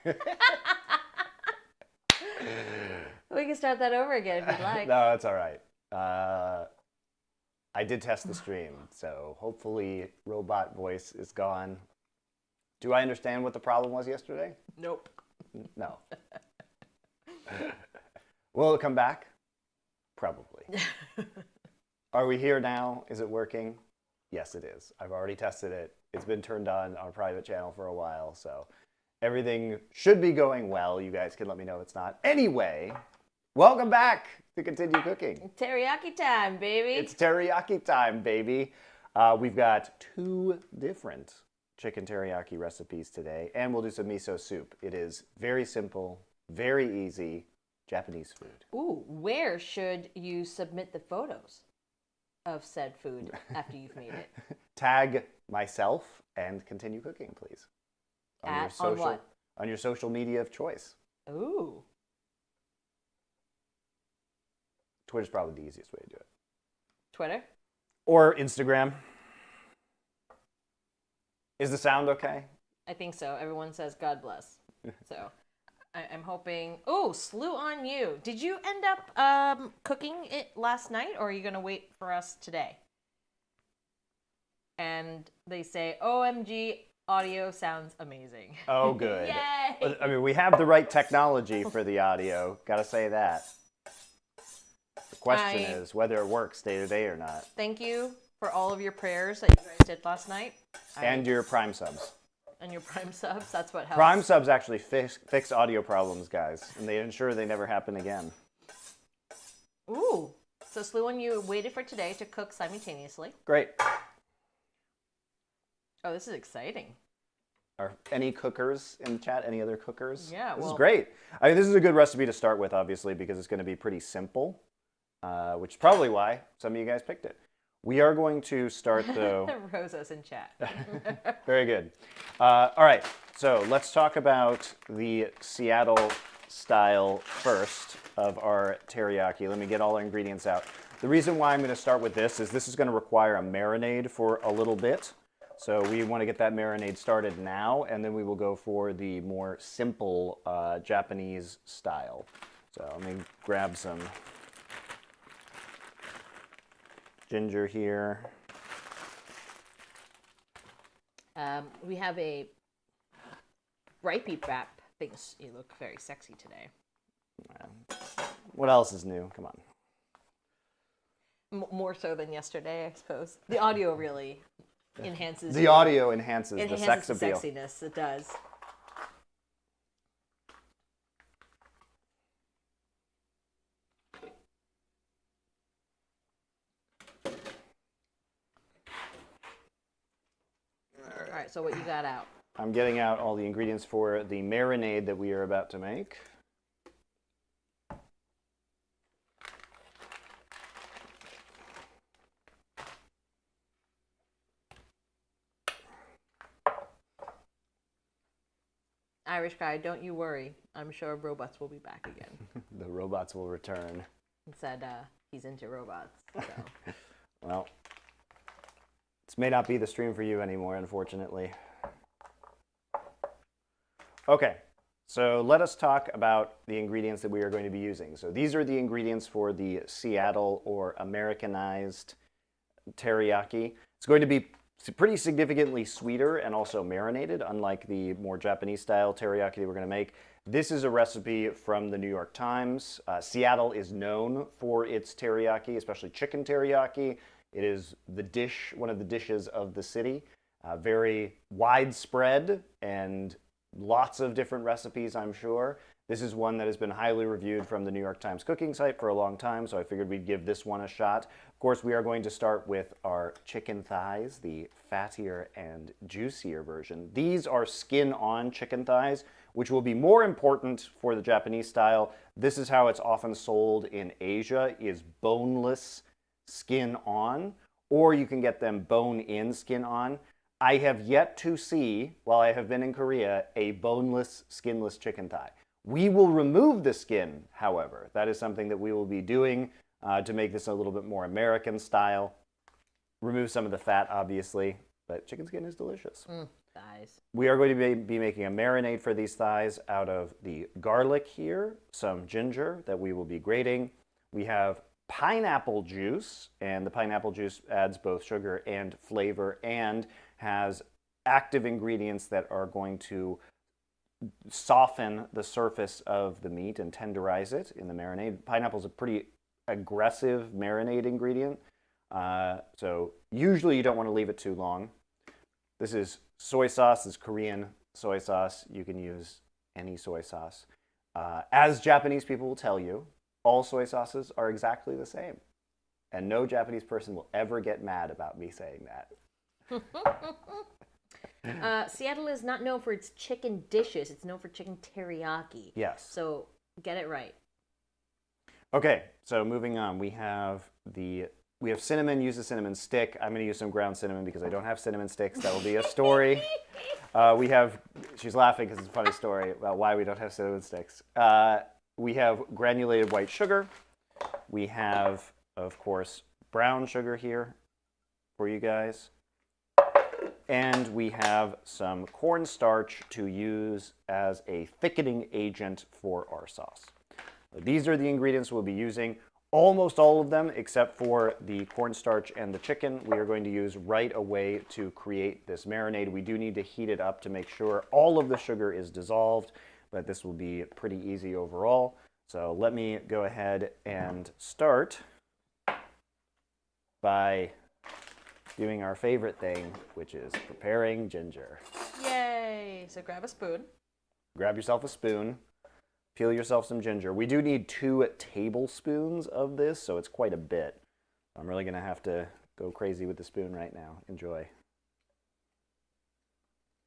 We can start that over again if you'd like. No, it's all right. I did test the stream, so hopefully robot voice is gone. Do I understand what the problem was yesterday? Nope. No. Will it come back? Probably. Are we here now? Is it working? Yes, it is. I've already tested it. It's been turned on our private channel for a while, so everything should be going well. You guys can let me know if it's not. Anyway, welcome back to Continue Cooking. Teriyaki time, baby. It's teriyaki time, baby. We've got 2 different chicken teriyaki recipes today, and we'll do some miso soup. It is very simple, very easy Japanese food. Ooh, where should you submit the photos of said food after you've made it? Tag myself and Continue Cooking, please. On what? On your social media of choice. Ooh. Twitter's probably the easiest way to do it. Twitter? Or Instagram. Is the sound okay? I think so. Everyone says God bless. So I'm hoping. Oh, slew on you. Did you end up cooking it last night, or are you going to wait for us today? And they say, OMG, audio sounds amazing. Oh, good. Yay! I mean, we have the right technology for the audio. Gotta say that. The question is whether it works day to day or not. Thank you for all of your prayers that you guys did last night. And your Prime subs. And your Prime subs, that's what helps. Prime subs actually fix audio problems, guys, and they ensure they never happen again. Ooh. So Slew and you waited for today to cook simultaneously. Great. Oh, this is exciting. Are any cookers in the chat? Any other cookers? Yeah, This is great. I mean, this is a good recipe to start with, obviously, because it's going to be pretty simple, which is probably why some of you guys picked it. We are going to start, though. Rosa's in chat. Very good. All right, so let's talk about the Seattle style first of our teriyaki. Let me get all our ingredients out. The reason why I'm going to start with this is going to require a marinade for a little bit. So we want to get that marinade started now, and then we will go for the more simple Japanese style. So let me grab some ginger here. We have a ripey wrap. Thinks you look very sexy today. What else is new? Come on. More so than yesterday, I suppose. The audio really enhances. The audio enhances the sex appeal. Sexiness. It does. All right. So what you got out? I'm getting out all the ingredients for the marinade that we are about to make. Irish guy, don't you worry. I'm sure robots will be back again. The robots will return. He said he's into robots. So. Well, this may not be the stream for you anymore, unfortunately. Okay, so let us talk about the ingredients that we are going to be using. So these are the ingredients for the Seattle or Americanized teriyaki. It's going to be pretty significantly sweeter and also marinated, unlike the more Japanese style teriyaki that we're going to make. This is a recipe from the New York Times. Seattle is known for its teriyaki, especially chicken teriyaki. It is the dish, one of the dishes of the city. Very widespread and lots of different recipes, I'm sure. This is one that has been highly reviewed from the New York Times cooking site for a long time, so I figured we'd give this one a shot. Of course, we are going to start with our chicken thighs, the fattier and juicier version. These are skin-on chicken thighs, which will be more important for the Japanese style. This is how it's often sold in Asia, is boneless skin-on, or you can get them bone-in skin-on. I have yet to see, while I have been in Korea, a boneless, skinless chicken thigh. We will remove the skin, however. That is something that we will be doing to make this a little bit more American style. Remove some of the fat, obviously, but chicken skin is delicious. thighs. We are going to be making a marinade for these thighs out of the garlic here, some ginger that we will be grating. We have pineapple juice, and the pineapple juice adds both sugar and flavor and has active ingredients that are going to soften the surface of the meat and tenderize it in the marinade. Pineapple is a pretty aggressive marinade ingredient, so usually you don't want to leave it too long. This is soy sauce. This is Korean soy sauce. You can use any soy sauce. As Japanese people will tell you, all soy sauces are exactly the same. And no Japanese person will ever get mad about me saying that. Seattle is not known for its chicken dishes. It's known for chicken teriyaki. Yes. So get it right. Okay, so moving on, we have cinnamon. Use a cinnamon stick. I'm going to use some ground cinnamon because I don't have cinnamon sticks. That will be a story. She's laughing because it's a funny story about why we don't have cinnamon sticks. We have granulated white sugar. We have, of course, brown sugar here for you guys. And we have some cornstarch to use as a thickening agent for our sauce. These are the ingredients we'll be using. Almost all of them, except for the cornstarch and the chicken, we are going to use right away to create this marinade. We do need to heat it up to make sure all of the sugar is dissolved, but this will be pretty easy overall. So let me go ahead and start by doing our favorite thing, which is preparing ginger. Yay! So grab a spoon. Grab yourself a spoon. Peel yourself some ginger. We do need 2 tablespoons of this, so it's quite a bit. I'm really going to have to go crazy with the spoon right now. Enjoy.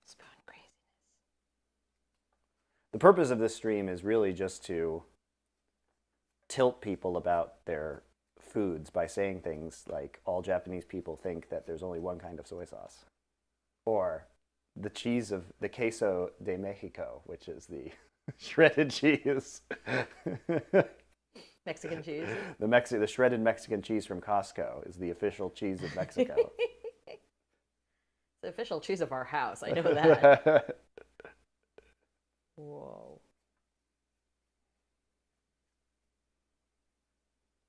Spoon craziness. The purpose of this stream is really just to tilt people about their foods by saying things like all Japanese people think that there's only one kind of soy sauce. Or the queso de Mexico, which is the shredded cheese. Mexican cheese. The shredded Mexican cheese from Costco is the official cheese of Mexico. It's the official cheese of our house. I know that. Whoa.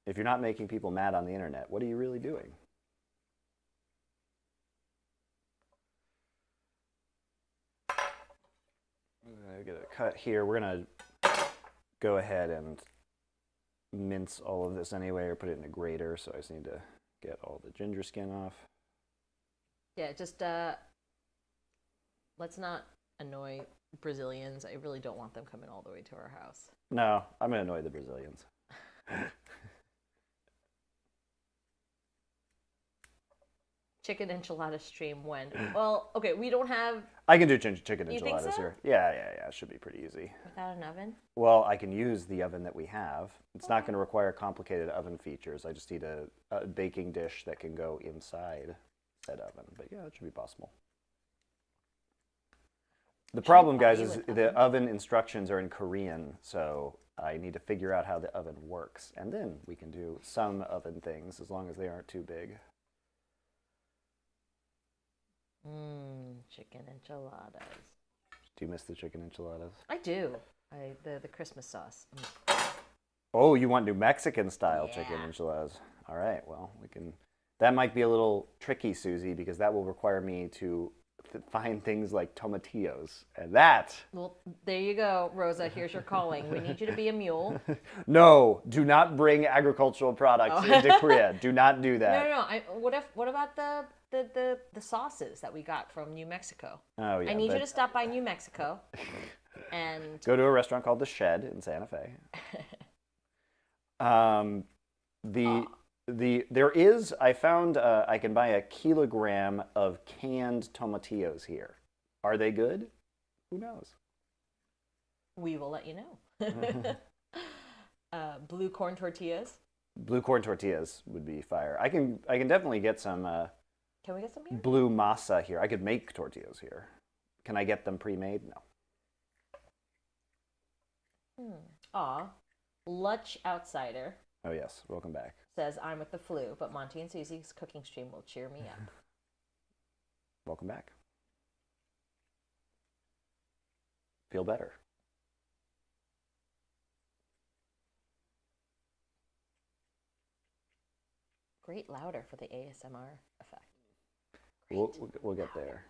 If you're not making people mad on the internet, what are you really doing? I'm going to get a cut here. We're going to go ahead and mince all of this anyway, or put it in a grater, so I just need to get all the ginger skin off. Yeah, just let's not annoy Brazilians. I really don't want them coming all the way to our house. No, I'm going to annoy the Brazilians. Chicken enchilada stream when? Well, okay, we don't have... I can do chicken You think enchiladas so? here. Yeah, it should be pretty easy. Without an oven? Well, I can use the oven that we have. It's not going to require complicated oven features. I just need a baking dish that can go inside said oven. But yeah, it should be possible. The problem, guys, is the oven instructions are in Korean, so I need to figure out how the oven works. And then we can do some oven things, as long as they aren't too big. Chicken enchiladas. Do you miss the chicken enchiladas? I do. The Christmas sauce. Oh, you want New Mexican style Yeah. chicken enchiladas? All right, well, we can. That might be a little tricky, Susie, because that will require me to find things like tomatillos, and that. Well, there you go, Rosa. Here's your calling. We need you to be a mule. No, do not bring agricultural products into Korea. Do not do that. No. What about the sauces that we got from New Mexico? Oh yeah. I need you to stop by New Mexico and go to a restaurant called The Shed in Santa Fe. I found I can buy a kilogram of canned tomatillos here. Are they good? Who knows? We will let you know. Blue corn tortillas. Blue corn tortillas would be fire. I can definitely get some. Can we get some here? Blue masa here. I could make tortillas here. Can I get them pre-made? No. Lutch Outsider. Oh yes, welcome back. Says I'm with the flu, but Monty and Susie's cooking stream will cheer me up. Welcome back. feel better. Great louder for the ASMR effect. We'll get there.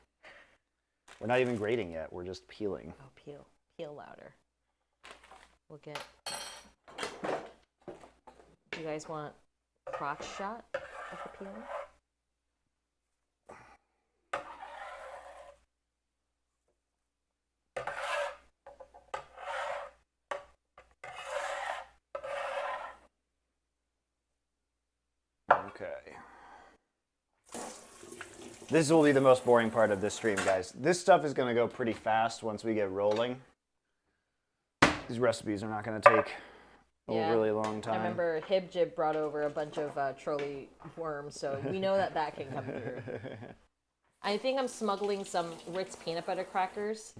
We're not even grating yet. We're just peeling. Oh, peel louder. We'll get. Do you guys want crotch shot of the peeling? Okay. This will be the most boring part of this stream, guys. This stuff is going to go pretty fast once we get rolling. These recipes are not going to take a really long time. I remember Hibjib brought over a bunch of trolley worms, so we know that can come through. I think I'm smuggling some Ritz peanut butter crackers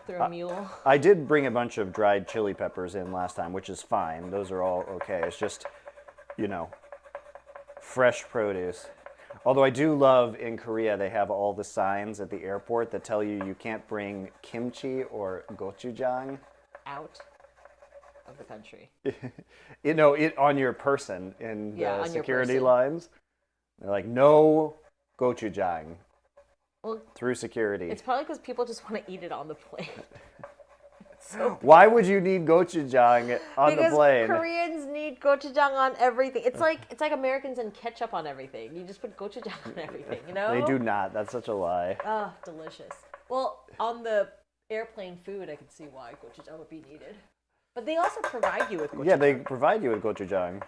through a mule. I did bring a bunch of dried chili peppers in last time, which is fine. Those are all okay. It's just, you know, fresh produce. Although I do love in Korea, they have all the signs at the airport that tell you can't bring kimchi or gochujang out of the country. You know, on your person in the security lines. They're like, no gochujang through security. It's probably because people just want to eat it on the plane. Why would you need gochujang on the plane? Because Koreans need gochujang on everything. It's like Americans and ketchup on everything. You just put gochujang on everything, you know? They do not. That's such a lie. Oh, delicious. Well, on the airplane food, I can see why gochujang would be needed. But they also provide you with gochujang. Yeah, they provide you with gochujang.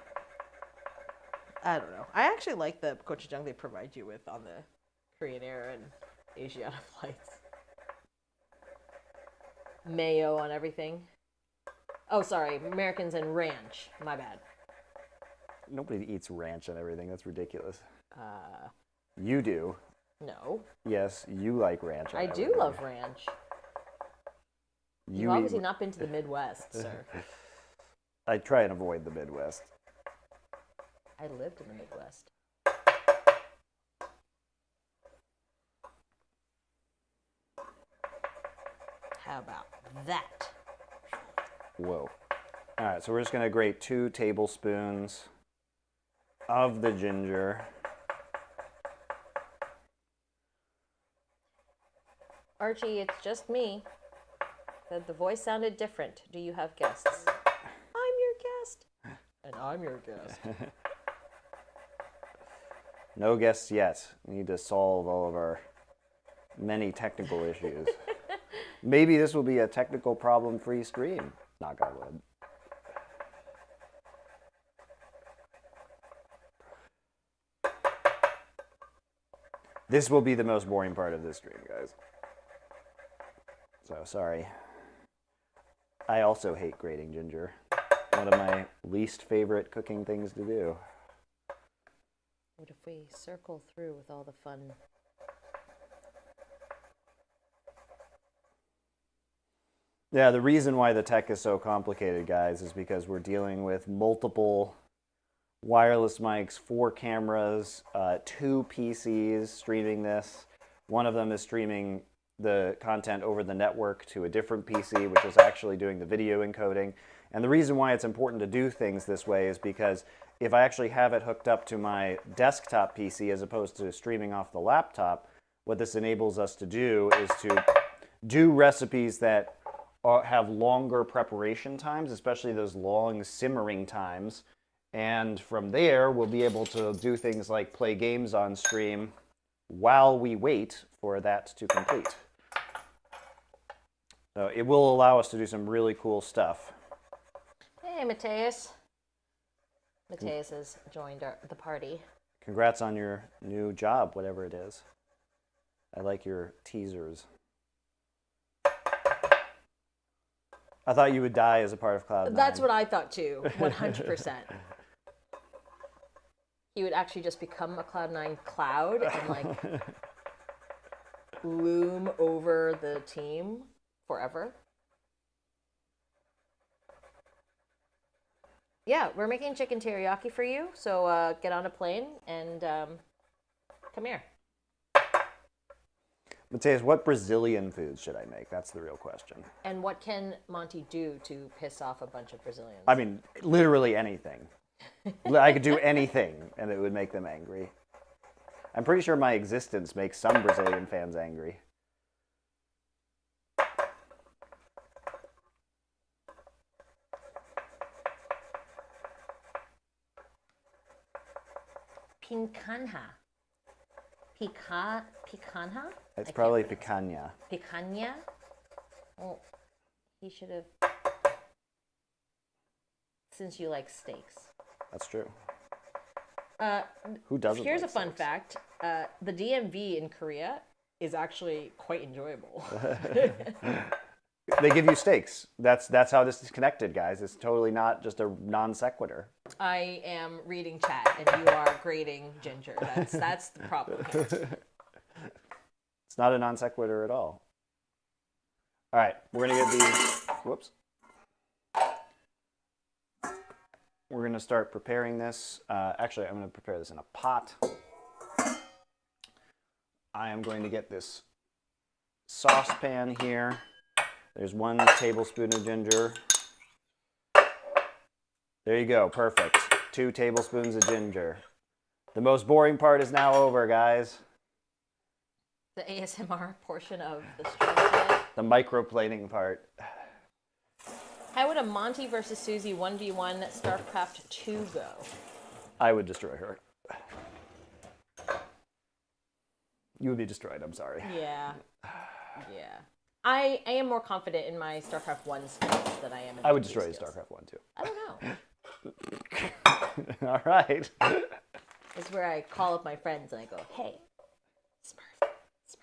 I don't know. I actually like the gochujang they provide you with on the Korean Air and Asiana flights. Mayo on everything. Oh, sorry. Americans and ranch. My bad. Nobody eats ranch on everything. That's ridiculous. You do. No. Yes, you like ranch on I everything. do love ranch. You've obviously not been to the Midwest, sir. I try and avoid the Midwest. I lived in the Midwest. How about that? Whoa. All right, so we're just going to grate 2 tablespoons of the ginger. Archie, it's just me. The voice sounded different. Do you have guests? I'm your guest. And I'm your guest. No guests yet. We need to solve all of our many technical issues. Maybe this will be a technical problem-free stream. Knock on wood. This will be the most boring part of this stream, guys. So, sorry. I also hate grating ginger. One of my least favorite cooking things to do. What if we circle through with all the fun? Yeah, the reason why the tech is so complicated, guys, is because we're dealing with multiple wireless mics, 4 cameras, 2 PCs streaming this. One of them is streaming the content over the network to a different PC, which is actually doing the video encoding. And the reason why it's important to do things this way is because if I actually have it hooked up to my desktop PC as opposed to streaming off the laptop, what this enables us to do is to do recipes that have longer preparation times, especially those long simmering times. And from there, we'll be able to do things like play games on stream while we wait for that to complete. So it will allow us to do some really cool stuff. Hey, Mateus. Mateus has joined the party. Congrats on your new job, whatever it is. I like your teasers. I thought you would die as a part of Cloud9. That's what I thought too, 100%. He would actually just become a Cloud9 cloud and like loom over the team forever. Yeah, we're making chicken teriyaki for you, so get on a plane and come here. Matthias, what Brazilian foods should I make? That's the real question. And what can Monty do to piss off a bunch of Brazilians? I mean, literally anything. I could do anything, and it would make them angry. I'm pretty sure my existence makes some Brazilian fans angry. Picanha. Picanha? It's probably picanha. Picanha? Well, he should have. Since you like steaks. That's true. Who doesn't Here's like a fun steaks? fact. The DMV in Korea is actually quite enjoyable. They give you steaks. That's how this is connected, guys. It's totally not just a non sequitur. I am reading chat and you are grading Ginger. That's the problem here. It's not a non sequitur at all. All right, we're gonna get these. Whoops. We're gonna start preparing this. Actually, I'm gonna prepare this in a pot. I am going to get this saucepan here. There's 1 tablespoon of ginger. There you go, perfect. 2 tablespoons of ginger. The most boring part is now over, guys. The ASMR portion of the stream today. The microplaning part. How would a Monty versus Susie 1v1 StarCraft 2 go? I would destroy her. You would be destroyed, I'm sorry. Yeah. Yeah. I am more confident in my StarCraft 1 skills than I am in I would my destroy skills. StarCraft 1 too. I don't know. All right. It's where I call up my friends and I go, hey, Smurf is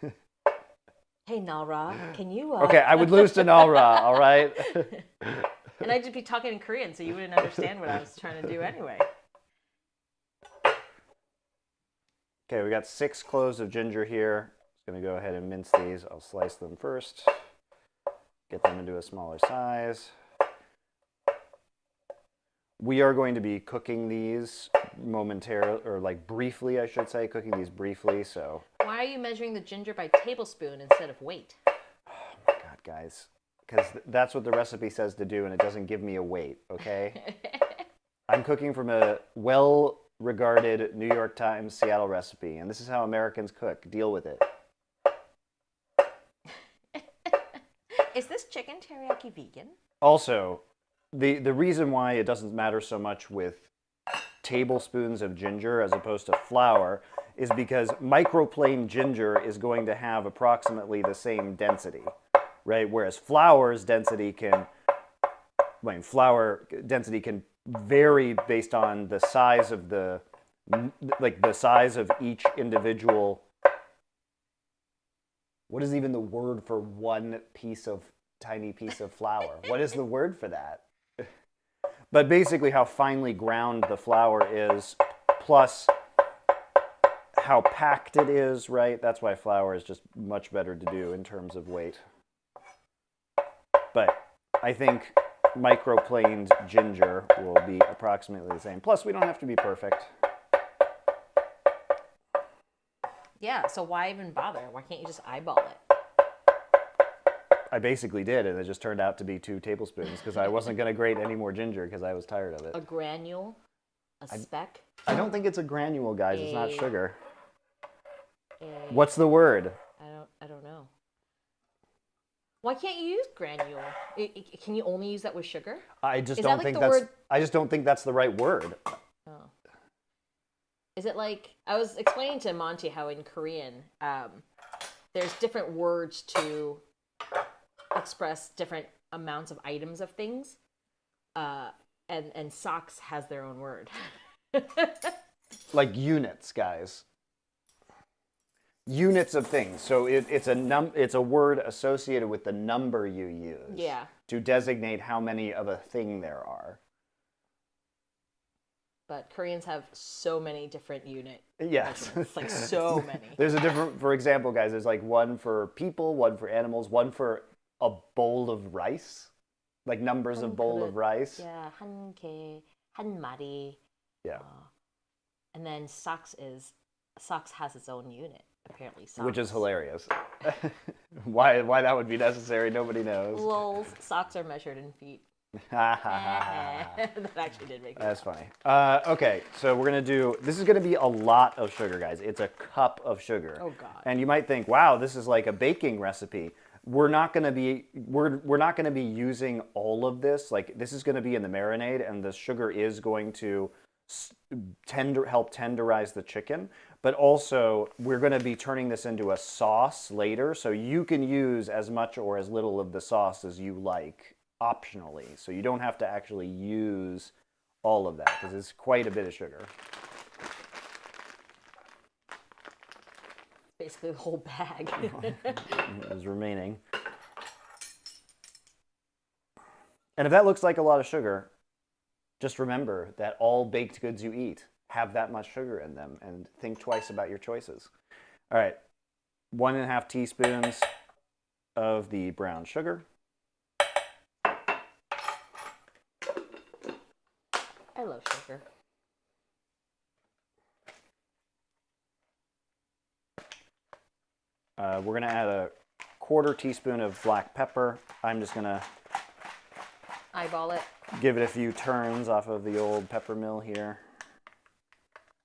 me. Hey, Nalra, can you... Okay, I would lose to Nalra, all right? And I'd just be talking in Korean, so you wouldn't understand what I was trying to do anyway. Okay, we got 6 cloves of ginger here. Just gonna go ahead and mince these. I'll slice them first. Get them into a smaller size. We are going to be cooking these momentarily, or like briefly, I should say, cooking these briefly, so. Why are you measuring the ginger by tablespoon instead of weight? Oh my God, guys. Because that's what the recipe says to do, and it doesn't give me a weight, okay? I'm cooking from a well-regarded New York Times Seattle recipe, and this is how Americans cook. Deal with it. Is this chicken teriyaki vegan? Also, the reason why it doesn't matter so much with tablespoons of ginger as opposed to flour is because microplane ginger is going to have approximately the same density, right? Whereas flour's density can, flour density can vary based on the size of the size of each individual. What is even the word for one tiny piece of flour? What is the word for that? But basically how finely ground the flour is, plus how packed it is, right? That's why flour is just much better to do in terms of weight. But I think microplaned ginger will be approximately the same. Plus, we don't have to be perfect. Yeah, so why even bother? Why can't you just eyeball it? I basically did, and it just turned out to be 2 tablespoons because I wasn't going to grate any more ginger because I was tired of it. A granule? A speck? I don't think it's a granule, guys. It's not sugar. A, What's the word? I don't know. Why can't you use granule? Can you only use that with sugar? I just Is don't that like think the that's. word- I just don't think that's the right word. Oh. Is it like, I was explaining to Monty how in Korean, there's different words to express different amounts of items of things, and socks has their own word. Like units, guys. Units of things. So it's a word associated with the number you use. Yeah. To designate how many of a thing there are. But Koreans have so many different unit. Yes. It's like so many. There's a different, for example, guys, there's like one for people, one for animals, one for a bowl of rice. Like numbers of bowl of rice. Yeah, 한 개, 한 마리. Yeah. And then socks is Socks has its own unit, apparently. Socks. Which is hilarious. Why that would be necessary, nobody knows. Lols, socks are measured in feet. That actually did make That's funny. Okay, so we're going to do, this is going to be a lot of sugar, guys. It's a cup of sugar. Oh, God. And you might think, wow, this is like a baking recipe. We're not going to be, we're not going to be using all of this. Like, this is going to be in the marinade, and the sugar is going to help tenderize the chicken. But also, we're going to be turning this into a sauce later, so you can use as much or as little of the sauce as you like, optionally. So you don't have to actually use all of that, because it's quite a bit of sugar. Basically the whole bag. Is remaining. And if that looks like a lot of sugar, just remember that all baked goods you eat have that much sugar in them, and think twice about your choices. All right, 1.5 teaspoons of the brown sugar. I love sugar. We're going to add a 1/4 teaspoon of black pepper. I'm just going to eyeball it. Give it a few turns off of the old pepper mill here.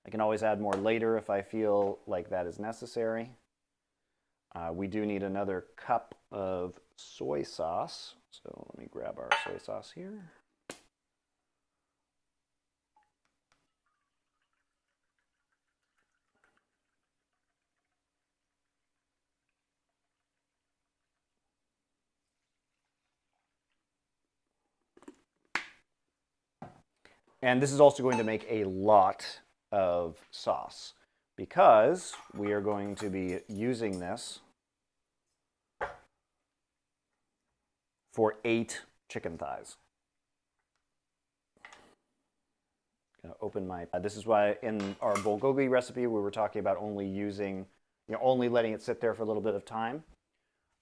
I can always add more later if I feel like that is necessary. We do need another cup of soy sauce. So let me grab our soy sauce here. And this is also going to make a lot of sauce because we are going to be using this for 8 chicken thighs. Gonna open my, this is why in our bulgogi recipe we were talking about only using, only letting it sit there for a little bit of time.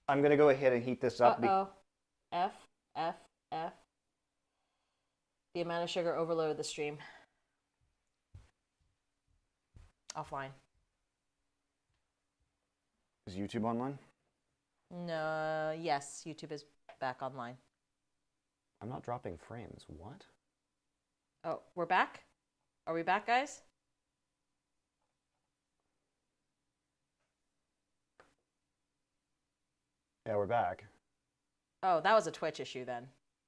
I'm gonna go ahead and heat this up. F. The amount of sugar overloaded the stream. Offline. Is YouTube online? No, yes, YouTube is back online. I'm not dropping frames. What? Oh, we're back? Are we back, guys? Yeah, we're back. Oh, that was a Twitch issue then.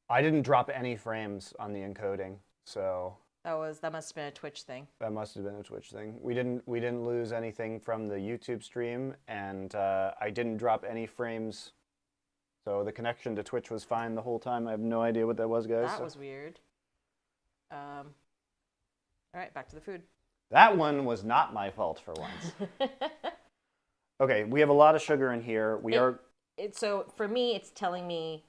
I didn't drop any frames on the encoding, so that must have been a Twitch thing. That must have been a Twitch thing. We didn't lose anything from the YouTube stream, and I didn't drop any frames, so the connection to Twitch was fine the whole time. I have no idea what that was, guys. That was weird. All right, back to the food. That one was not my fault for once. Okay, we have a lot of sugar in here. So for me, it's telling me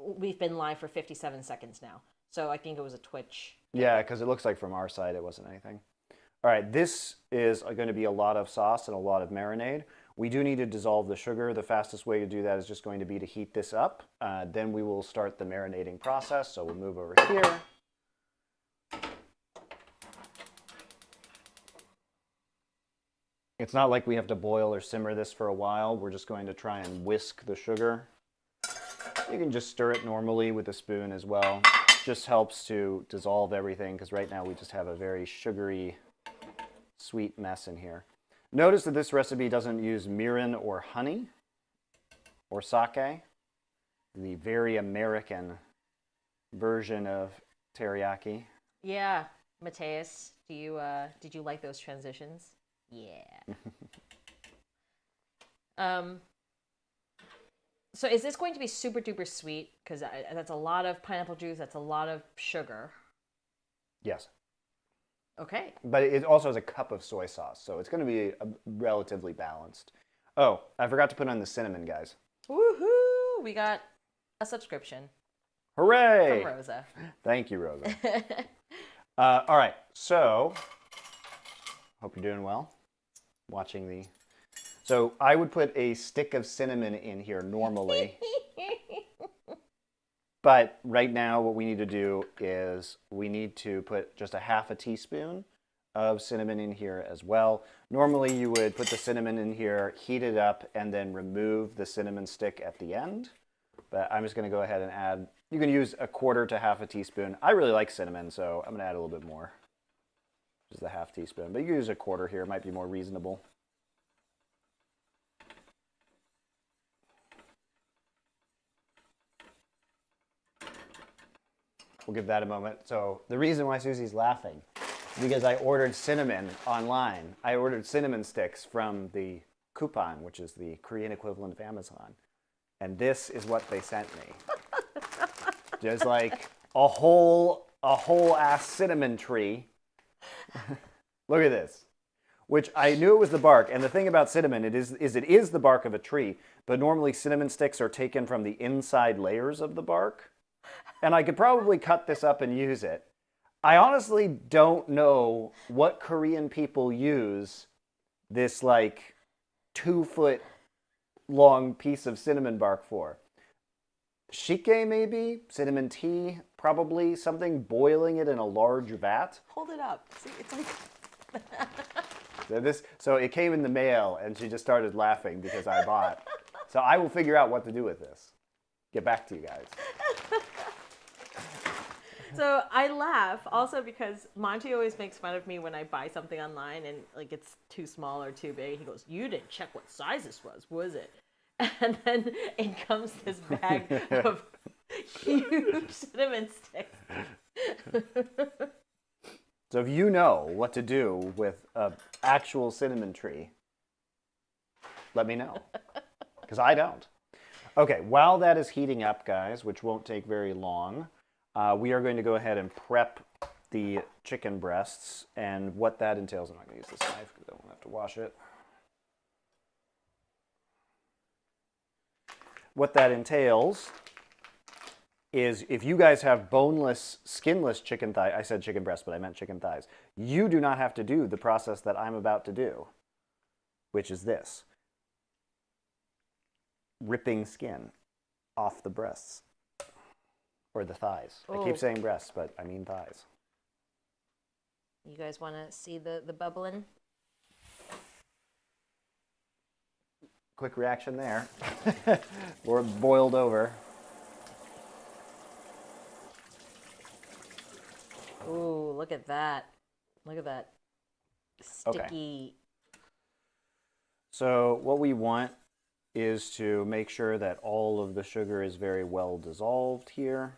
we've been live for 57 seconds now. So I think it was a Twitch. Yeah, because it looks like from our side it wasn't anything. All right, this is going to be a lot of sauce and a lot of marinade. We do need to dissolve the sugar. The fastest way to do that is just going to be to heat this up. Then we will start the marinating process. So we'll move over here. It's not like we have to boil or simmer this for a while. We're just going to try and whisk the sugar. You can just stir it normally with a spoon as well. It just helps to dissolve everything because right now we just have a very sugary, sweet mess in here. Notice that this recipe doesn't use mirin or honey or sake, the very American version of teriyaki. Yeah, Mateus, did you like those transitions? Yeah. So is this going to be super duper sweet? Because that's a lot of pineapple juice. That's a lot of sugar. Yes. Okay. But it also has a cup of soy sauce, so it's going to be relatively balanced. Oh, I forgot to put on the cinnamon, guys. Woohoo! We got a subscription. Hooray! From Rosa. Thank you, Rosa. All right, so hope you're doing well. Watching the... So I would put a stick of cinnamon in here normally. But right now what we need to do is we need to put just a 1/2 teaspoon of cinnamon in here as well. Normally you would put the cinnamon in here, heat it up, and then remove the cinnamon stick at the end. But I'm just going to go ahead and add, you can use 1/4 to 1/2 teaspoon. I really like cinnamon, so I'm going to add a little bit more. Just a 1/2 teaspoon, but you can use 1/4 here, it might be more reasonable. We'll give that a moment. So the reason why Susie's laughing is because I ordered cinnamon online. I ordered cinnamon sticks from the Coupon, which is the Korean equivalent of Amazon. And this is what they sent me. Just like a whole ass cinnamon tree. Look at this. Which I knew it was the bark. And the thing about cinnamon it is the bark of a tree. But normally cinnamon sticks are taken from the inside layers of the bark. And I could probably cut this up and use it. I honestly don't know what Korean people use this like 2-foot long piece of cinnamon bark for. Shike maybe? Cinnamon tea? Probably. Something boiling it in a large vat. Hold it up. See, it's like... So it came in the mail and she just started laughing because I bought. So I will figure out what to do with this. Get back to you guys. So I laugh also because Monty always makes fun of me when I buy something online and like it's too small or too big. He goes, "You didn't check what size this was it?" And then in comes this bag of huge cinnamon sticks. So if you know what to do with an actual cinnamon tree, let me know, because I don't. Okay, while that is heating up, guys, which won't take very long, we are going to go ahead and prep the chicken breasts, and what that entails, I'm not going to use this knife because I won't have to wash it. What that entails is if you guys have boneless, skinless chicken thigh, I said chicken breast, but I meant chicken thighs, you do not have to do the process that I'm about to do, which is this. Ripping skin off the breasts. Or the thighs. Oh. I keep saying breasts, but I mean thighs. You guys want to see the bubbling? Quick reaction there. We're boiled over. Ooh, look at that. Look at that sticky. Okay. So what we want is to make sure that all of the sugar is very well dissolved here,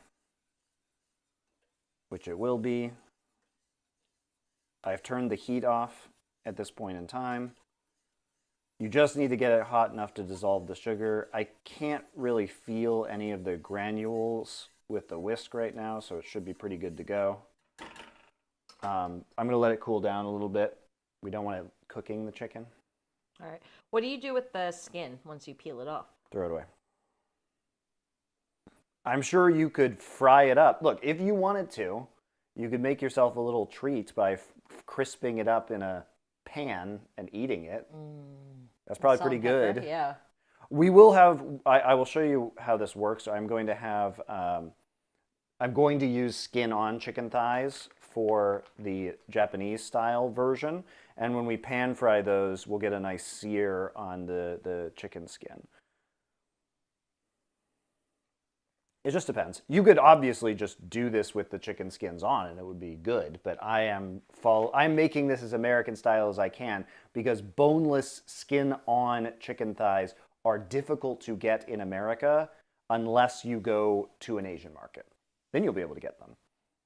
which it will be. I've turned the heat off at this point in time. You just need to get it hot enough to dissolve the sugar. I can't really feel any of the granules with the whisk right now, so it should be pretty good to go. I'm going to let it cool down a little bit. We don't want it cooking the chicken. All right. What do you do with the skin once you peel it off? Throw it away. I'm sure you could fry it up. Look, if you wanted to, you could make yourself a little treat by crisping it up in a pan and eating it. That's probably pretty good. Pepper, yeah. We will have, I will show you how this works. I'm going to have, I'm going to use skin-on chicken thighs for the Japanese style version. And when we pan fry those, we'll get a nice sear on the chicken skin. It just depends. You could obviously just do this with the chicken skins on and it would be good, but I'm making this as American style as I can because boneless skin-on chicken thighs are difficult to get in America unless you go to an Asian market. Then you'll be able to get them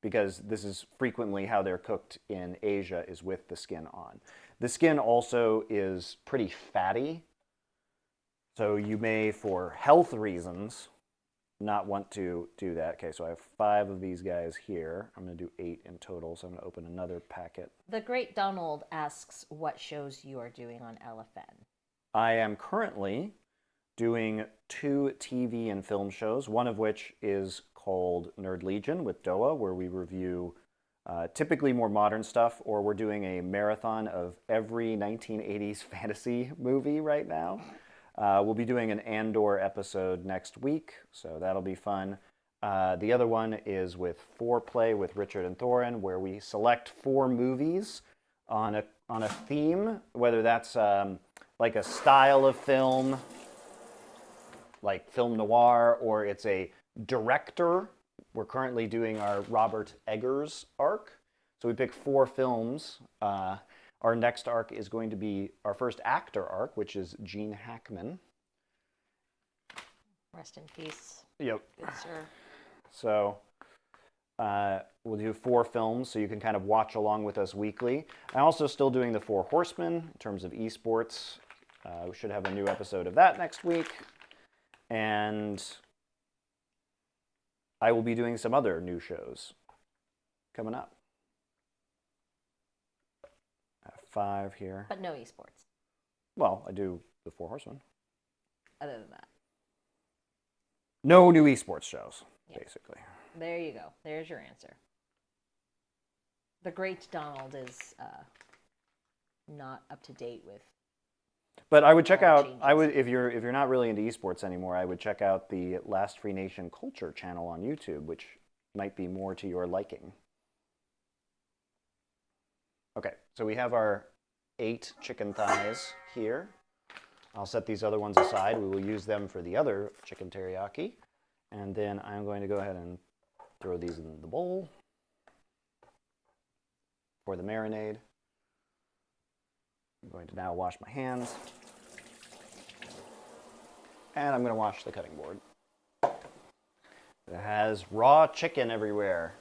because this is frequently how they're cooked in Asia is with the skin on. The skin also is pretty fatty, so you may, for health reasons, not want to do that. Okay, so I have 5 of these guys here. I'm going to do 8 in total, so I'm going to open another packet. The Great Donald asks what shows you are doing on LFN. I am currently doing 2 TV and film shows, one of which is called Nerd Legion with Doa, where we review typically more modern stuff, or we're doing a marathon of every 1980s fantasy movie right now. We'll be doing an Andor episode next week, so that'll be fun. The other one is with Foreplay with Richard and Thorin, where we select 4 movies on a theme, whether that's like a style of film, like film noir, or it's a director. We're currently doing our Robert Eggers arc. So we picked 4 films. Our next arc is going to be our first actor arc, which is Gene Hackman. Rest in peace. Yep. Good sir. So we'll do 4 films, so you can kind of watch along with us weekly. I'm also still doing the 4 Horsemen in terms of esports. We should have a new episode of that next week. And I will be doing some other new shows coming up. I have 5 here. But no esports. Well, I do the 4 Horsemen. Other than that. No new esports shows, basically. There you go. There's your answer. The great Donald is not up to date with. But I would check out. Changes. I would if you're not really into esports anymore. I would check out the Last Free Nation Culture channel on YouTube, which might be more to your liking. Okay, so we have our 8 chicken thighs here. I'll set these other ones aside. We will use them for the other chicken teriyaki. And then I'm going to go ahead and throw these in the bowl for the marinade. I'm going to now wash my hands. And I'm going to wash the cutting board. It has raw chicken everywhere.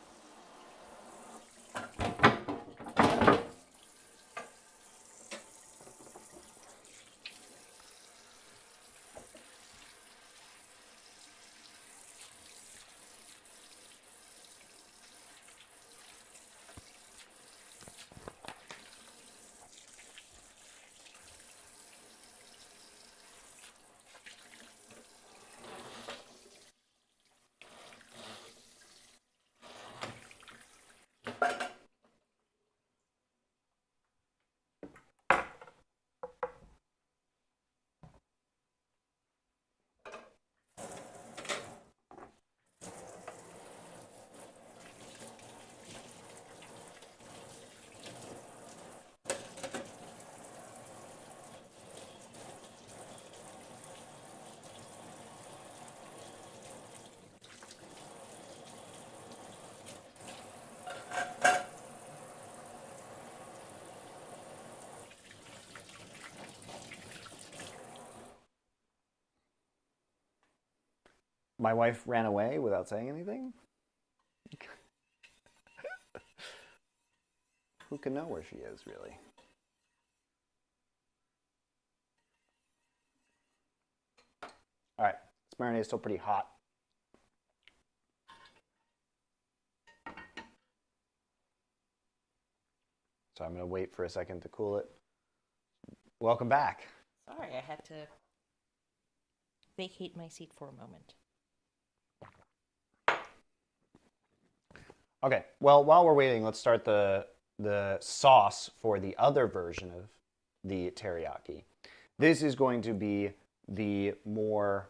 My wife ran away without saying anything? Who can know where she is, really? All right, this marinade is still pretty hot. So I'm going to wait for a second to cool it. Welcome back. Sorry, I had to vacate my seat for a moment. Okay, well, while we're waiting, let's start the sauce for the other version of the teriyaki. This is going to be the more,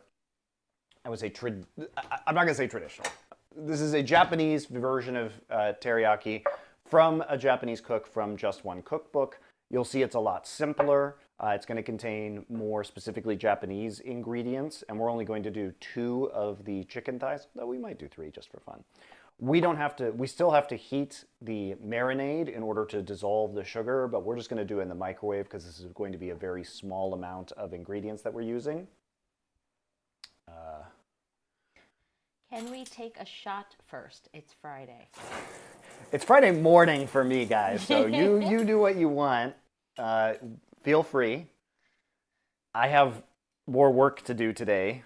I would say, I'm not going to say traditional. This is a Japanese version of teriyaki from a Japanese cook from Just One Cookbook. You'll see it's a lot simpler. It's going to contain more specifically Japanese ingredients, and we're only going to do 2 of the chicken thighs, though we might do 3 just for fun. We still have to heat the marinade in order to dissolve the sugar, but we're just going to do it in the microwave because this is going to be a very small amount of ingredients that we're using. Can we take a shot first? It's Friday. It's Friday morning for me, guys, so you do what you want. Feel free. I have more work to do today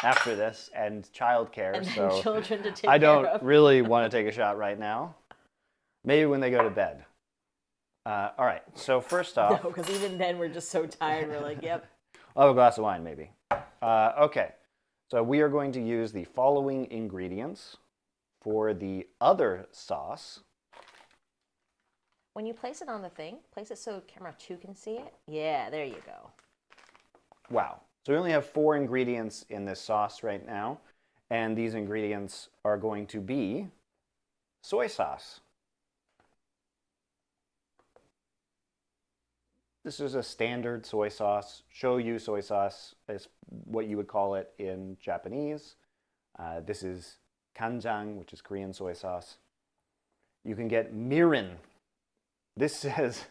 after this and childcare, and so children to take I don't care of. really want to take a shot right now. Maybe when they go to bed. All right, so first off... No, because even then we're just so tired, we're like, yep. I'll have a glass of wine, maybe. Okay, so we are going to use the following ingredients for the other sauce. When you place it on the thing, place it so camera 2 can see it. Yeah, there you go. Wow. So we only have 4 ingredients in this sauce right now, and these ingredients are going to be soy sauce, This is a standard soy sauce. Shoyu soy sauce is what you would call it in Japanese. This is kanjang, which is Korean soy sauce. You can get mirin. This is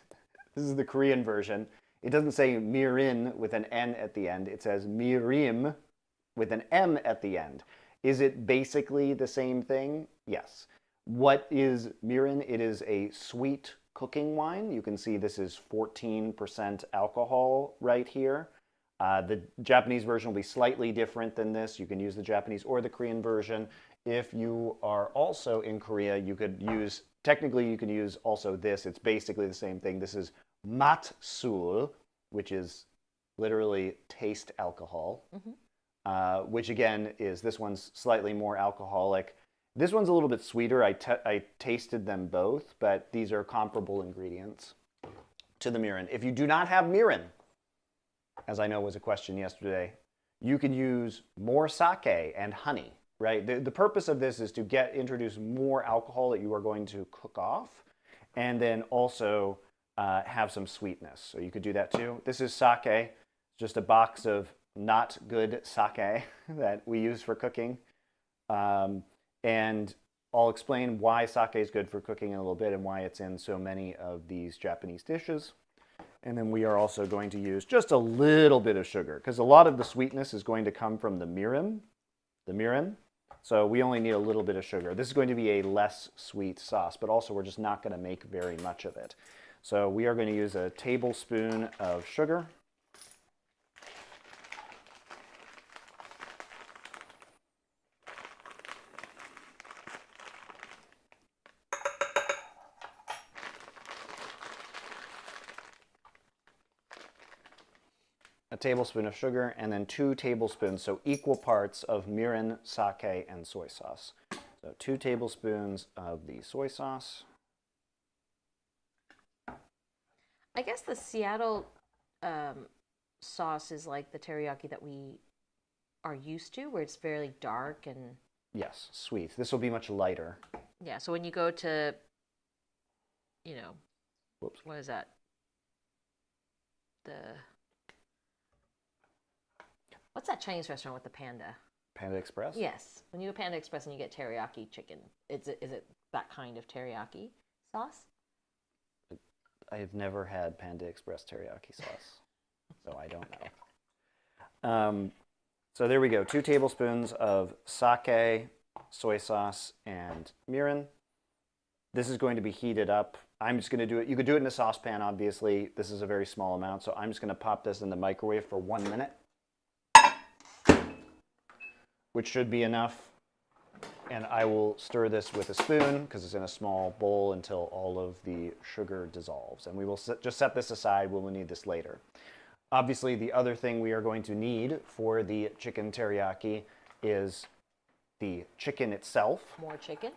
the Korean version. It doesn't say mirin with an N at the end. It says mirim with an M at the end. Is it basically the same thing? Yes. What is mirin? It is a sweet cooking wine. You can see this is 14% alcohol right here. The Japanese version will be slightly different than this. You can use the Japanese or the Korean version. If you are also in Korea, you could use, technically you can use also this. It's basically the same thing. This is matsul, which is literally taste alcohol, which again is, this one's slightly more alcoholic. This one's a little bit sweeter. I tasted them both, but these are comparable ingredients to the mirin. If you do not have mirin, as I know was a question yesterday, you can use more sake and honey, right? The purpose of this is to introduce more alcohol that you are going to cook off, and then also have some sweetness. So you could do that too. This is sake, just a box of not good sake that we use for cooking. And I'll explain why sake is good for cooking in a little bit and why it's in so many of these Japanese dishes. And then we are also going to use just a little bit of sugar because a lot of the sweetness is going to come from the mirin. So we only need a little bit of sugar. This is going to be a less sweet sauce, but also we're just not going to make very much of it. So we are going to use a tablespoon of sugar. A tablespoon of sugar, and then 2 tablespoons, so equal parts of mirin, sake, and soy sauce. So 2 tablespoons of the soy sauce. I guess the Seattle sauce is like the teriyaki that we are used to, where it's fairly dark and... Yes, sweet. This will be much lighter. Yeah, so when you go to, you know, Whoops. What is that? What's that Chinese restaurant with the panda? Panda Express? Yes. When you go to Panda Express and you get teriyaki chicken, is it that kind of teriyaki sauce? I have never had Panda Express teriyaki sauce, so I don't know. So there we go. 2 tablespoons of sake, soy sauce, and mirin. This is going to be heated up. I'm just going to do it. You could do it in a saucepan, obviously. This is a very small amount, so I'm just going to pop this in the microwave for 1 minute, which should be enough. And I will stir this with a spoon because it's in a small bowl until all of the sugar dissolves. And we will just set this aside. We'll need this later. Obviously, the other thing we are going to need for the chicken teriyaki is the chicken itself. More chicken.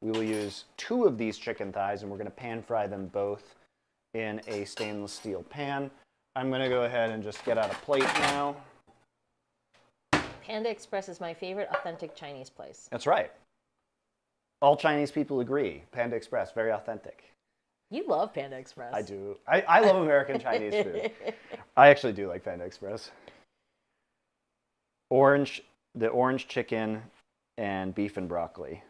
We will use 2 of these chicken thighs, and we're going to pan fry them both in a stainless steel pan. I'm going to go ahead and just get out a plate now. Panda Express is my favorite authentic Chinese place. That's right. All Chinese people agree. Panda Express, very authentic. You love Panda Express. I do. I love American Chinese food. I actually do like Panda Express. The orange chicken and beef and broccoli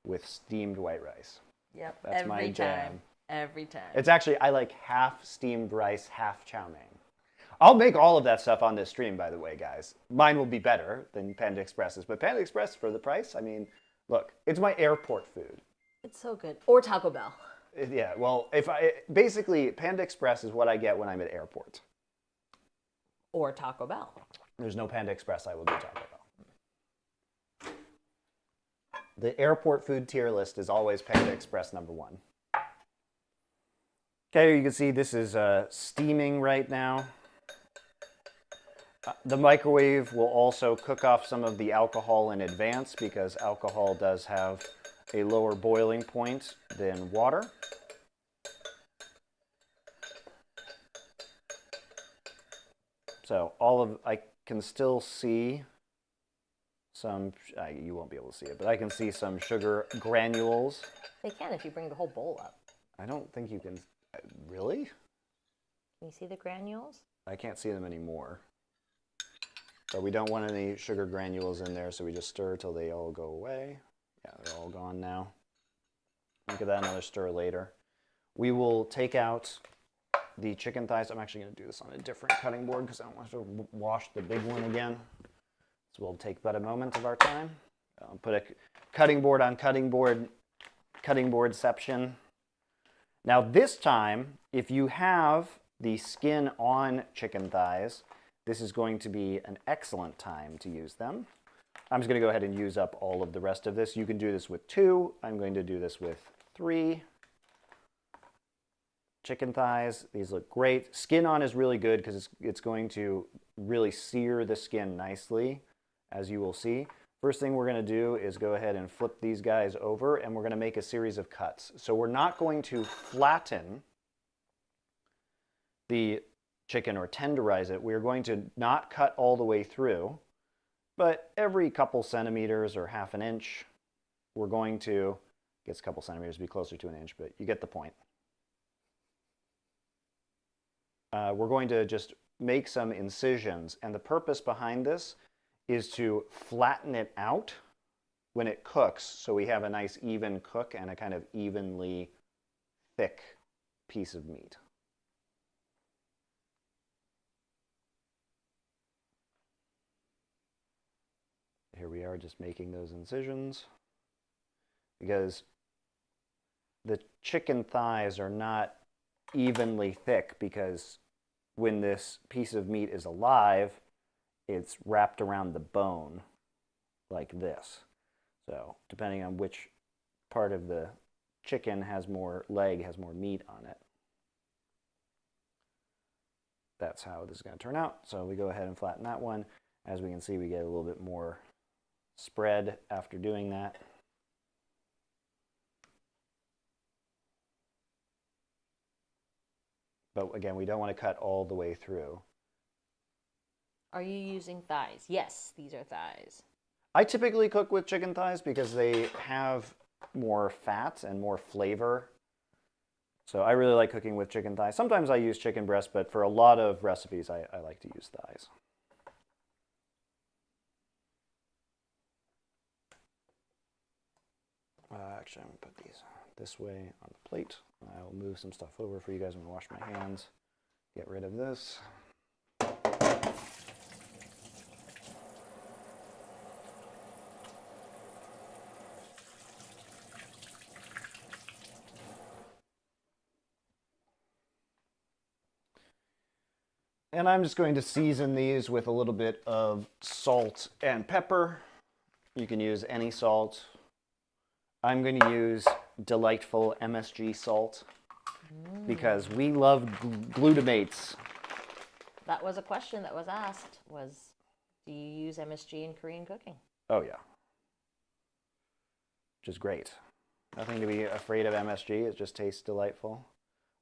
with steamed white rice. Yep. That's my jam. Every time. It's actually, I like half steamed rice, half chow mein. I'll make all of that stuff on this stream, by the way, guys. Mine will be better than Panda Express's, but Panda Express, for the price, I mean, look, it's my airport food. It's so good. Or Taco Bell. Yeah, well, basically, Panda Express is what I get when I'm at airport. Or Taco Bell. There's no Panda Express, I will do Taco Bell. The airport food tier list is always Panda Express #1. Okay, you can see this is steaming right now. The microwave will also cook off some of the alcohol in advance because alcohol does have a lower boiling point than water. So I can still see some, you won't be able to see it, but I can see some sugar granules. They can if you bring the whole bowl up. I don't think you can, really? Can you see the granules? I can't see them anymore. But we don't want any sugar granules in there, so we just stir till they all go away. Yeah, they're all gone now. We'll give that another stir later. We will take out the chicken thighs. I'm actually going to do this on a different cutting board because I don't want to wash the big one again. So we'll take but a moment of our time. I'll put a cutting board on cutting boardception. Now this time, if you have the skin on chicken thighs, this is going to be an excellent time to use them. I'm just going to go ahead and use up all of the rest of this. You can do this with 2. I'm going to do this with 3. Chicken thighs, these look great. Skin on is really good because it's going to really sear the skin nicely, as you will see. First thing we're going to do is go ahead and flip these guys over, and we're going to make a series of cuts. So we're not going to flatten the chicken or tenderize it. We're going to not cut all the way through, but every couple centimeters or half an inch, we're going to, I guess a couple centimeters would be closer to an inch, but you get the point. We're going to just make some incisions, and the purpose behind this is to flatten it out when it cooks, so we have a nice even cook and a kind of evenly thick piece of meat. Here we are just making those incisions because the chicken thighs are not evenly thick because when this piece of meat is alive, it's wrapped around the bone like this. So depending on which part of the chicken has more leg, has more meat on it. That's how this is going to turn out. So we go ahead and flatten that one. As we can see, we get a little bit more spread after doing that. But again, we don't want to cut all the way through. Are you using thighs? Yes, these are thighs. I typically cook with chicken thighs because they have more fat and more flavor. So I really like cooking with chicken thighs. Sometimes I use chicken breast, but for a lot of recipes, I like to use thighs. Actually, I'm going to put these this way on the plate. I'll move some stuff over for you guys. I'm going to wash my hands, get rid of this. And I'm just going to season these with a little bit of salt and pepper. You can use any salt. I'm going to use delightful MSG salt because we love glutamates. That was a question that was asked, was do you use MSG in Korean cooking? Oh yeah. Which is great. Nothing to be afraid of MSG, it just tastes delightful.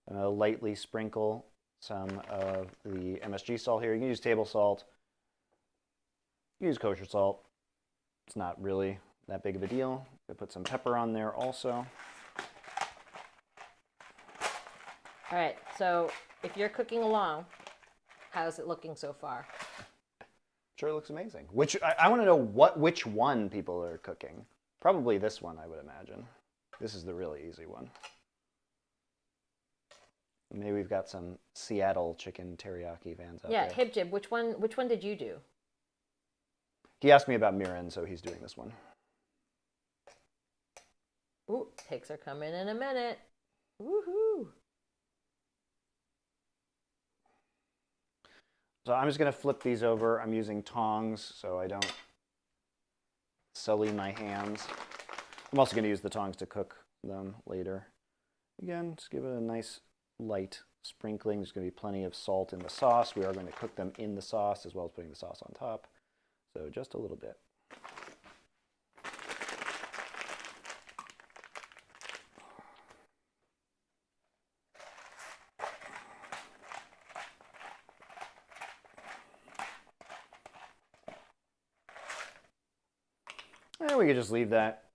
I'm going to lightly sprinkle some of the MSG salt here. You can use table salt. You can use kosher salt. It's not really that big of a deal. I put some pepper on there also. All right, so if you're cooking along, how's it looking so far? Sure looks amazing. Which I want to know which one people are cooking. Probably this one, I would imagine. This is the really easy one. Maybe we've got some Seattle chicken teriyaki fans out there. Yeah, Hibjib, which one did you do? He asked me about mirin, so he's doing this one. Ooh, pigs are coming in a minute. Woohoo! So I'm just going to flip these over. I'm using tongs so I don't sully my hands. I'm also going to use the tongs to cook them later. Again, just give it a nice light sprinkling. There's going to be plenty of salt in the sauce. We are going to cook them in the sauce as well as putting the sauce on top. So just a little bit. And we could just leave that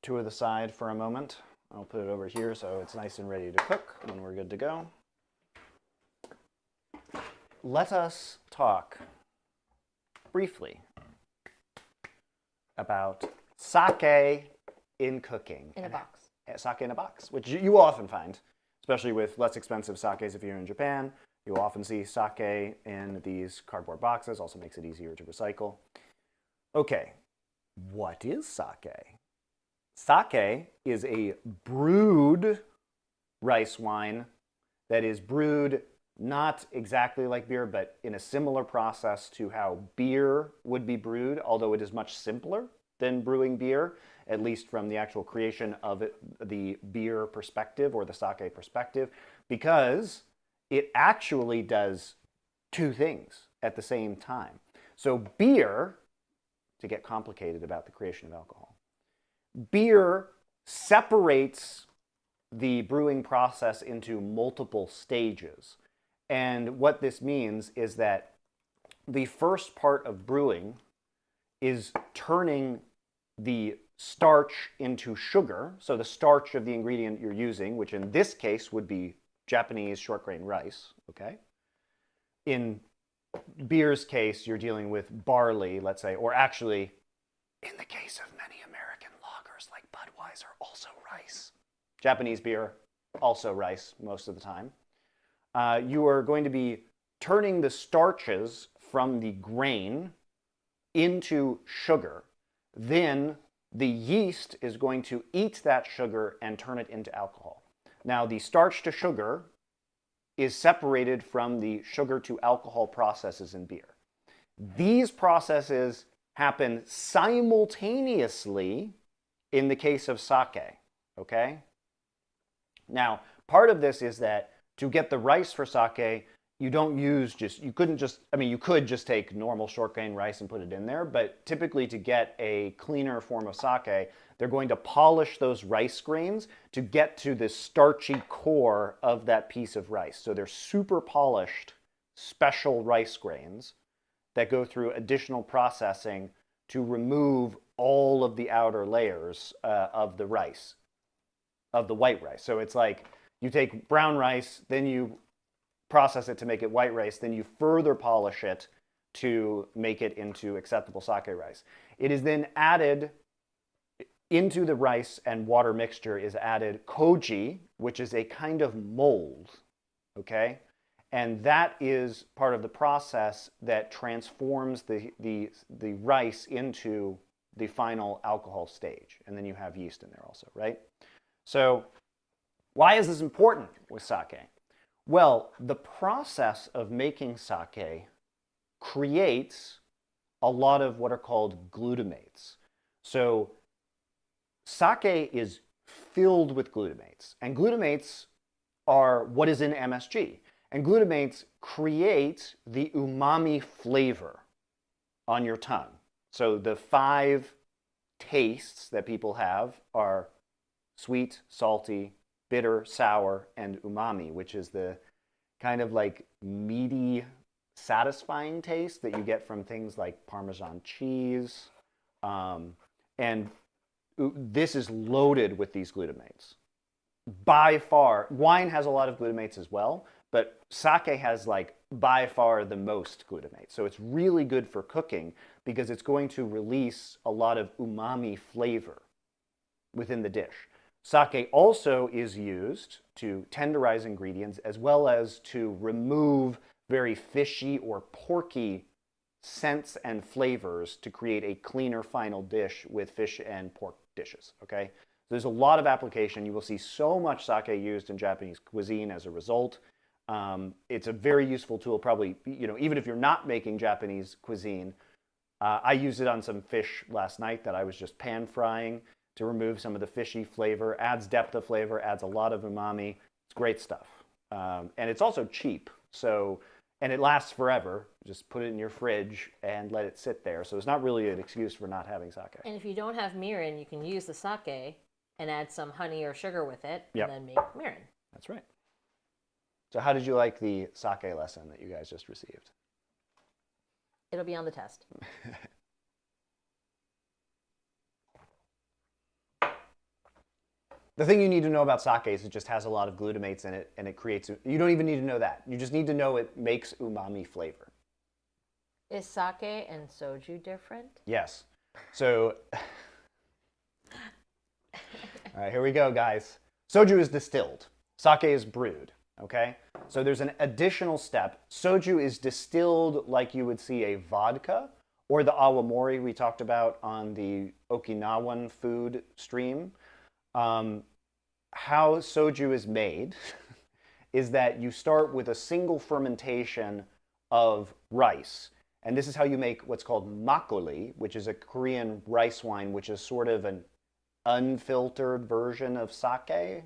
to the side for a moment. I'll put it over here so it's nice and ready to cook when we're good to go. let us talk briefly about sake in cooking. In a box. Sake in a box, which you will often find, especially with less expensive sakes if you're in Japan. You'll often see sake in these cardboard boxes. Also makes it easier to recycle. Okay, what is sake? Sake is a brewed rice wine that is brewed not exactly like beer, but in a similar process to how beer would be brewed, although it is much simpler than brewing beer, at least from the actual creation of it, the beer perspective or the sake perspective, because it actually does two things at the same time. So beer, to get complicated about the creation of alcohol, beer separates the brewing process into multiple stages. And what this means is that the first part of brewing is turning the starch into sugar. So the starch of the ingredient you're using, which in this case would be Japanese short grain rice, okay? In beer's case, you're dealing with barley, let's say, or actually, in the case of many American lagers like Budweiser, also rice. Japanese beer, also rice most of the time. You are going to be turning the starches from the grain into sugar. Then the yeast is going to eat that sugar and turn it into alcohol. Now, the starch to sugar is separated from the sugar to alcohol processes in beer. These processes happen simultaneously in the case of sake, okay? Now, part of this is that to get the rice for sake, you don't use you could just take normal short grain rice and put it in there, but typically to get a cleaner form of sake, they're going to polish those rice grains to get to the starchy core of that piece of rice. So they're super polished, special rice grains that go through additional processing to remove all of the outer layers of the rice, of the white rice. So it's like you take brown rice, then you process it to make it white rice, then you further polish it to make it into acceptable sake rice. It is then added into the rice and water mixture is added koji, which is a kind of mold, okay? And that is part of the process that transforms the rice into the final alcohol stage. And then you have yeast in there also, right? So why is this important with sake? Well, the process of making sake creates a lot of what are called glutamates. So sake is filled with glutamates, and glutamates are what is in MSG. And glutamates create the umami flavor on your tongue. So the 5 tastes that people have are sweet, salty, bitter, sour, and umami, which is the kind of like meaty, satisfying taste that you get from things like Parmesan cheese. And this is loaded with these glutamates. By far, wine has a lot of glutamates as well, but sake has like by far the most glutamate. So it's really good for cooking because it's going to release a lot of umami flavor within the dish. Sake also is used to tenderize ingredients as well as to remove very fishy or porky scents and flavors to create a cleaner final dish with fish and pork dishes, okay? There's a lot of application. You will see so much sake used in Japanese cuisine as a result. It's a very useful tool, probably, even if you're not making Japanese cuisine. I used it on some fish last night that I was just pan frying to remove some of the fishy flavor, adds depth of flavor, adds a lot of umami. It's great stuff. And it's also cheap, and it lasts forever. Just put it in your fridge and let it sit there. So it's not really an excuse for not having sake. And if you don't have mirin, you can use the sake and add some honey or sugar with it, Yep. and then make mirin. That's right. So how did you like the sake lesson that you guys just received? It'll be on the test. The thing you need to know about sake is it just has a lot of glutamates in it, and it creates. You don't even need to know that. You just need to know it makes umami flavor. Is sake and soju different? Yes. So, all right, here we go, guys. Soju is distilled. Sake is brewed, okay? So there's an additional step. Soju is distilled like you would see a vodka or the awamori we talked about on the Okinawan food stream. How soju is made is that you start with a single fermentation of rice. And this is how you make what's called makgeolli, which is a Korean rice wine, which is sort of an unfiltered version of sake.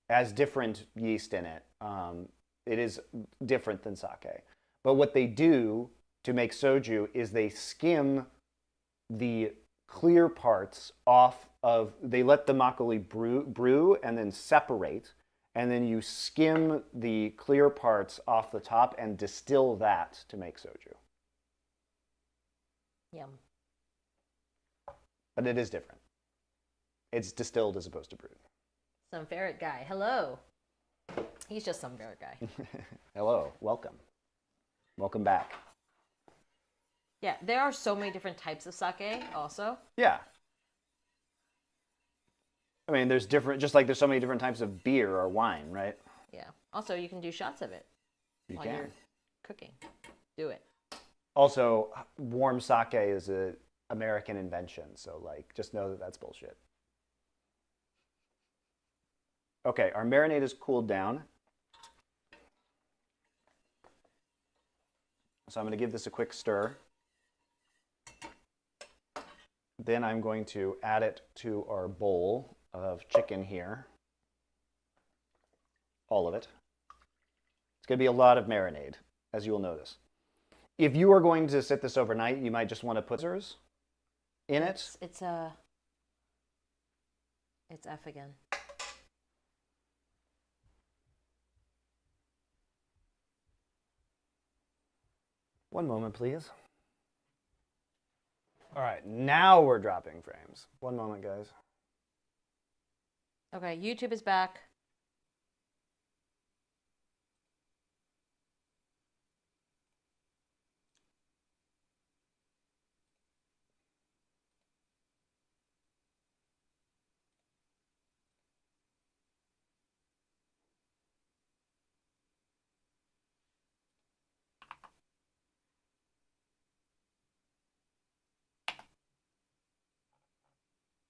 Has different yeast in it. It is different than sake. But what they do to make soju is they skim the clear parts off of, they let the makgeolli brew and then separate, and then you skim the clear parts off the top and distill that to make soju. Yum. But it is different. It's distilled as opposed to brewed. Some ferret guy. Hello. He's just some ferret guy. Hello. Welcome. Welcome back. Yeah, there are so many different types of sake also. Yeah. I mean, there's different, just like there's so many different types of beer or wine, right? Yeah. Also, you can do shots of it while you're cooking. Do it. Also, warm sake is an American invention, so like, just know that that's bullshit. Okay, our marinade is cooled down. So I'm going to give this a quick stir. Then I'm going to add it to our bowl of chicken here. All of it. It's going to be a lot of marinade, as you will notice. If you are going to sit this overnight, you might just want to put scissors in it. It's F again. One moment, please. All right, now we're dropping frames. One moment, guys. Okay, YouTube is back.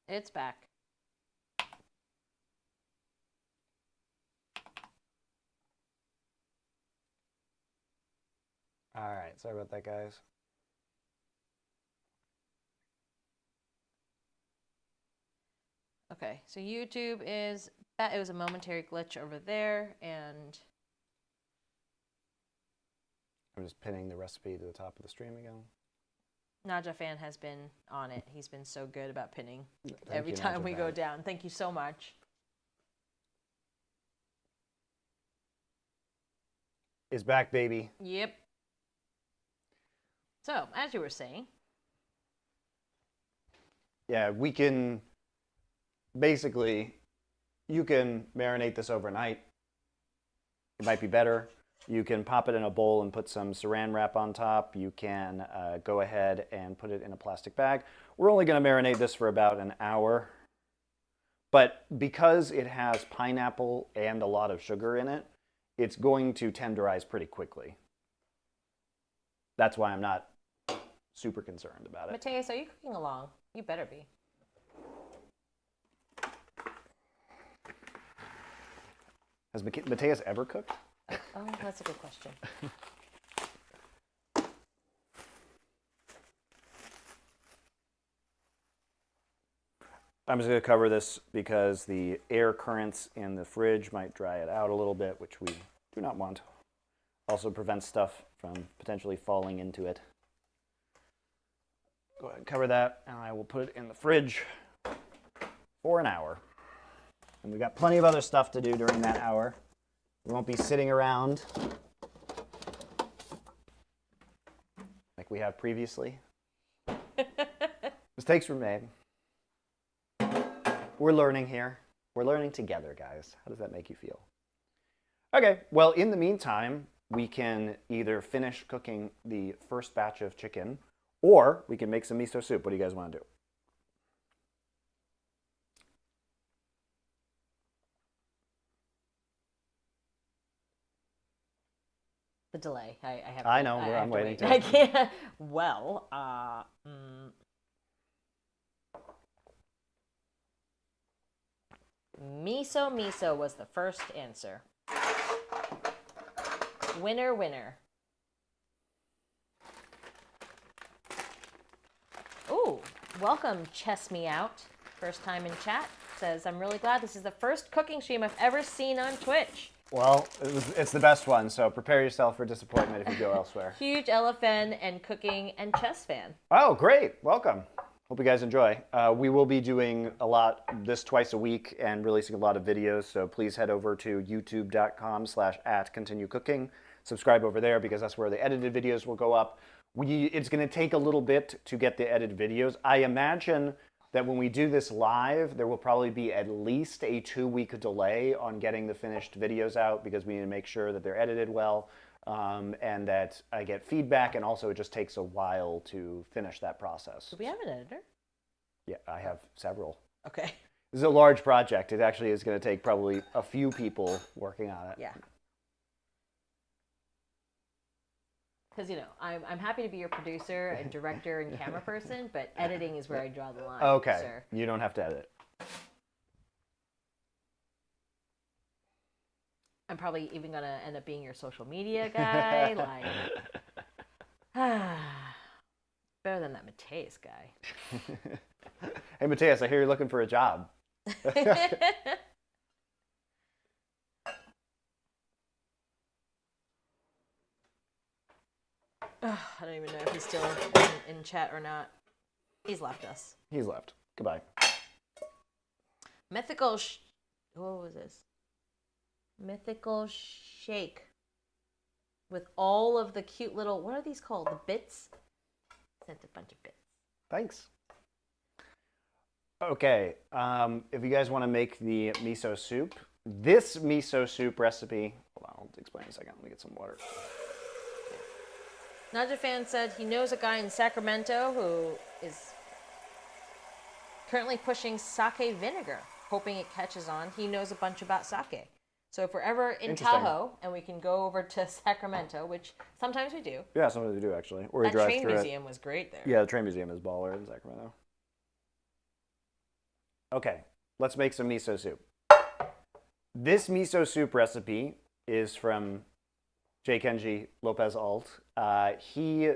It's back. All right, sorry about that, guys. Okay, so YouTube is that. It was a momentary glitch over there, and I'm just pinning the recipe to the top of the stream again. Naja Fan has been on it. He's been so good about pinning Thank every you, time Naja we Fan. go down. Thank you so much. It's back, baby. Yep. So, as you were saying. Yeah, we can, basically, you can marinate this overnight. It might be better. You can pop it in a bowl and put some saran wrap on top. You can go ahead and put it in a plastic bag. We're only going to marinate this for about an hour. But because it has pineapple and a lot of sugar in it, it's going to tenderize pretty quickly. That's why I'm not super concerned about it. Mateus, are you cooking along? You better be. Has Mateus ever cooked? Oh, that's a good question. I'm just going to cover this because the air currents in the fridge might dry it out a little bit, which we do not want. Also prevents stuff from potentially falling into it. Go ahead and cover that, and I will put it in the fridge for an hour. And we've got plenty of other stuff to do during that hour. We won't be sitting around like we have previously. Mistakes were made. We're learning here. We're learning together, guys. How does that make you feel? Okay, well, in the meantime, we can either finish cooking the first batch of chicken, or we can make some miso soup. What do you guys want to do? The delay. I have. I know. I'm waiting. I can't. Well, miso was the first answer. Winner, winner. Ooh, welcome, Chess Me Out. First time in chat. Says, I'm really glad this is the first cooking stream I've ever seen on Twitch. Well, it's the best one, so prepare yourself for disappointment if you go elsewhere. Huge LFN and cooking and chess fan. Oh, great. Welcome. Hope you guys enjoy. We will be doing a lot this twice a week and releasing a lot of videos, so please head over to youtube.com/@continuecooking. Subscribe over there because that's where the edited videos will go up. It's going to take a little bit to get the edited videos. I imagine that when we do this live, there will probably be at least a 2-week delay on getting the finished videos out because we need to make sure that they're edited well and that I get feedback, and also it just takes a while to finish that process. Do we have an editor? Yeah, I have several. Okay. This is a large project. It actually is going to take probably a few people working on it. Yeah. Because, you know, I'm happy to be your producer and director and camera person, but editing is where I draw the line. Okay. Sir. You don't have to edit. I'm probably even going to end up being your social media guy. Like, better than that Mateus guy. Hey, Mateus, I hear you're looking for a job. I don't even know if he's still in chat or not. He's left us. He's left. Goodbye. Mythical what was this? Mythical shake. With all of the cute little, what are these called? The bits? Sent a bunch of bits. Thanks. Okay, if you guys want to make the miso soup, this miso soup recipe, hold on, I'll explain in a second. Let me get some water. Najafan said he knows a guy in Sacramento who is currently pushing sake vinegar, hoping it catches on. He knows a bunch about sake. So if we're ever in Tahoe and we can go over to Sacramento, which sometimes we do. Yeah, sometimes we do actually. Or that drive train through museum was great there. Yeah, the train museum is baller in Sacramento. Okay, let's make some miso soup. This miso soup recipe is from J. Kenji Lopez Alt. He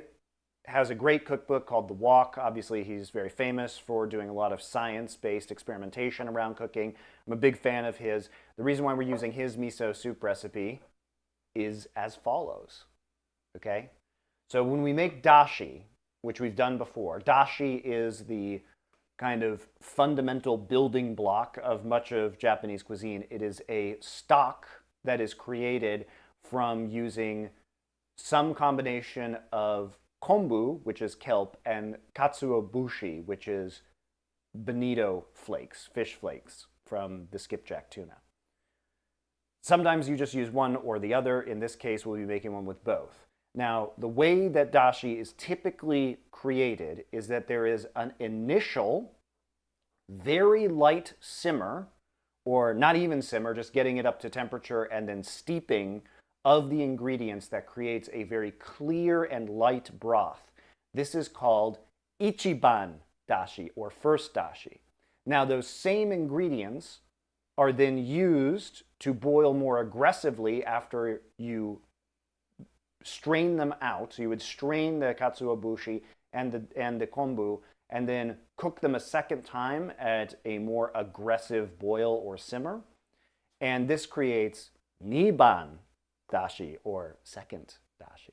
has a great cookbook called The Walk. Obviously, he's very famous for doing a lot of science-based experimentation around cooking. I'm a big fan of his. The reason why we're using his miso soup recipe is as follows, okay? So when we make dashi, which we've done before, dashi is the kind of fundamental building block of much of Japanese cuisine. It is a stock that is created from using some combination of kombu, which is kelp, and katsuobushi, which is bonito flakes, fish flakes from the skipjack tuna. Sometimes you just use one or the other. In this case, we'll be making one with both. Now, the way that dashi is typically created is that there is an initial, very light simmer, or not even simmer, just getting it up to temperature and then steeping of the ingredients that creates a very clear and light broth. This is called ichiban dashi, or first dashi. Now, those same ingredients are then used to boil more aggressively after you strain them out. So you would strain the katsuobushi and the kombu and then cook them a second time at a more aggressive boil or simmer. And this creates niban dashi, or second dashi.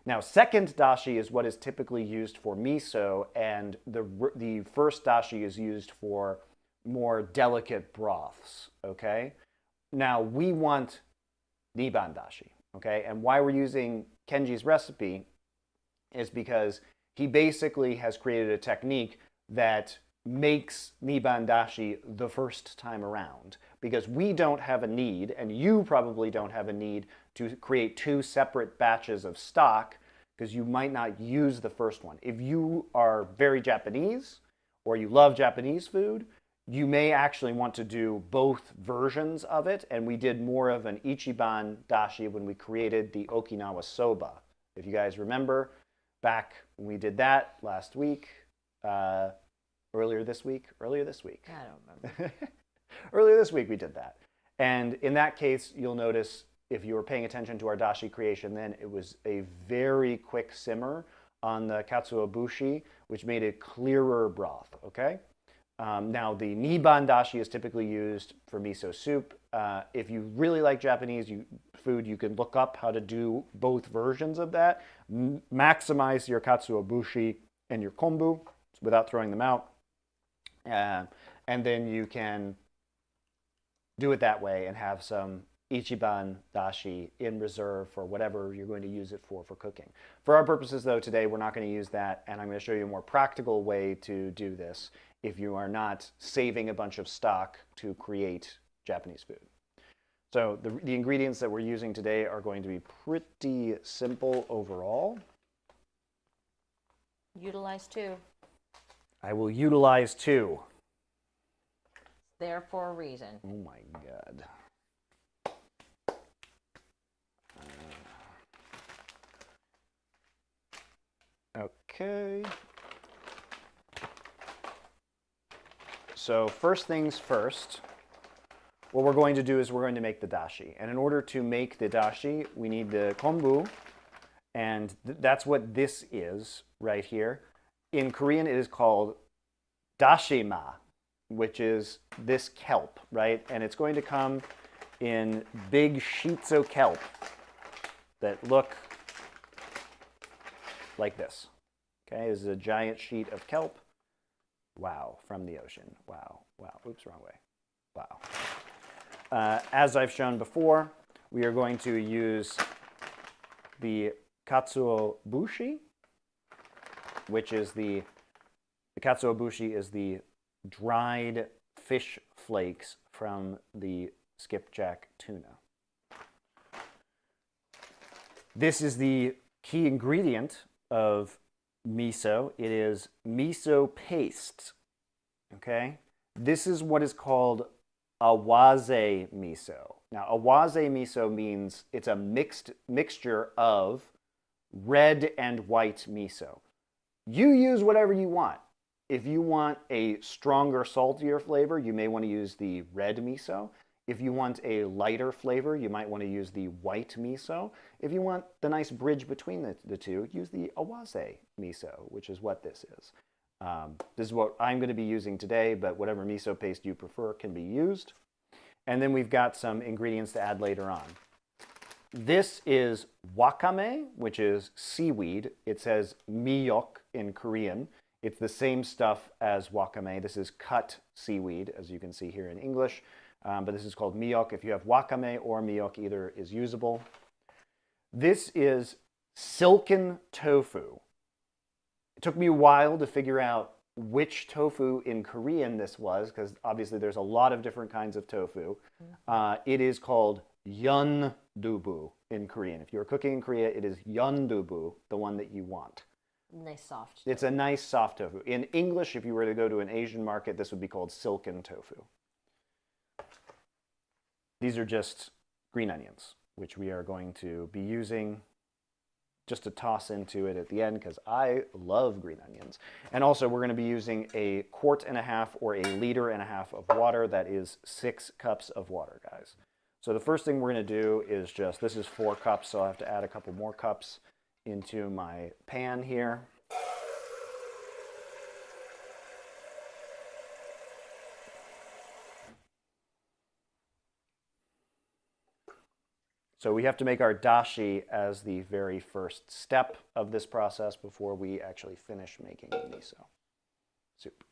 Now, second dashi is what is typically used for miso, and the first dashi is used for more delicate broths, okay? Now, we want niban dashi, okay? And why we're using Kenji's recipe is because he basically has created a technique that makes Niban dashi the first time around, because we don't have a need, and you probably don't have a need to create two separate batches of stock, because you might not use the first one. If you are very Japanese or you love Japanese food, you may actually want to do both versions of it, and we did more of an Ichiban dashi when we created the Okinawa soba. If you guys remember, back when we did that last week, earlier this week. I don't remember. Earlier this week we did that. And in that case, you'll notice, if you were paying attention to our dashi creation then, it was a very quick simmer on the katsuobushi, which made a clearer broth, okay? Now, the Niban dashi is typically used for miso soup. If you really like Japanese food, you can look up how to do both versions of that. Maximize your katsuobushi and your kombu without throwing them out. And then you can do it that way and have some Ichiban dashi in reserve for whatever you're going to use it for cooking. For our purposes, though, today we're not going to use that, and I'm going to show you a more practical way to do this if you are not saving a bunch of stock to create Japanese food. So the ingredients that we're using today are going to be pretty simple overall. Utilize two. I will utilize two. There for a reason. Oh my God. Okay. So first things first, what we're going to do is we're going to make the dashi. And in order to make the dashi, we need the kombu. And that's what this is right here. In Korean, it is called dashima, which is this kelp, right? And it's going to come in big sheets of kelp that look like this. Okay, this is a giant sheet of kelp. Wow, from the ocean. Wow, wow. Oops, wrong way. Wow. As I've shown before, we are going to use the katsuobushi, which is the katsuobushi is the dried fish flakes from the skipjack tuna. This is the key ingredient of miso. It is miso paste. Okay? This is what is called awase miso. Now, awase miso means it's a mixture of red and white miso. You use whatever you want. If you want a stronger, saltier flavor, you may want to use the red miso. If you want a lighter flavor, you might want to use the white miso. If you want the nice bridge between the two, use the awase miso, which is what this is. This is what I'm going to be using today, but whatever miso paste you prefer can be used. And then we've got some ingredients to add later on. This is wakame, which is seaweed. It says miyok in Korean. It's the same stuff as wakame. This is cut seaweed, as you can see here in English. But this is called miyok. If you have wakame or miyok, either is usable. This is silken tofu. It took me a while to figure out which tofu in Korean this was, because obviously there's a lot of different kinds of tofu. It is called yeondubu in Korean. If you're cooking in Korea, it is yeondubu, the one that you want. Nice soft. It's a nice soft tofu. In English, if you were to go to an Asian market, this would be called silken tofu. These are just green onions, which we are going to be using just to toss into it at the end, because I love green onions. And also, we're going to be using 1.5 quarts or 1.5 liters of water. That is 6 cups of water, guys. So the first thing we're going to do is just, this is 4 cups, so I'll have to add a couple more cups into my pan here. So we have to make our dashi as the very first step of this process before we actually finish making the miso soup.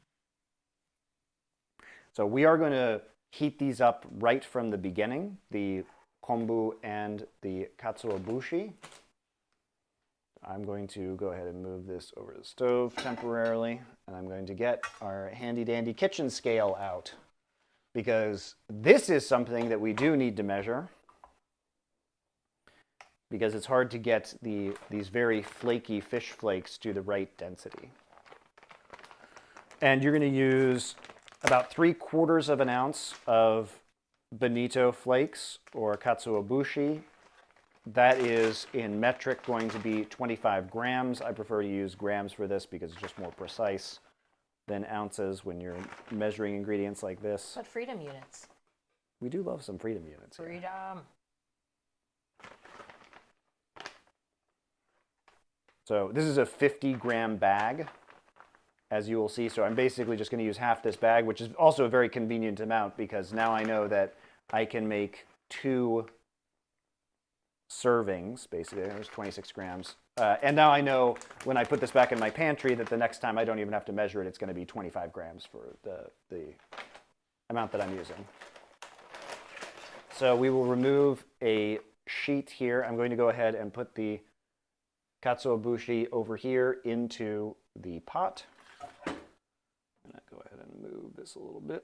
So we are going to heat these up right from the beginning, the kombu and the katsuobushi. I'm going to go ahead and move this over the stove temporarily, and I'm going to get our handy dandy kitchen scale out, because this is something that we do need to measure, because it's hard to get these very flaky fish flakes to the right density. And you're going to use about 3/4 of an ounce of bonito flakes or katsuobushi. That is, in metric, going to be 25 grams. I prefer to use grams for this because it's just more precise than ounces when you're measuring ingredients like this. But freedom units. We do love some freedom units. Freedom. Here. So this is a 50-gram bag, as you will see. So I'm basically just going to use half this bag, which is also a very convenient amount, because now I know that I can make 2 servings, basically. There's 26 grams. And now I know when I put this back in my pantry that the next time I don't even have to measure it, it's going to be 25 grams for the amount that I'm using. So we will remove a sheet here. I'm going to go ahead and put the katsuobushi over here into the pot. I'm going to go ahead and move this a little bit.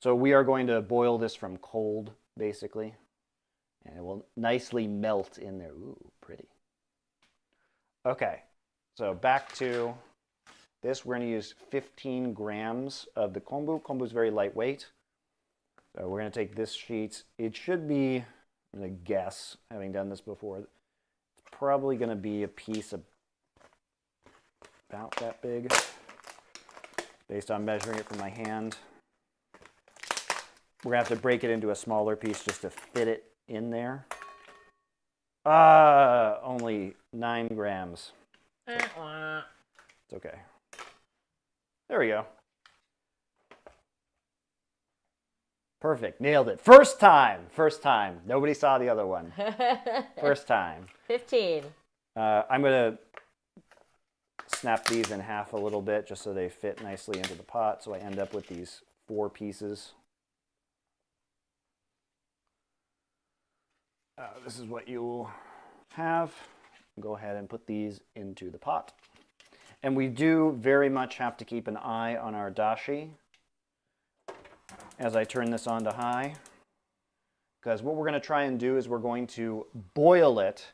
So we are going to boil this from cold, basically, and it will nicely melt in there. Ooh, pretty. Okay, so back to this. We're going to use 15 grams of the kombu. Kombu is very lightweight. So we're going to take this sheet. It should be, I'm going to guess, having done this before, it's probably going to be a piece about that big, based on measuring it from my hand. We're going to have to break it into a smaller piece just to fit it in there. Only 9 grams. It's okay. There we go. Perfect. Nailed it. First time. First time. Nobody saw the other one. First time. 15. I'm going to snap these in half a little bit just so they fit nicely into the pot. So I end up with these 4 pieces. This is what you will have. Go ahead and put these into the pot. And we do very much have to keep an eye on our dashi as I turn this on to high, because what we're going to try and do is we're going to boil it,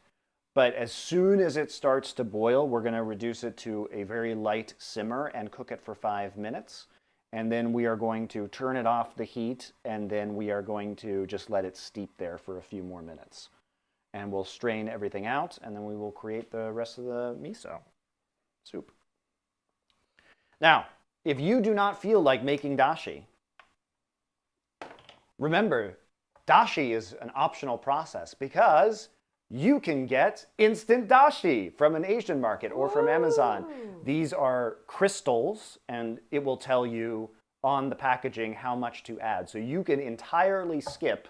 but as soon as it starts to boil, we're going to reduce it to a very light simmer and cook it for 5 minutes. And then we are going to turn it off the heat, and then we are going to just let it steep there for a few more minutes. And we'll strain everything out, and then we will create the rest of the miso soup. Now, if you do not feel like making dashi, remember, dashi is an optional process, because you can get instant dashi from an Asian market or from Amazon. These are crystals, and it will tell you on the packaging how much to add. So you can entirely skip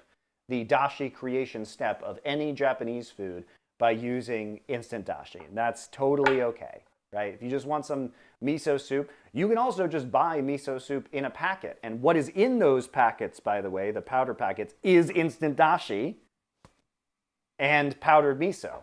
the dashi creation step of any Japanese food by using instant dashi. And that's totally okay, right? If you just want some miso soup, you can also just buy miso soup in a packet. And what is in those packets, by the way, the powder packets, is instant dashi and powdered miso.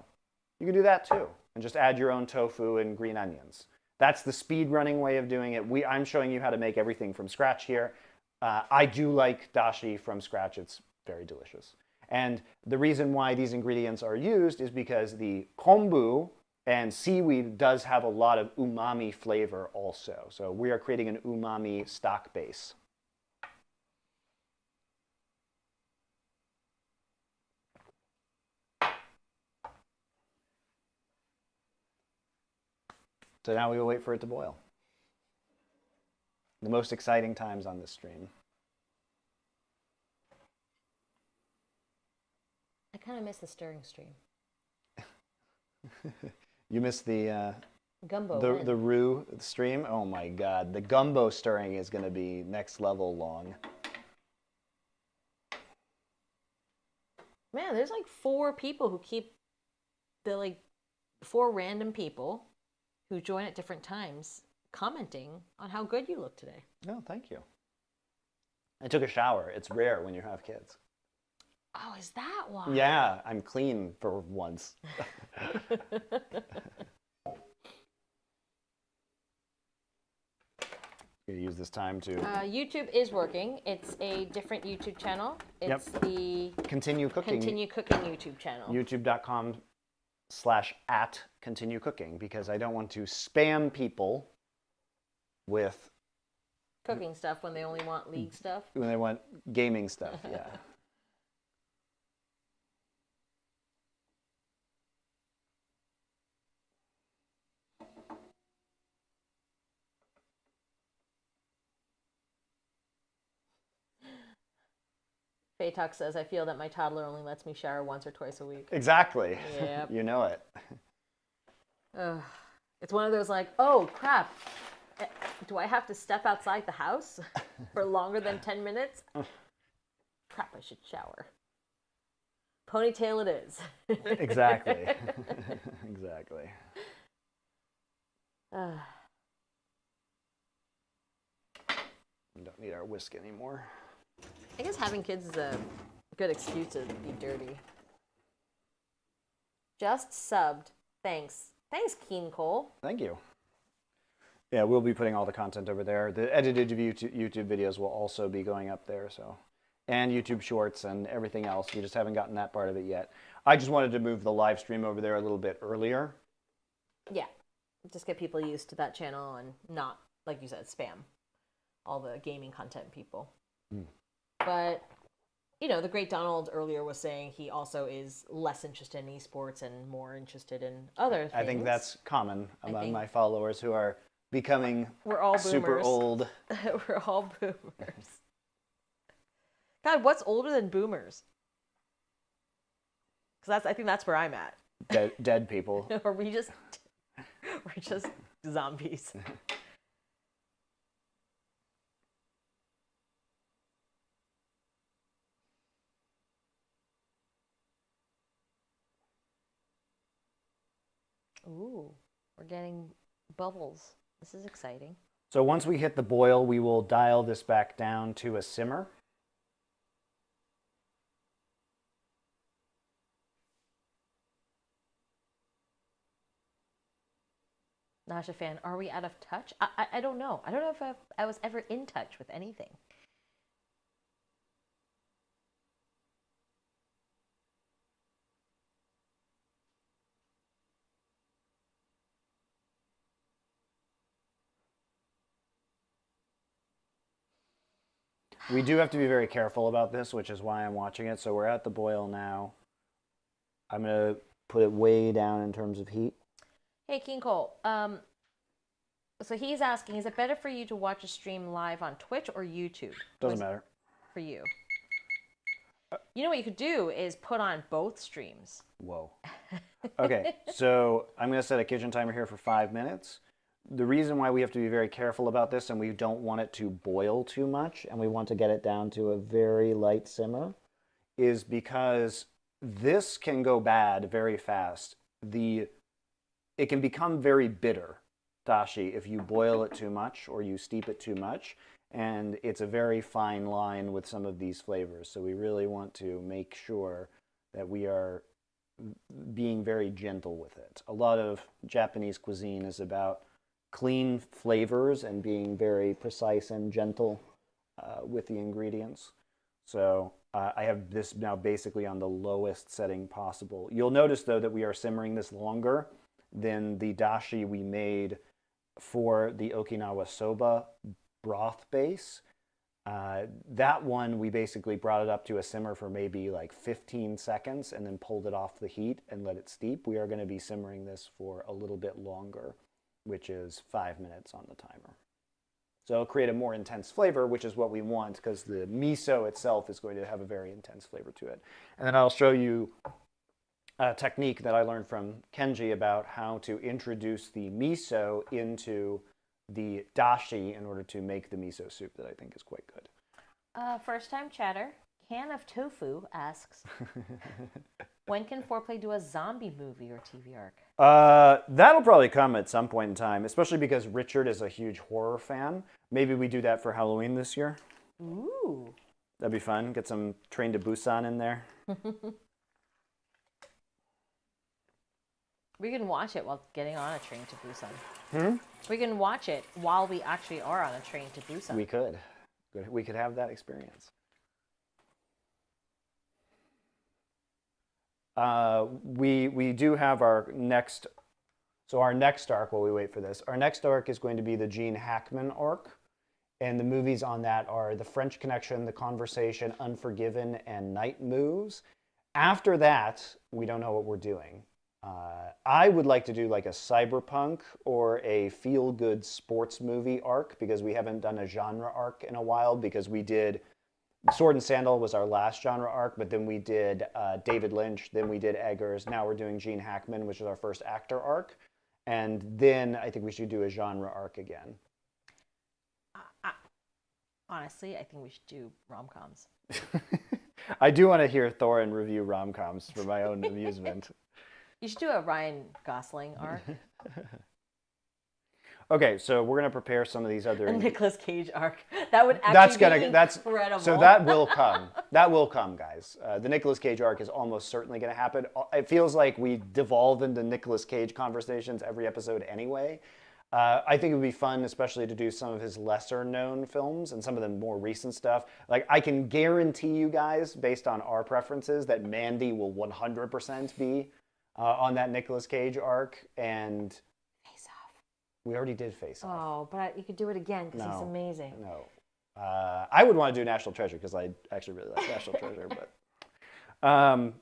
You can do that too, and just add your own tofu and green onions. That's the speed running way of doing it. I'm showing you how to make everything from scratch here. I do like dashi from scratch. It's very delicious. And the reason why these ingredients are used is because the kombu and seaweed does have a lot of umami flavor also. So we are creating an umami stock base. So now we will wait for it to boil. The most exciting times on this stream. I kind of miss the stirring stream. You missed the Gumbo. the roux stream. Oh my God, the gumbo stirring is going to be next level long. Man, there's like 4 people who keep the 4 random people who join at different times commenting on how good you look today. Oh, thank you. I took a shower. It's rare when you have kids. Oh, is that why? Yeah, I'm clean for once. Use this time to YouTube is working. It's a different YouTube channel. It's the Continue Cooking YouTube channel. YouTube.com/@continue cooking, because I don't want to spam people with cooking stuff when they only want league stuff. When they want gaming stuff, yeah. Faytok says, I feel that my toddler only lets me shower once or twice a week. Exactly. Yep. You know it. It's one of those like, oh, crap. Do I have to step outside the house for longer than 10 minutes? Crap, I should shower. Ponytail it is. Exactly. Exactly. We don't need our whisk anymore. I guess having kids is a good excuse to be dirty. Just subbed. Thanks. Thanks, Keen Cole. Thank you. Yeah, we'll be putting all the content over there. The edited YouTube videos will also be going up there, so, and YouTube Shorts and everything else. We just haven't gotten that part of it yet. I just wanted to move the live stream over there a little bit earlier. Yeah, just get people used to that channel and not, like you said, spam all the gaming content people. But, you know, the great Donald earlier was saying he also is less interested in esports and more interested in other things. I think that's common among my followers who are becoming super old. We're all boomers. God, what's older than boomers? Because I think that's where I'm at. Dead people. Or we're just zombies. Ooh, we're getting bubbles. This is exciting. So once we hit the boil, we will dial this back down to a simmer. Nasha fan, are we out of touch? I don't know. I don't know if I was ever in touch with anything. We do have to be very careful about this, which is why I'm watching it. So we're at the boil now. I'm going to put it way down in terms of heat. Hey, King Cole. So he's asking, is it better for you to watch a stream live on Twitch or YouTube? Doesn't matter. For you. You know what you could do is put on both streams. Whoa. Okay, so I'm going to set a kitchen timer here for 5 minutes. The reason why we have to be very careful about this, and we don't want it to boil too much, and we want to get it down to a very light simmer, is because this can go bad very fast. It can become very bitter, dashi, if you boil it too much or you steep it too much, and it's a very fine line with some of these flavors. So we really want to make sure that we are being very gentle with it. A lot of Japanese cuisine is about clean flavors and being very precise and gentle with the ingredients. So I have this now basically on the lowest setting possible. You'll notice though that we are simmering this longer than the dashi we made for the Okinawa soba broth base. That one, we basically brought it up to a simmer for maybe like 15 seconds and then pulled it off the heat and let it steep. We are going to be simmering this for a little bit longer, which is 5 minutes on the timer. So it'll create a more intense flavor, which is what we want, because the miso itself is going to have a very intense flavor to it. And then I'll show you a technique that I learned from Kenji about how to introduce the miso into the dashi in order to make the miso soup that I think is quite good. First time chatter, Can of Tofu asks, when can Foreplay do a zombie movie or TV arc? That'll probably come at some point in time, especially because Richard is a huge horror fan. Maybe we do that for Halloween this year. Ooh. That'd be fun. Get some Train to Busan in there. We can watch it while getting on a train to Busan. We can watch it while we actually are on a train to Busan. We could. We could have that experience. We do have our next. So our next arc, while we wait for this, our next arc is going to be the Gene Hackman arc. And the movies on that are The French Connection, The Conversation, Unforgiven, and Night Moves. After that, we don't know what we're doing. I would like to do like a cyberpunk or a feel-good sports movie arc because we haven't done a genre arc in a while because we did Sword and Sandal was our last genre arc, but then we did David Lynch, then we did Eggers, now we're doing Gene Hackman, which is our first actor arc. And then I think we should do a genre arc again. Honestly, I think we should do rom-coms. I do want to hear Thorin review rom-coms for my own amusement. You should do a Ryan Gosling arc. Okay, so we're going to prepare some of these other... A Nicolas Cage arc. That would actually be incredible. So that will come. That will come, guys. The Nicolas Cage arc is almost certainly going to happen. It feels like we devolve into Nicolas Cage conversations every episode anyway. I think it would be fun, especially to do some of his lesser-known films and some of the more recent stuff. Like, I can guarantee you guys, based on our preferences, that Mandy will 100% be on that Nicolas Cage arc. And Face Off. We already did Face Off. Oh, but you could do it again because he's amazing. No. I would want to do National Treasure because I actually really like National Treasure. But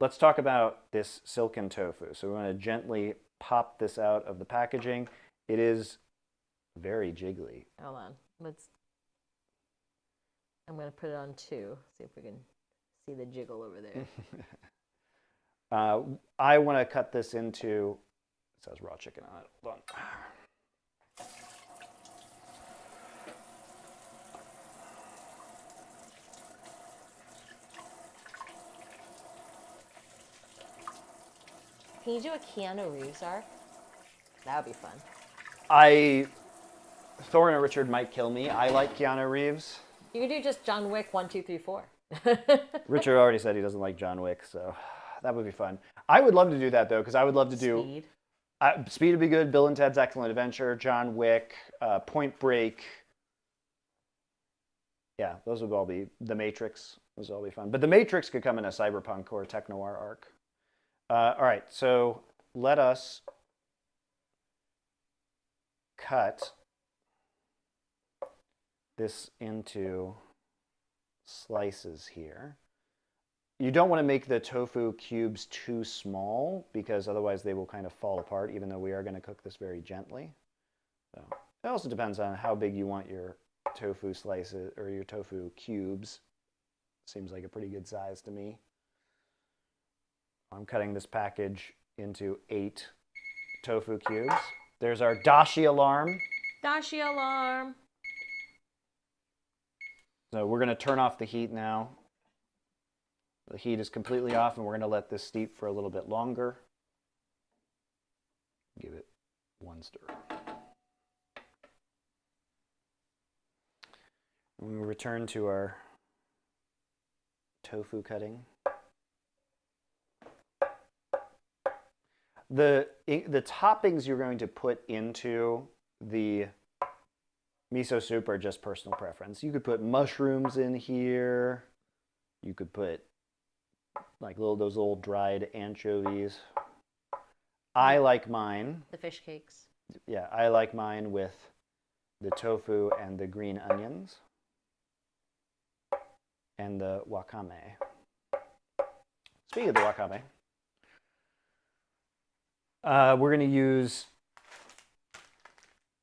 let's talk about this silken tofu. So we want to gently pop this out of the packaging. It is very jiggly. Hold on. I'm going to put it on 2. See if we can see the jiggle over there. I want to cut this into, it says raw chicken on it. Hold on. Can you do a Keanu Reeves arc? That would be fun. Thorin and Richard might kill me. I like Keanu Reeves. You could do just John Wick 1, 2, 3, 4. Richard already said he doesn't like John Wick, so that would be fun. I would love to do that, though, because I would love to do... Speed. Speed would be good. Bill and Ted's Excellent Adventure, John Wick, Point Break. Yeah, those would all be... The Matrix. Those would all be fun. But The Matrix could come in a cyberpunk or a tech-noir arc. All right, so let us cut this into slices here. You don't want to make the tofu cubes too small because otherwise they will kind of fall apart, even though we are going to cook this very gently. So it also depends on how big you want your tofu slices or your tofu cubes. Seems like a pretty good size to me. I'm cutting this package into 8 tofu cubes. There's our dashi alarm. Dashi alarm. So we're going to turn off the heat now. The heat is completely off, and we're going to let this steep for a little bit longer. Give it one stir. And we return to our tofu cutting. The toppings you're going to put into the miso soup are just personal preference. You could put mushrooms in here. You could put like those little dried anchovies. I like mine. The fish cakes. Yeah, I like mine with the tofu and the green onions and the wakame. Speaking of the wakame, we're going to use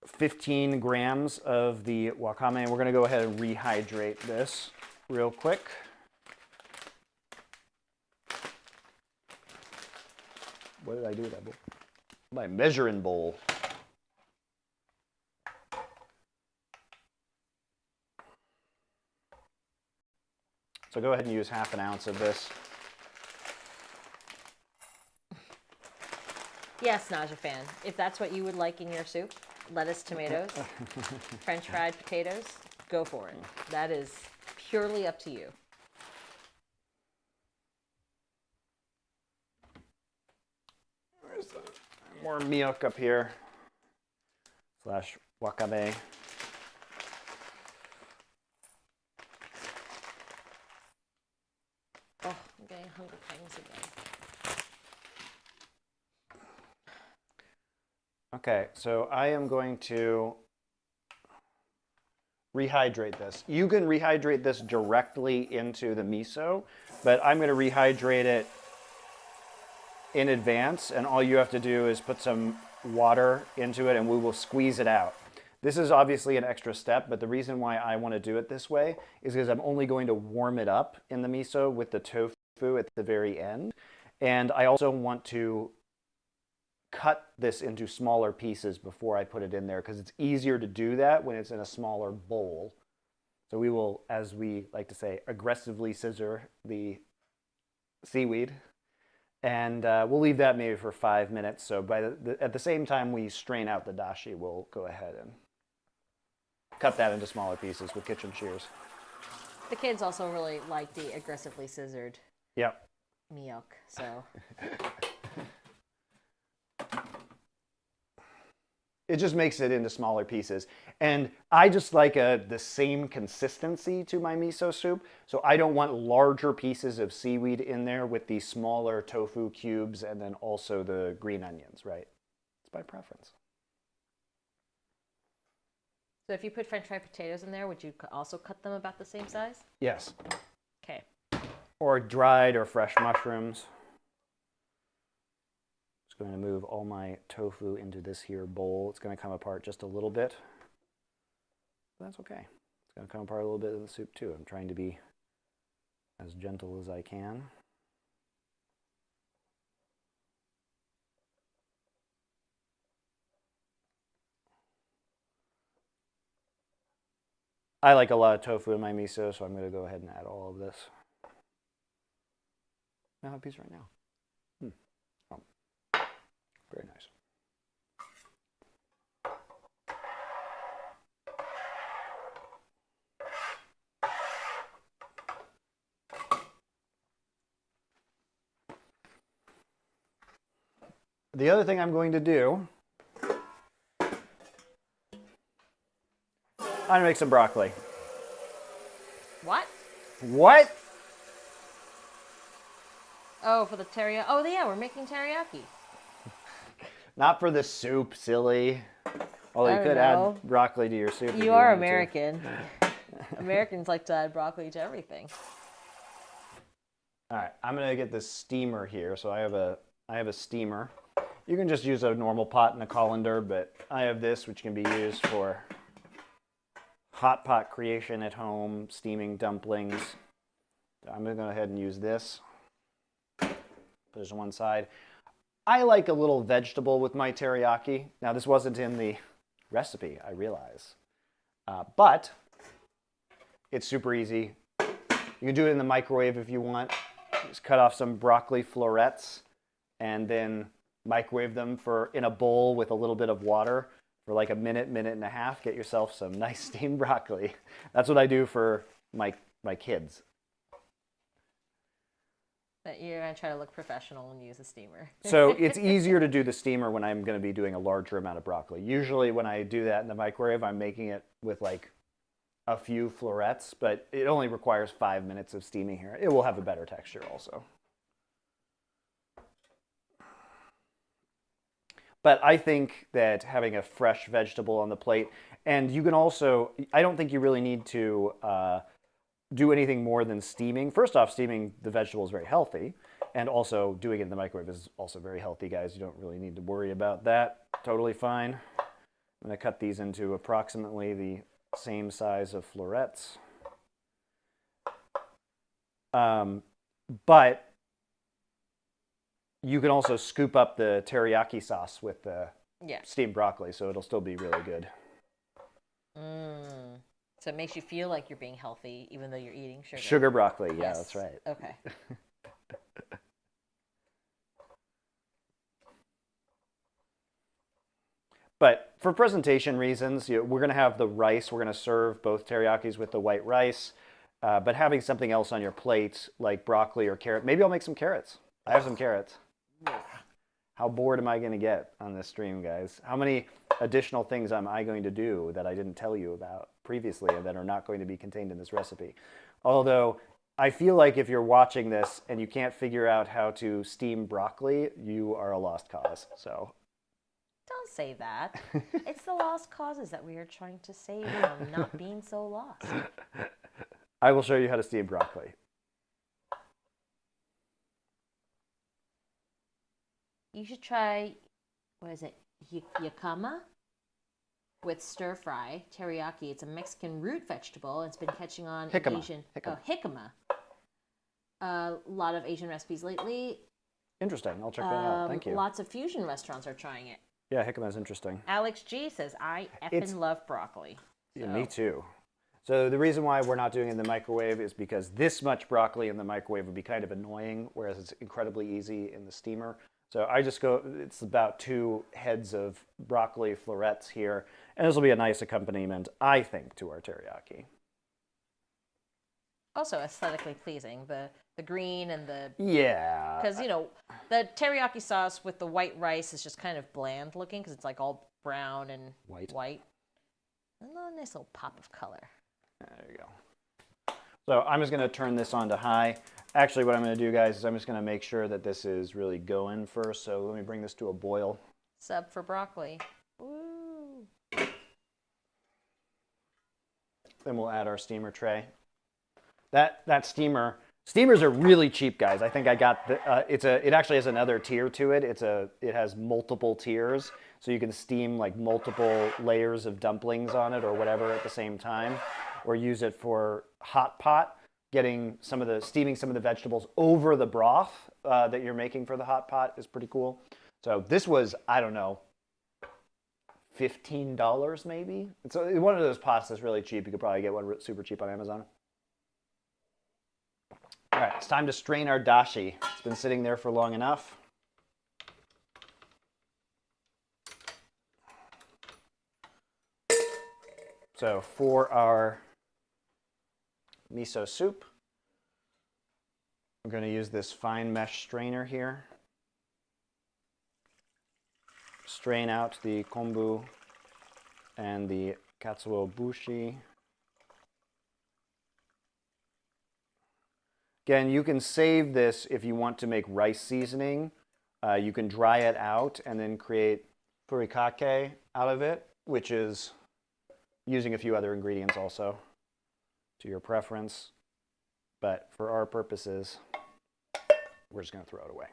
15 grams of the wakame. We're going to go ahead and rehydrate this real quick. What did I do with that bowl? My measuring bowl. So go ahead and use half an ounce of this. Yes, Naja fan. If that's what you would like in your soup, lettuce, tomatoes, French fried potatoes, go for it. That is purely up to you. There's more milk up here. Slash wakabe. Oh, I'm getting Hunger Pangs again. Okay, so I am going to rehydrate this. You can rehydrate this directly into the miso, but I'm going to rehydrate it in advance, and all you have to do is put some water into it and we will squeeze it out. This is obviously an extra step, but the reason why I want to do it this way is because I'm only going to warm it up in the miso with the tofu at the very end. And I also want to cut this into smaller pieces before I put it in there because it's easier to do that when it's in a smaller bowl. So we will, as we like to say, aggressively scissor the seaweed. And we'll leave that maybe for 5 minutes. So at the same time we strain out the dashi, we'll go ahead and cut that into smaller pieces with kitchen shears. The kids also really like the aggressively scissored milk, so. It just makes it into smaller pieces. And I just like the same consistency to my miso soup. So I don't want larger pieces of seaweed in there with the smaller tofu cubes and then also the green onions, right? It's by preference. So if you put French fried potatoes in there, would you also cut them about the same size? Yes. Okay. Or dried or fresh mushrooms. Just going to move all my tofu into this here bowl. It's going to come apart just a little bit. But that's okay. It's going to come apart a little bit in the soup too. I'm trying to be as gentle as I can. I like a lot of tofu in my miso, so I'm going to go ahead and add all of this. I have a piece right now. Oh, very nice. The other thing I'm going to do, I'm going to make some broccoli. What? What? Oh, for the teriyaki. Oh, yeah, we're making teriyaki. Not for the soup, silly. Although you could add broccoli to your soup. You are American. Americans like to add broccoli to everything. All right, I'm going to get this steamer here. So I have a steamer. You can just use a normal pot in a colander, but I have this, which can be used for hot pot creation at home, steaming dumplings. So I'm going to go ahead and use this. There's one side. I like a little vegetable with my teriyaki. Now, this wasn't in the recipe, I realize. But it's super easy. You can do it in the microwave if you want. Just cut off some broccoli florets and then microwave them in a bowl with a little bit of water for like a minute, minute and a half. Get yourself some nice steamed broccoli. That's what I do for my kids. But you're going to try to look professional and use a steamer. So it's easier to do the steamer when I'm going to be doing a larger amount of broccoli. Usually when I do that in the microwave, I'm making it with like a few florets, but it only requires 5 minutes of steaming here. It will have a better texture also. But I think that having a fresh vegetable on the plate, and you can also, I don't think you really need to do anything more than steaming. First off, steaming the vegetable is very healthy, and also doing it in the microwave is also very healthy, guys. You don't really need to worry about that. Totally fine. I'm going to cut these into approximately the same size of florets. But you can also scoop up the teriyaki sauce with the steamed broccoli, so it'll still be really good. So it makes you feel like you're being healthy, even though you're eating sugar. Sugar broccoli, yeah, yes. That's right. Okay. But for presentation reasons, we're going to have the rice. We're going to serve both teriyakis with the white rice. But having something else on your plate, like broccoli or carrot, maybe I'll make some carrots. I have some carrots. How bored am I going to get on this stream, guys? How many additional things am I going to do that I didn't tell you about previously and that are not going to be contained in this recipe? Although I feel like if you're watching this and you can't figure out how to steam broccoli, you are a lost cause. So don't say that. It's the lost causes that we are trying to save from not being so lost. I will show you how to steam broccoli. You should try, what is it, yakama with stir fry teriyaki. It's a Mexican root vegetable. It's been catching on in Asian. Oh, jicama. A lot of Asian recipes lately. Interesting. I'll check that out. Thank you. Lots of fusion restaurants are trying it. Yeah, jicama is interesting. Alex G says, I effing love broccoli. So. Yeah, me too. So the reason why we're not doing it in the microwave is because this much broccoli in the microwave would be kind of annoying, whereas it's incredibly easy in the steamer. So I just go, it's about 2 heads of broccoli florets here, and this will be a nice accompaniment, I think, to our teriyaki. Also aesthetically pleasing, the green and the... Yeah. Because, you know, the teriyaki sauce with the white rice is just kind of bland looking, because it's like all brown and white. And a nice little pop of color. There you go. So I'm just going to turn this on to high. Actually, what I'm going to do, guys, is I'm just going to make sure that this is really going first. So let me bring this to a boil. Sub for broccoli. Woo. Then we'll add our steamer tray. That steamers are really cheap, guys. I think I got it actually has another tier to it. It has multiple tiers, so you can steam like multiple layers of dumplings on it or whatever at the same time, or use it for hot pot, steaming some of the vegetables over the broth that you're making for the hot pot is pretty cool. So this was, I don't know, $15 maybe. It's one of those pots that's really cheap. You could probably get one super cheap on Amazon. All right, it's time to strain our dashi. It's been sitting there for long enough. So for our miso soup, I'm going to use this fine mesh strainer here. Strain out the kombu and the katsuo bushi. Again, you can save this if you want to make rice seasoning. You can dry it out and then create furikake out of it, which is using a few other ingredients also to your preference. But for our purposes, we're just going to throw it away.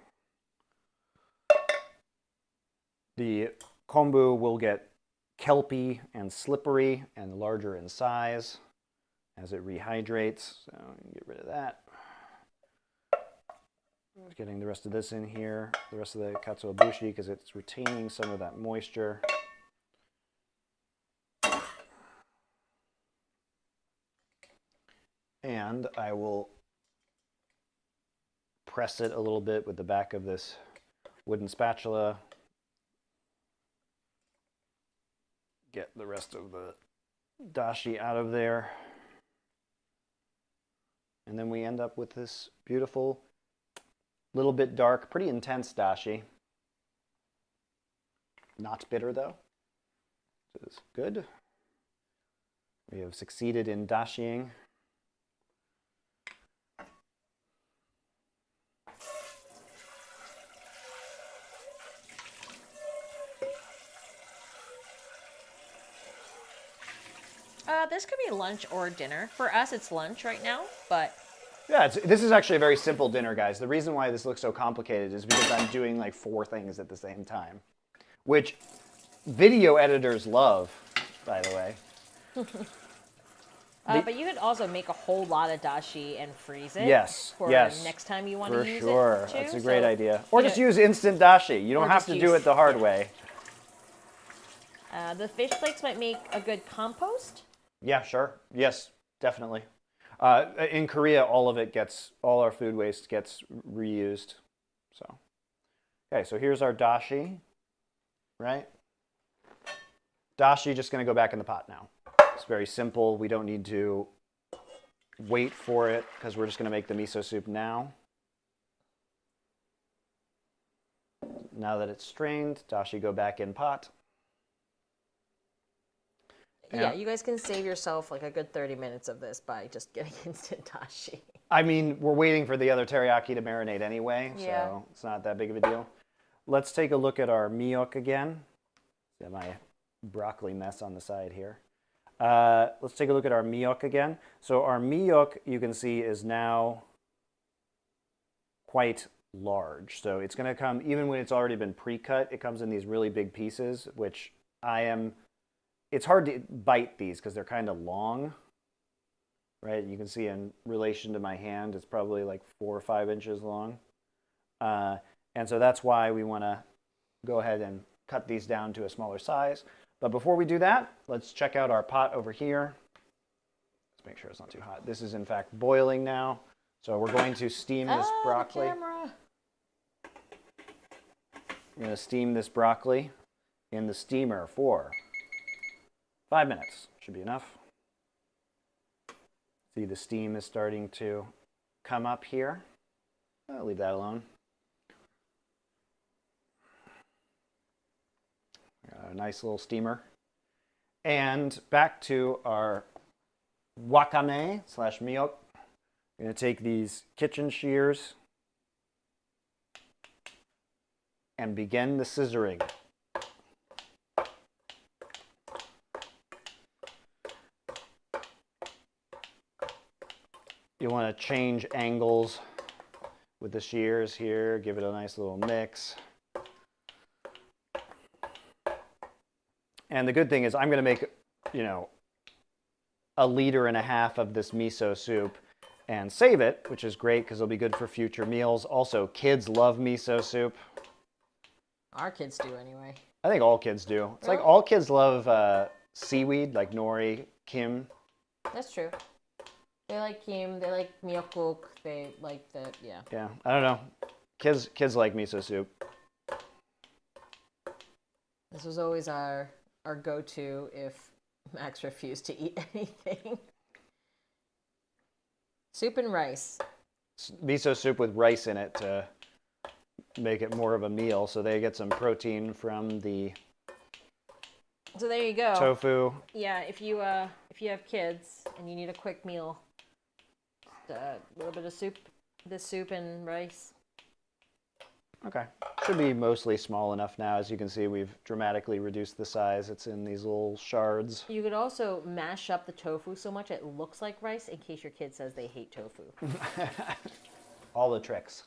The kombu will get kelpy and slippery and larger in size as it rehydrates. So get rid of that. Getting the rest of this in here, the rest of the katsuobushi, because it's retaining some of that moisture. And I will press it a little bit with the back of this wooden spatula. Get the rest of the dashi out of there. And then we end up with this beautiful, little bit dark, pretty intense dashi. Not bitter though. This is good. We have succeeded in dashiing. This could be lunch or dinner. For us, it's lunch right now, but... Yeah, this is actually a very simple dinner, guys. The reason why this looks so complicated is because I'm doing like 4 things at the same time, which video editors love, by the way. But you could also make a whole lot of dashi and freeze it. Yes, for yes. next time you want to use it. For sure, too. that's a great idea. Or just use instant dashi. You don't have to do it the hard way. The fish flakes might make a good compost. Yeah, sure. Yes, definitely. In Korea, all our food waste gets reused. So, okay, so here's our dashi, right? Dashi just going to go back in the pot now. It's very simple. We don't need to wait for it because we're just going to make the miso soup now. Now that it's strained, dashi go back in pot. Yeah, you guys can save yourself like a good 30 minutes of this by just getting instant dashi. I mean, we're waiting for the other teriyaki to marinate anyway, Yeah. so it's not that big of a deal. Let's take a look at our miok again. Got my broccoli mess on the side here. Let's take a look at our miok again. So our miok, you can see, is now quite large. So it's going to come, even when it's already been pre-cut, it comes in these really big pieces, which it's hard to bite these because they're kind of long, right? You can see in relation to my hand, it's probably like 4 or 5 inches long. And so that's why we want to go ahead and cut these down to a smaller size. But before we do that, let's check out our pot over here. Let's make sure it's not too hot. This is in fact boiling now. So we're going to steam this broccoli. The camera. We're going to steam this broccoli in the steamer for 5 minutes. Should be enough. See, the steam is starting to come up here. I'll leave that alone. A nice little steamer. And back to our wakame / miok. I'm going to take these kitchen shears and begin the scissoring. You want to change angles with the shears here, give it a nice little mix. And the good thing is I'm going to make, 1.5 liters of this miso soup and save it, which is great because it'll be good for future meals. Also, kids love miso soup. Our kids do anyway. I think all kids do. It's Really? like all kids love seaweed, like nori, kim. That's true. They like kim, they like miyokuk, they like the, yeah. Yeah, I don't know. Kids like miso soup. This was always our go-to if Max refused to eat anything. Soup and rice. Miso soup with rice in it to make it more of a meal, so they get some protein from the So there you go. tofu. Yeah, if you have kids and you need a quick meal, just a little bit of soup, this soup and rice. Okay, should be mostly small enough now. As you can see, we've dramatically reduced the size. It's in these little shards. You could also mash up the tofu so much it looks like rice in case your kid says they hate tofu. All the tricks.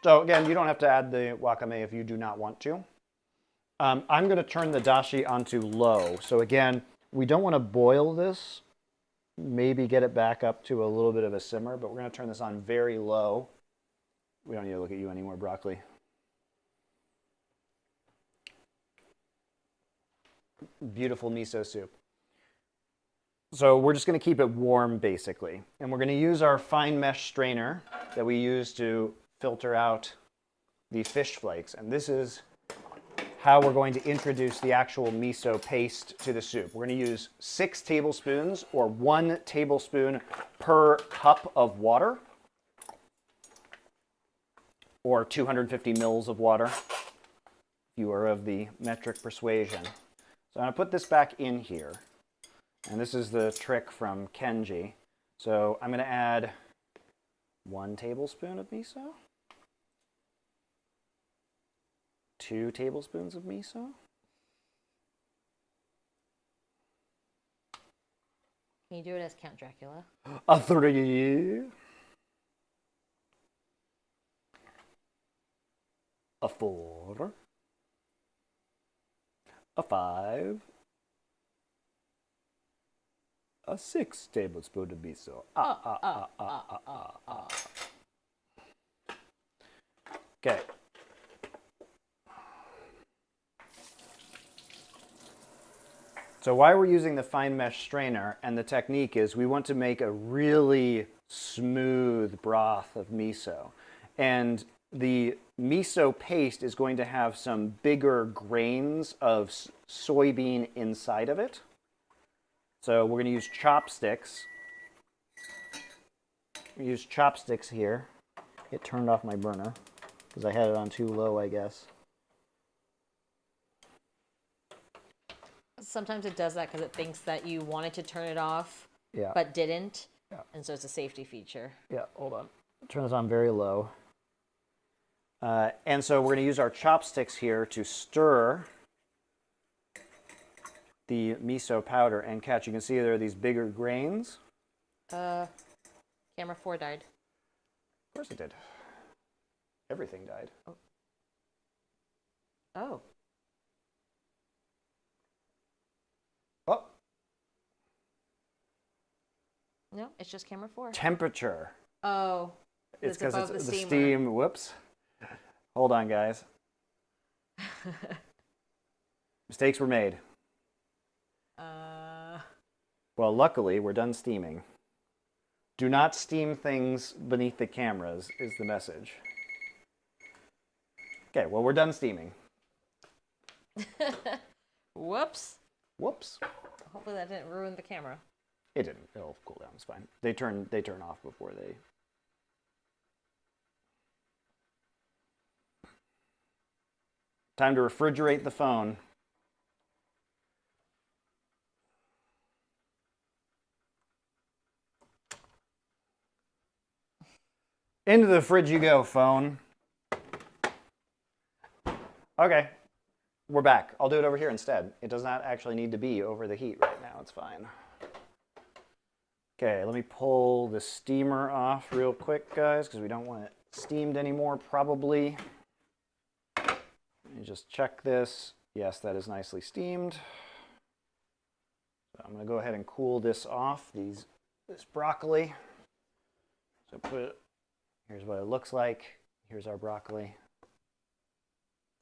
So again, you don't have to add the wakame if you do not want to. I'm going to turn the dashi onto low. So again, we don't want to boil this. Maybe get it back up to a little bit of a simmer, but we're going to turn this on very low. We don't need to look at you anymore, broccoli. Beautiful miso soup. So we're just going to keep it warm, basically. And we're going to use our fine mesh strainer that we use to filter out the fish flakes. And this is how we're going to introduce the actual miso paste to the soup. We're going to use 6 tablespoons or 1 tablespoon per cup of water, or 250 mils of water, if you are of the metric persuasion. So I'm going to put this back in here. And this is the trick from Kenji. So I'm going to add 1 tablespoon of miso. 2 tablespoons of miso. Can you do it as Count Dracula? A 3. A 4. A 5. A 6 tablespoon of miso. Okay. So why we're using the fine mesh strainer, and the technique is we want to make a really smooth broth of miso. And the miso paste is going to have some bigger grains of soybean inside of it. So we're going to use chopsticks. Use chopsticks here. It turned off my burner because I had it on too low, I guess. Sometimes it does that because it thinks that you wanted to turn it off, Yeah. but didn't. Yeah. And so it's a safety feature. Yeah, hold on. Turn this on very low. And so we're going to use our chopsticks here to stir the miso powder. And catch, you can see there are these bigger grains. Camera 4 died. Of course it did. Everything died. Oh. Oh. No, it's just camera 4. Temperature. Oh. It's because above it's the the steamer. steam. Whoops. Hold on, guys. Mistakes were made. Well, luckily, we're done steaming. Do not steam things beneath the cameras, is the message. Okay, well, we're done steaming. Whoops. Whoops. Hopefully that didn't ruin the camera. It didn't. It'll cool down. It's fine. They turn off before they... Time to refrigerate the phone. Into the fridge you go, phone. Okay, we're back. I'll do it over here instead. It does not actually need to be over the heat right now. It's fine. Okay, let me pull the steamer off real quick, guys, because we don't want it steamed anymore, probably. Let me just check this. Yes, that is nicely steamed. So I'm going to go ahead and cool this off, this broccoli. So here's what it looks like. Here's our broccoli.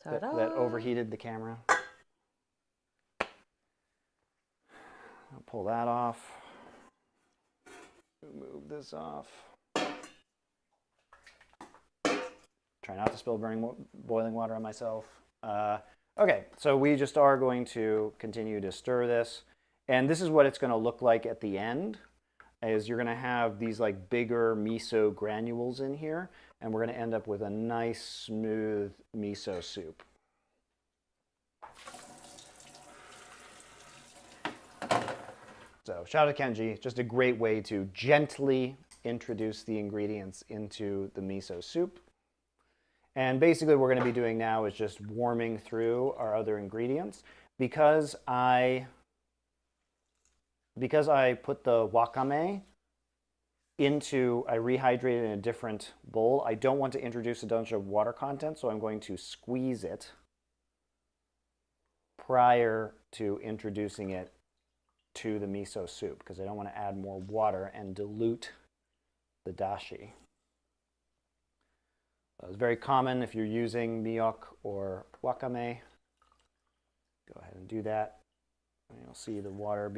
That overheated the camera. I'll pull that off. Move this off. Try not to spill boiling water on myself. Okay, so we just are going to continue to stir this. And this is what it's going to look like at the end. Is you're going to have these like bigger miso granules in here, and we're going to end up with a nice smooth miso soup. So shout out to Kenji, just a great way to gently introduce the ingredients into the miso soup. And basically what we're going to be doing now is just warming through our other ingredients. Because I put the wakame I rehydrated in a different bowl, I don't want to introduce a bunch of water content, so I'm going to squeeze it prior to introducing it to the miso soup, because I don't want to add more water and dilute the dashi. It's very common if you're using miok or wakame. Go ahead and do that. And you'll see the water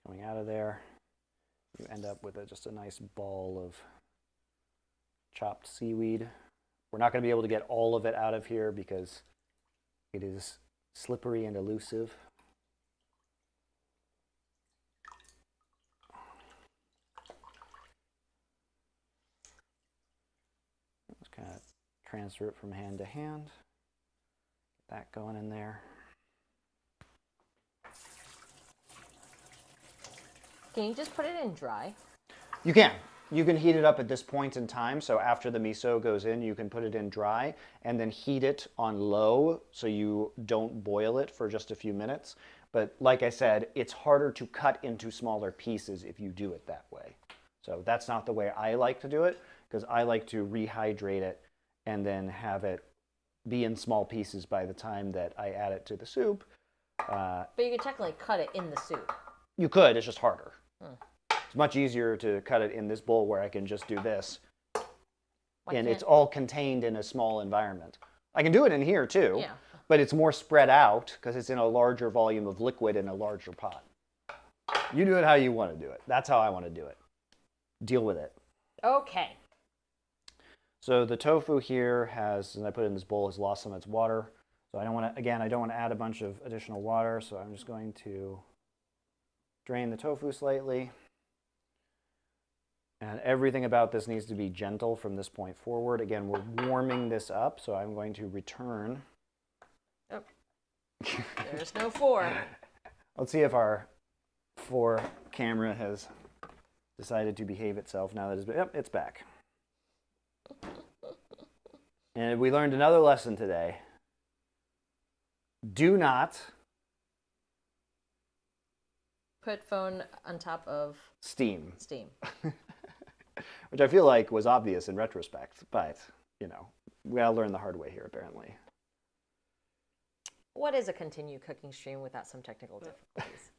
coming out of there. You end up with just a nice ball of chopped seaweed. We're not going to be able to get all of it out of here because it is slippery and elusive. Just kind of transfer it from hand to hand. Get that going in there. Can you just put it in dry? You can. You can heat it up at this point in time. So after the miso goes in, you can put it in dry and then heat it on low so you don't boil it for just a few minutes. But like I said, it's harder to cut into smaller pieces if you do it that way. So that's not the way I like to do it, because I like to rehydrate it and then have it be in small pieces by the time that I add it to the soup. But you could technically cut it in the soup. You could, it's just harder. It's much easier to cut it in this bowl where I can just do this. And it's all contained in a small environment. I can do it in here too, yeah, but it's more spread out because it's in a larger volume of liquid in a larger pot. You do it how you want to do it. That's how I want to do it. deal with it. Okay. So the tofu here has, and I put it in this bowl, has lost some of its water. So I don't want to, again, I don't want to add a bunch of additional water. So I'm just going to drain the tofu slightly. And everything about this needs to be gentle from this point forward. Again, we're warming this up, so I'm going to return. Oh. There's no 4. Let's see if our 4 camera has decided to behave itself now that it's back. And we learned another lesson today. Do not put phone on top of steam. Which I feel like was obvious in retrospect, but, you know, we gotta learn the hard way here, apparently. What is a continued cooking stream without some technical difficulties?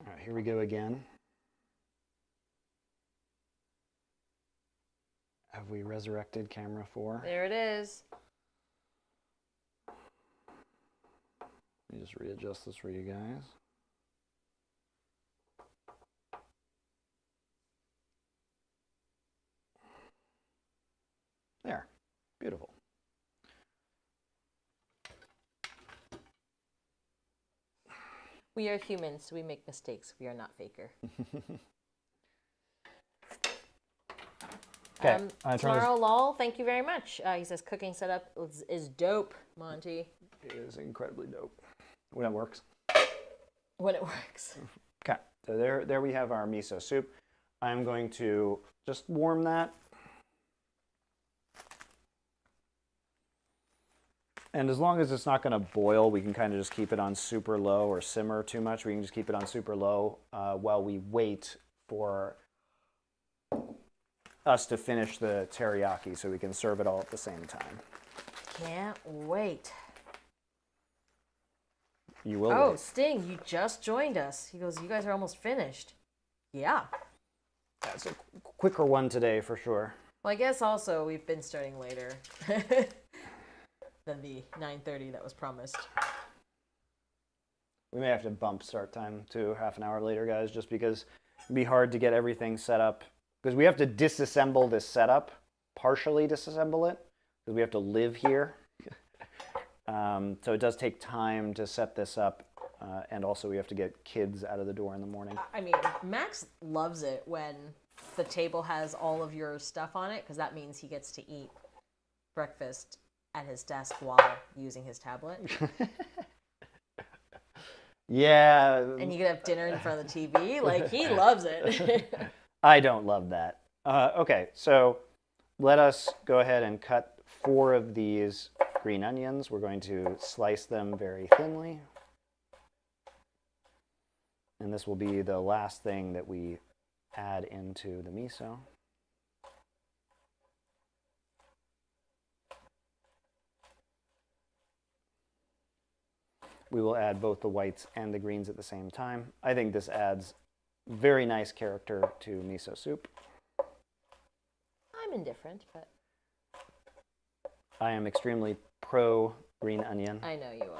All right, here we go again. Have we resurrected camera 4? There it is. Let me just readjust this for you guys. There. Beautiful. We are humans, so we make mistakes. We are not faker. Okay. Tomorrow, lol, thank you very much. He says cooking setup is dope, Monty. It is incredibly dope. When it works. When it works. Okay. So there we have our miso soup. I'm going to just warm that. And as long as it's not going to boil, we can kind of just keep it on super low or simmer too much. We can just keep it on super low while we wait for us to finish the teriyaki so we can serve it all at the same time. Can't wait. You will. Oh, wait. Sting, you just joined us. He goes, you guys are almost finished. Yeah. That's a quicker one today for sure. Well, I guess also we've been starting later than the 9:30 that was promised. We may have to bump start time to half an hour later, guys, just because it'd be hard to get everything set up. Because we have to disassemble this setup, partially disassemble it, because we have to live here. So it does take time to set this up, and also we have to get kids out of the door in the morning. I mean, Max loves it when the table has all of your stuff on it, because that means he gets to eat breakfast at his desk while using his tablet. Yeah. And you can have dinner in front of the TV. Like, he loves it. I don't love that. Okay, so let us go ahead and cut 4 of these green onions. We're going to slice them very thinly. And this will be the last thing that we add into the miso. We will add both the whites and the greens at the same time. I think this adds very nice character to miso soup. I'm indifferent, but I am extremely pro green onion. I know you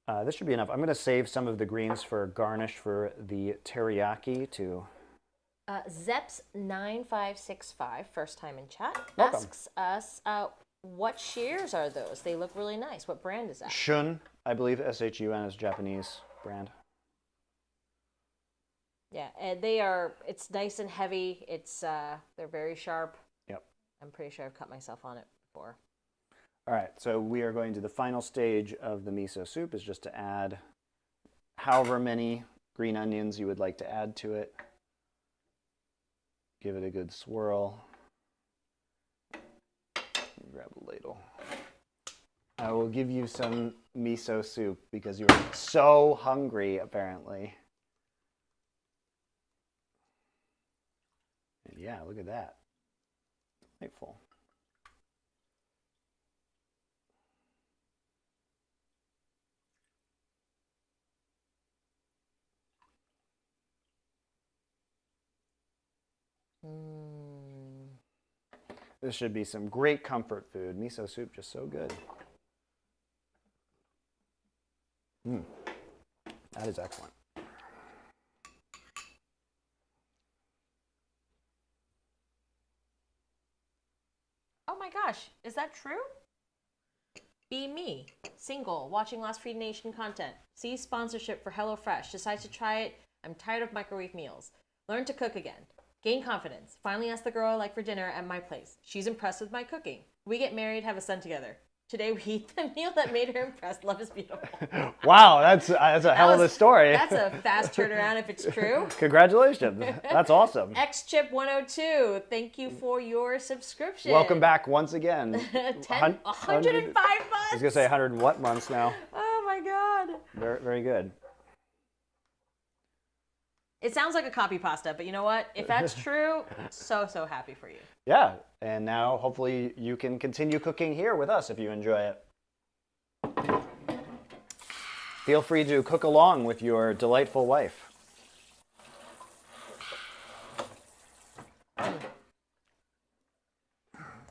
are. This should be enough. I'm going to save some of the greens for garnish for the teriyaki too. Zeps9565, first time in chat, Welcome. asks us, what shears are those? They look really nice. What brand is that? Shun, I believe S-H-U-N is Japanese brand. Yeah, and they are, it's nice and heavy. It's, they're very sharp. Yep. I'm pretty sure I've cut myself on it before. All right, so we are going to the final stage of the miso soup is just to add however many green onions you would like to add to it. Give it a good swirl. Grab a ladle. I will give you some miso soup because you're so hungry, apparently. And yeah, look at that. Delightful. This should be some great comfort food. Miso soup, just so good. That is excellent. Oh my gosh, is that true? Be me, single, watching Last Free Nation content. See sponsorship for HelloFresh. Decides to try it. I'm tired of microwave meals. Learn to cook again. Gain confidence. Finally ask the girl I like for dinner at my place. She's impressed with my cooking. We get married, have a son together. Today we eat the meal that made her impressed. Love is beautiful. Wow, that's a hell of a story. That's a fast turnaround if it's true. Congratulations. That's awesome. XChip102, thank you for your subscription. Welcome back once again. 105 months. I was going to say 100 and what months now? Oh my God. Very, very good. It sounds like a copy pasta, but you know what? If that's true, so happy for you. Yeah, and now hopefully you can continue cooking here with us if you enjoy it. Feel free to cook along with your delightful wife.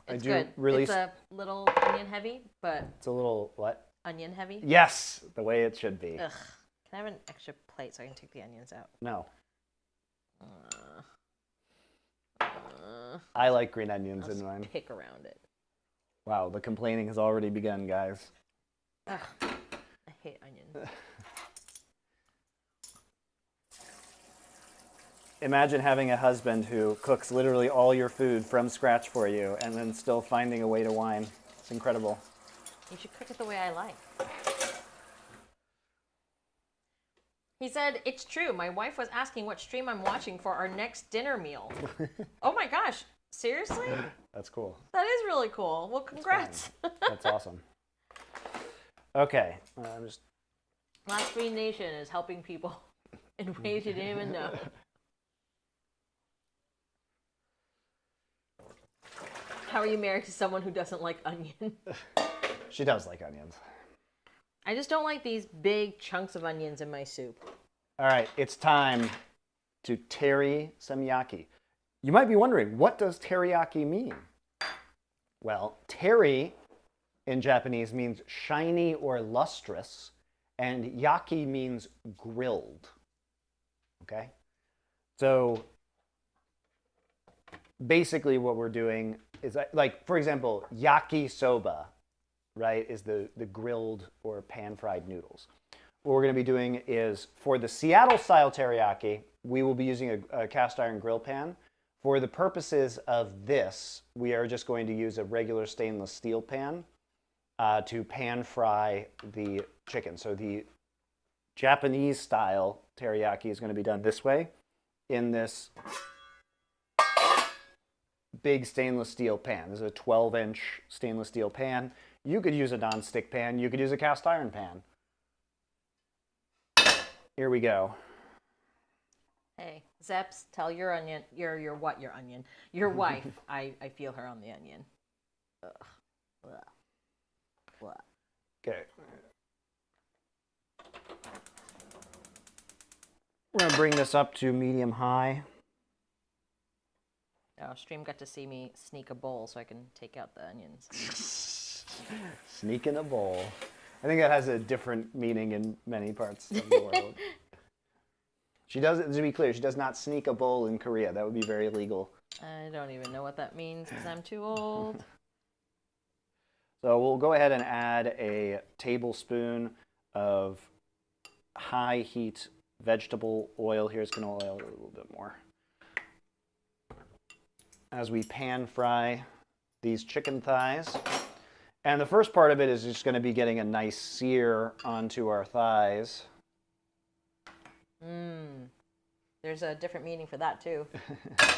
It's good. It's a little onion heavy, but... It's a little what? Onion heavy? Yes, the way it should be. Ugh. Can I have an extra plate so I can take the onions out? No. I like green onions in mine. Pick around it. Wow, the complaining has already begun, guys. Ugh, I hate onions. Imagine having a husband who cooks literally all your food from scratch for you and then still finding a way to whine. It's incredible. You should cook it the way I like. He said, it's true. My wife was asking what stream I'm watching for our next dinner meal. Oh my gosh. Seriously? That's cool. That is really cool. Well, congrats. That's awesome. Okay. Last Free Nation is helping people in ways you didn't even know. How are you married to someone who doesn't like onion? She does like onions. I just don't like these big chunks of onions in my soup. All right, it's time to teri some yaki. You might be wondering, what does teriyaki mean? Well, teri in Japanese means shiny or lustrous, and yaki means grilled. Okay? So basically what we're doing is, like, for example, yakisoba, right, is the grilled or pan-fried noodles. What we're going to be doing is, for the Seattle-style teriyaki, we will be using a cast iron grill pan. For the purposes of this, we are just going to use a regular stainless steel pan to pan-fry the chicken. So the Japanese-style teriyaki is going to be done this way, in this big stainless steel pan. This is a 12-inch stainless steel pan. You could use a non-stick pan. You could use a cast iron pan. Here we go. Hey, Zeps, tell your onion, your onion, your wife. I feel her on the onion. Ugh. Blah. Blah. Okay. We're going to bring this up to medium-high. Oh, stream got to see me sneak a bowl so I can take out the onions. Sneak in a bowl. I think that has a different meaning in many parts of the world. She does, to be clear, she does not sneak a bowl in Korea. That would be very illegal. I don't even know what that means because I'm too old. So we'll go ahead and add a tablespoon of high heat vegetable oil. Here's canola oil, a little bit more. As we pan fry these chicken thighs. And the first part of it is just going to be getting a nice sear onto our thighs. There's a different meaning for that too. I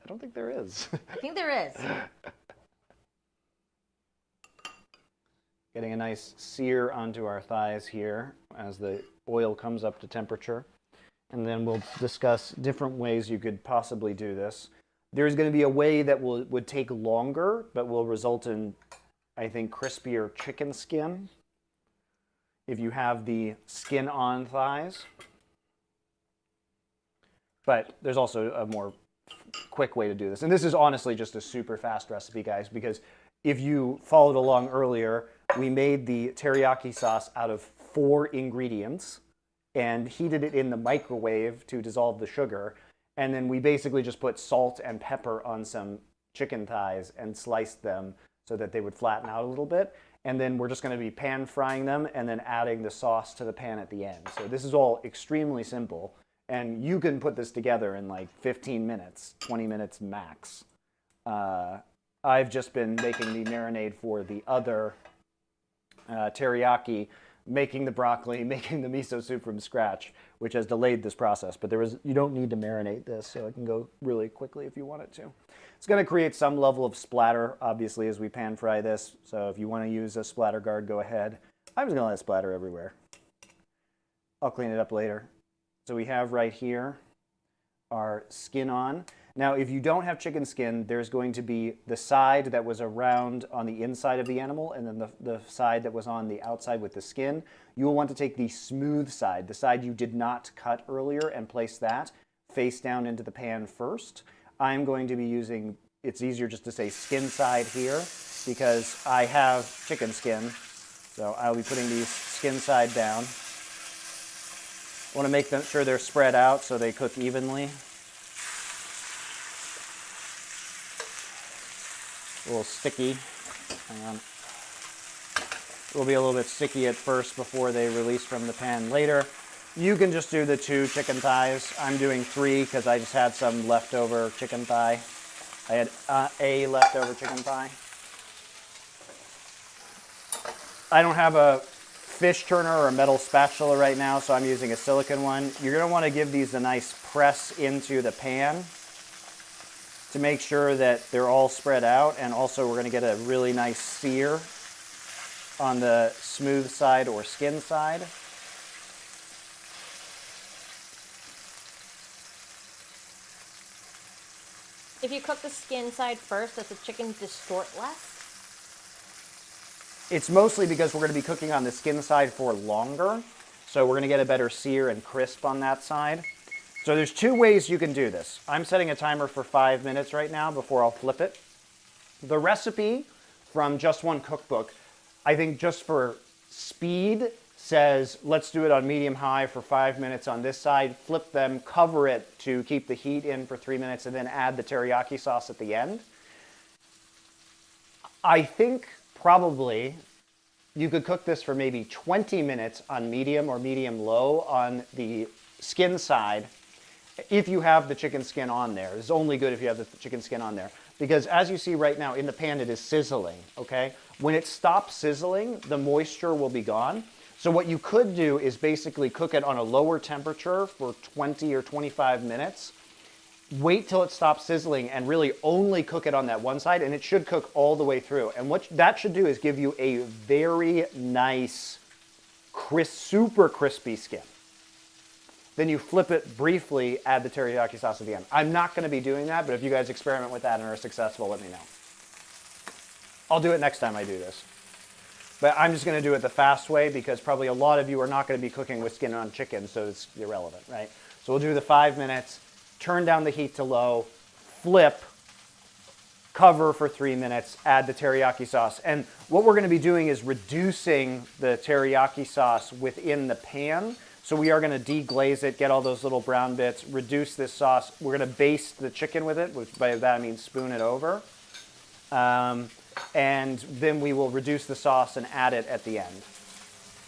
don't think there is. I think there is. Getting a nice sear onto our thighs here as the oil comes up to temperature. And then we'll discuss different ways you could possibly do this. There's going to be a way that would take longer, but will result in, I think, crispier chicken skin if you have the skin-on thighs. But there's also a more quick way to do this. And this is honestly just a super fast recipe, guys, because if you followed along earlier, we made the teriyaki sauce out of 4 ingredients and heated it in the microwave to dissolve the sugar. And then we basically just put salt and pepper on some chicken thighs and sliced them so that they would flatten out a little bit. And then we're just going to be pan frying them and then adding the sauce to the pan at the end. So this is all extremely simple. And you can put this together in like 15 minutes, 20 minutes max. I've just been making the marinade for the other teriyaki, making the broccoli, making the miso soup from scratch, which has delayed this process. But you don't need to marinate this, so it can go really quickly if you want it to. It's going to create some level of splatter, obviously, as we pan fry this. So if you want to use a splatter guard, go ahead. I'm just going to let it splatter everywhere. I'll clean it up later. So we have right here our skin on. Now, if you don't have chicken skin, there's going to be the side that was around on the inside of the animal and then the side that was on the outside with the skin. You will want to take the smooth side, the side you did not cut earlier, and place that face down into the pan first. I'm going to be using, it's easier just to say skin side here because I have chicken skin. So I'll be putting these skin side down. I want to make sure they're spread out so they cook evenly. A little sticky. It will be a little bit sticky at first before they release from the pan later. You can just do the 2 chicken thighs. I'm doing 3 because I just had some leftover chicken thigh. I had a leftover chicken thigh. I don't have a fish turner or a metal spatula right now, so I'm using a silicone one. You're going to want to give these a nice press into the pan to make sure that they're all spread out, and also we're going to get a really nice sear on the smooth side or skin side. If you cook the skin side first, does the chicken distort less? It's mostly because we're going to be cooking on the skin side for longer, so we're going to get a better sear and crisp on that side. So there's 2 ways you can do this. I'm setting a timer for 5 minutes right now before I'll flip it. The recipe from Just One Cookbook, I think just for speed, says let's do it on medium-high for 5 minutes on this side, flip them, cover it to keep the heat in for 3 minutes, and then add the teriyaki sauce at the end. I think probably you could cook this for maybe 20 minutes on medium or medium-low on the skin side if you have the chicken skin on there. It's only good if you have the chicken skin on there. Because as you see right now in the pan, it is sizzling, okay? When it stops sizzling, the moisture will be gone. So what you could do is basically cook it on a lower temperature for 20 or 25 minutes. Wait till it stops sizzling and really only cook it on that one side, and it should cook all the way through. And what that should do is give you a very nice, super crispy skin. Then you flip it briefly, add the teriyaki sauce at the end. I'm not going to be doing that, but if you guys experiment with that and are successful, let me know. I'll do it next time I do this. But I'm just going to do it the fast way because probably a lot of you are not going to be cooking with skin on chicken, so it's irrelevant, right? So we'll do the 5 minutes, turn down the heat to low, flip, cover for 3 minutes, add the teriyaki sauce. And what we're going to be doing is reducing the teriyaki sauce within the pan. So we are going to deglaze it, get all those little brown bits, reduce this sauce. We're going to baste the chicken with it, which by that I mean spoon it over. And then we will reduce the sauce and add it at the end.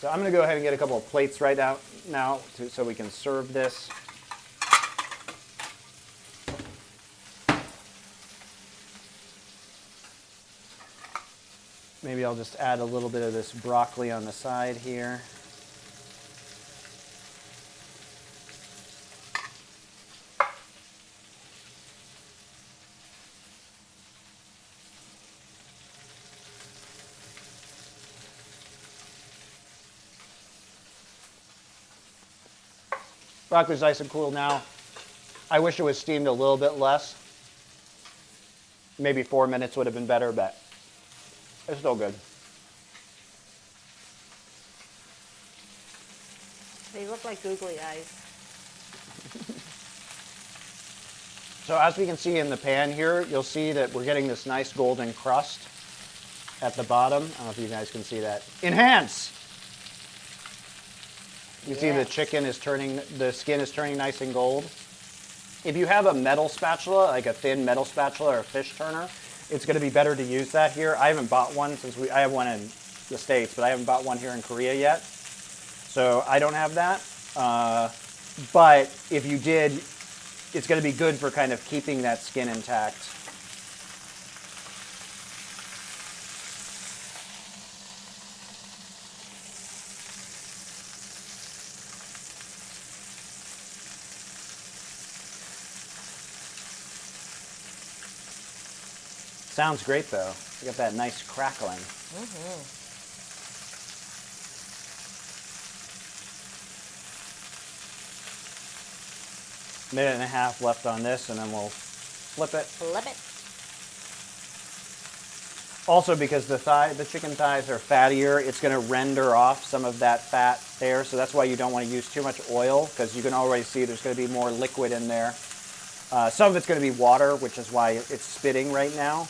So I'm going to go ahead and get a couple of plates right now so we can serve this. Maybe I'll just add a little bit of this broccoli on the side here. Broccoli's nice and cool now. I wish it was steamed a little bit less. Maybe 4 minutes would have been better, but it's still good. They look like googly eyes. So as we can see in the pan here, you'll see that we're getting this nice golden crust at the bottom. I don't know if you guys can see that. Enhance! You see the chicken is turning, the skin is turning nice and gold. If you have a metal spatula, like a thin metal spatula or a fish turner, it's going to be better to use that here. I haven't bought one since I have one in the States, but I haven't bought one here in Korea yet. So I don't have that. But if you did, it's going to be good for kind of keeping that skin intact. Sounds great though. You got that nice crackling. Minute and a half left on this, and then we'll flip it. Flip it. Also, because the chicken thighs are fattier, it's going to render off some of that fat there. So that's why you don't want to use too much oil, because you can already see there's going to be more liquid in there. Some of it's going to be water, which is why it's spitting right now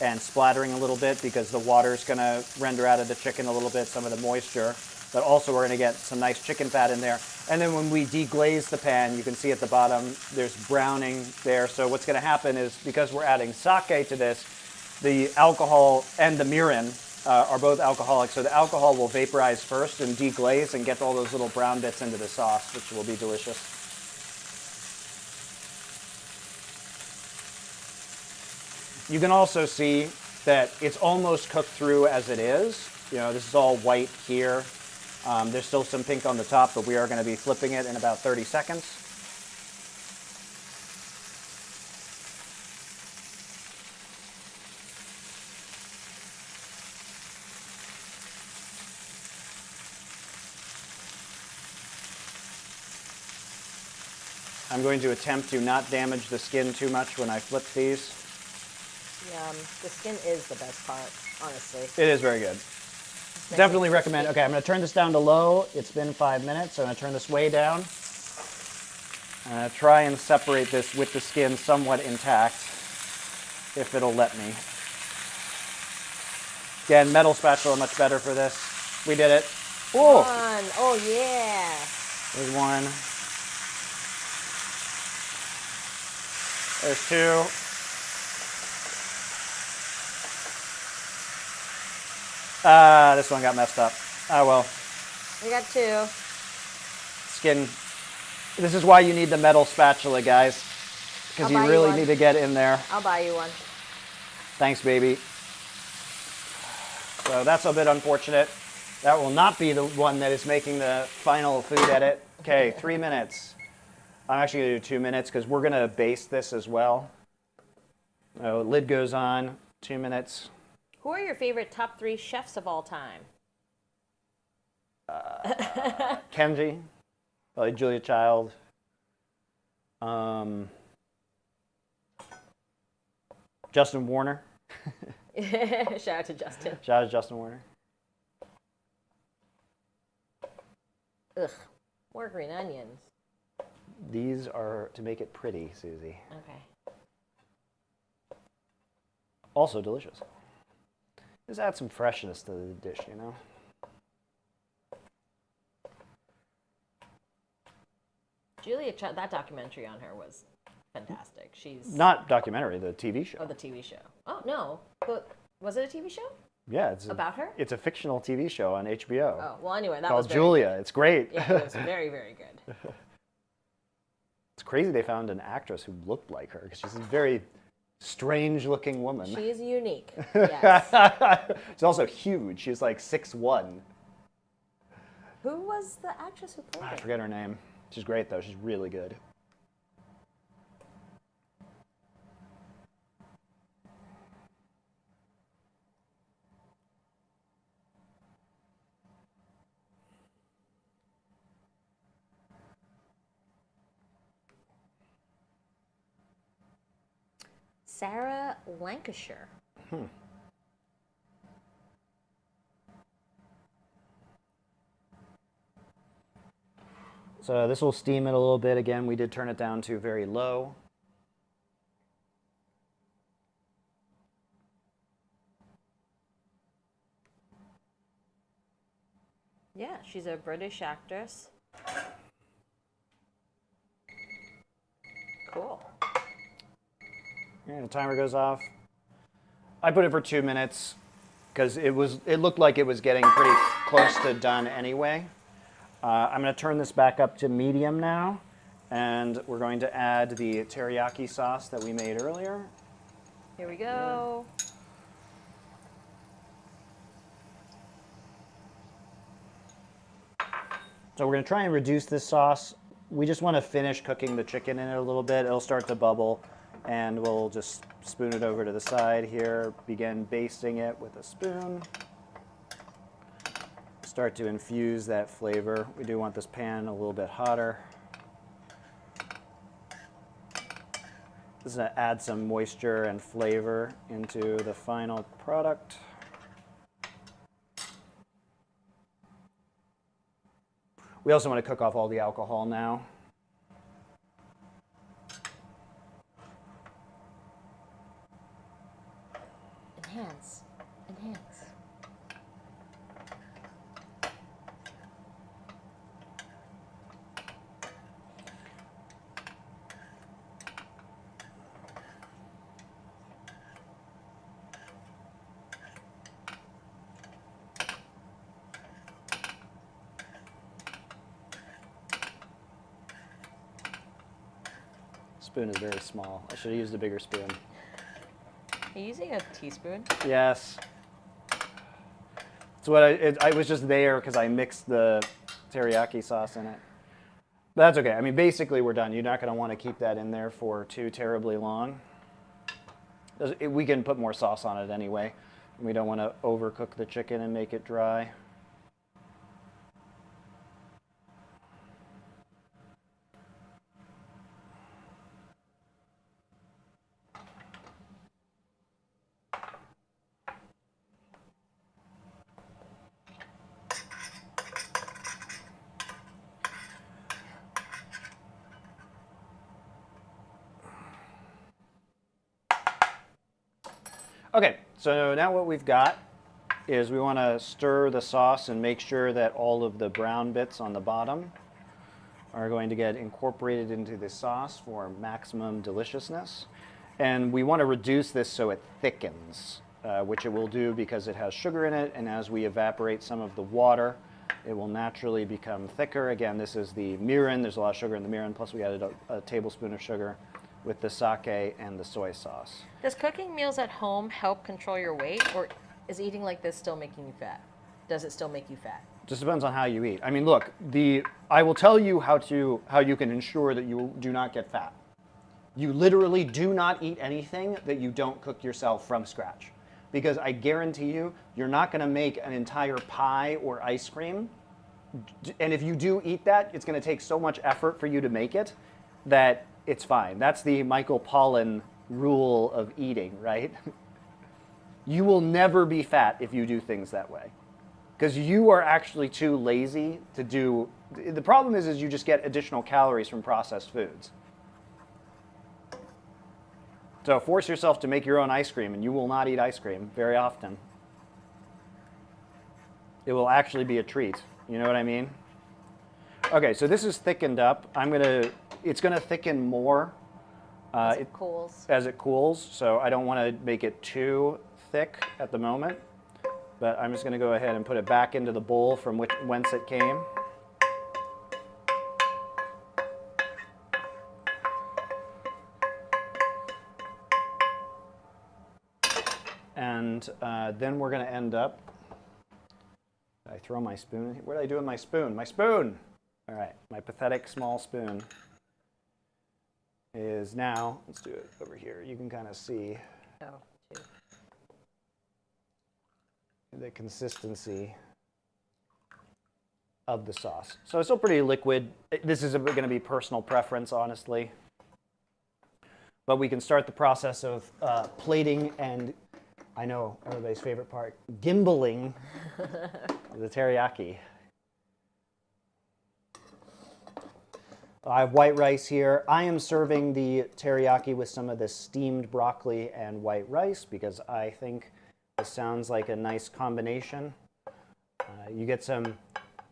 and splattering a little bit, because the water is going to render out of the chicken a little bit, some of the moisture. But also we're going to get some nice chicken fat in there. And then when we deglaze the pan, you can see at the bottom there's browning there. So what's going to happen is, because we're adding sake to this, the alcohol and the mirin are both alcoholic. So the alcohol will vaporize first and deglaze and get all those little brown bits into the sauce, which will be delicious. You can also see that it's almost cooked through as it is. You know, this is all white here. There's still some pink on the top, but we are going to be flipping it in about 30 seconds. I'm going to attempt to not damage the skin too much when I flip these. The skin is the best part, honestly. It is very good. Definitely recommend. Okay, I'm going to turn this down to low. It's been 5 minutes, so I'm going to turn this way down. I'm going to try and separate this with the skin somewhat intact, if it'll let me. Again, metal spatula much better for this. We did it. Oh! One. Oh, yeah. There's one. There's two. This one got messed up. Oh well. We got two. Skin. This is why you need the metal spatula, guys. Because you really need to get in there. I'll buy you one. Thanks, baby. So that's a bit unfortunate. That will not be the one that is making the final food edit. Okay, 3 minutes. I'm actually going to do 2 minutes because we're going to baste this as well. So lid goes on, 2 minutes. Who are your favorite top 3 chefs of all time? Kenji, probably Julia Child. Justin Warner. Shout out to Justin. Shout out to Justin Warner. Ugh, more green onions. These are to make it pretty, Susie. Okay. Also delicious. Just add some freshness to the dish, you know? Julia, that documentary on her was fantastic. She's not documentary, the TV show. Oh, the TV show. Oh no, but was it a TV show? Yeah, it's about her. It's a fictional TV show on HBO. Oh well, anyway, that called was very Julia. good. It's great. Yeah, it was very, very good. It's crazy they found an actress who looked like her because she's a very strange-looking woman. She is unique. Yes. She's also huge. She's like 6'1". Who was the actress who played her? I forget her name. She's great though. She's really good. Sarah Lancashire. So this will steam it a little bit. Again, we did turn it down to very low. Yeah, she's a British actress. Cool. And the timer goes off. I put it for 2 minutes because it looked like it was getting pretty close to done anyway. I'm going to turn this back up to medium now, and we're going to add the teriyaki sauce that we made earlier. Here we go. So we're going to try and reduce this sauce. We just want to finish cooking the chicken in it a little bit. It'll start to bubble, and we'll just spoon it over to the side here, begin basting it with a spoon. Start to infuse that flavor. We do want this pan a little bit hotter. This is going to add some moisture and flavor into the final product. We also want to cook off all the alcohol now. Enhance. Enhance. Spoon is very small. I should have used a bigger spoon. Are you using a teaspoon? Yes. So I was just there because I mixed the teriyaki sauce in it. But that's okay. I mean, basically we're done. You're not going to want to keep that in there for too terribly long. We can put more sauce on it anyway. We don't want to overcook the chicken and make it dry. Okay, so now what we've got is we want to stir the sauce and make sure that all of the brown bits on the bottom are going to get incorporated into the sauce for maximum deliciousness. And we want to reduce this so it thickens, which it will do because it has sugar in it, and as we evaporate some of the water, it will naturally become thicker. Again, this is the mirin. There's a lot of sugar in the mirin, plus we added a tablespoon of sugar with the sake and the soy sauce. Does cooking meals at home help control your weight, or is eating like this still making you fat? Does it still make you fat? Just depends on how you eat. I mean, look, I will tell you how you can ensure that you do not get fat. You literally do not eat anything that you don't cook yourself from scratch. Because I guarantee you, you're not going to make an entire pie or ice cream. And if you do eat that, it's going to take so much effort for you to make it that it's fine. That's the Michael Pollan rule of eating, right? You will never be fat if you do things that way. Because you are actually too lazy to do. The problem is you just get additional calories from processed foods. So force yourself to make your own ice cream, and you will not eat ice cream very often. It will actually be a treat. You know what I mean? Okay, so this is thickened up. It's gonna thicken more As it cools. as it cools. So I don't want to make it too thick at the moment. But I'm just going to go ahead and put it back into the bowl from whence it came. And then we're going to end up. Did I throw my spoon? What did I do with my spoon? My spoon! All right, my pathetic small spoon is now, let's do it over here. You can kind of see the consistency of the sauce. So it's still pretty liquid. This is going to be personal preference, honestly. But we can start the process of plating and, I know everybody's favorite part, gimbaling the teriyaki. I have white rice here. I am serving the teriyaki with some of the steamed broccoli and white rice because I think this sounds like a nice combination. You get some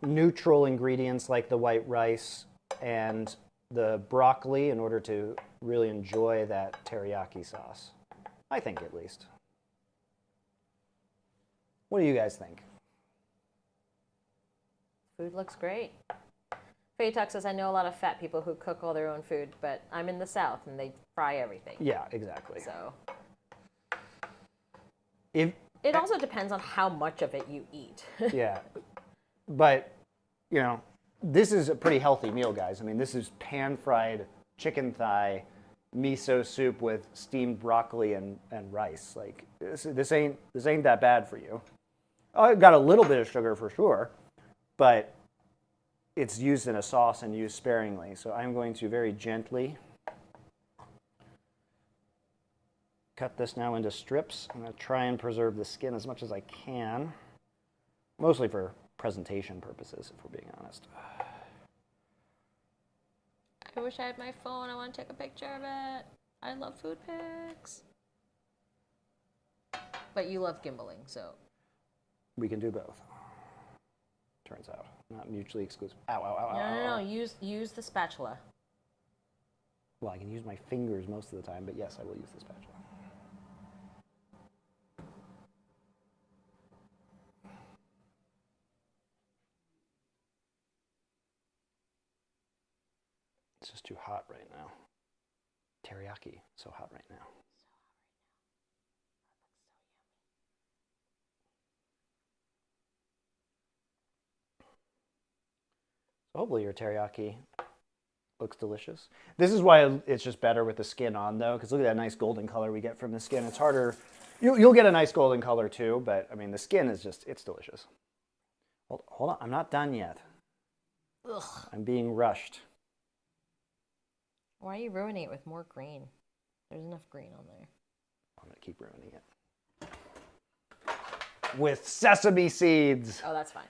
neutral ingredients like the white rice and the broccoli in order to really enjoy that teriyaki sauce. I think, at least. What do you guys think? Food looks great. Faytuck says, I know a lot of fat people who cook all their own food, but I'm in the South and they fry everything. Yeah, exactly. So it also depends on how much of it you eat. Yeah. But, you know, this is a pretty healthy meal, guys. I mean, this is pan-fried chicken thigh, miso soup with steamed broccoli and rice. Like, this ain't that bad for you. Oh, it got a little bit of sugar for sure, but it's used in a sauce and used sparingly. So I'm going to very gently cut this now into strips. I'm going to try and preserve the skin as much as I can, mostly for presentation purposes, if we're being honest. I wish I had my phone. I want to take a picture of it. I love food pics. But you love gimbaling, so. We can do both. Turns out. Not mutually exclusive. Ow, ow, ow, ow. No. Use the spatula. Well, I can use my fingers most of the time, but yes, I will use the spatula. It's just too hot right now. Teriyaki, so hot right now. So hopefully your teriyaki looks delicious. This is why it's just better with the skin on, though, because look at that nice golden color we get from the skin. It's harder. You'll get a nice golden color, too, but, I mean, the skin is just, it's delicious. Hold on, I'm not done yet. Ugh. I'm being rushed. Why are you ruining it with more green? There's enough green on there. I'm going to keep ruining it. With sesame seeds. Oh, that's fine.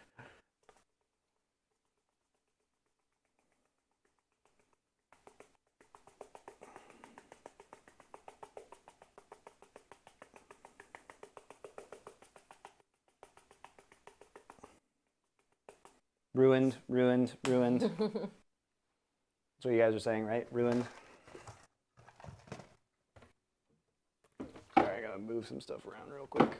Ruined. That's what you guys are saying, right? Ruined. Sorry, I gotta move some stuff around real quick.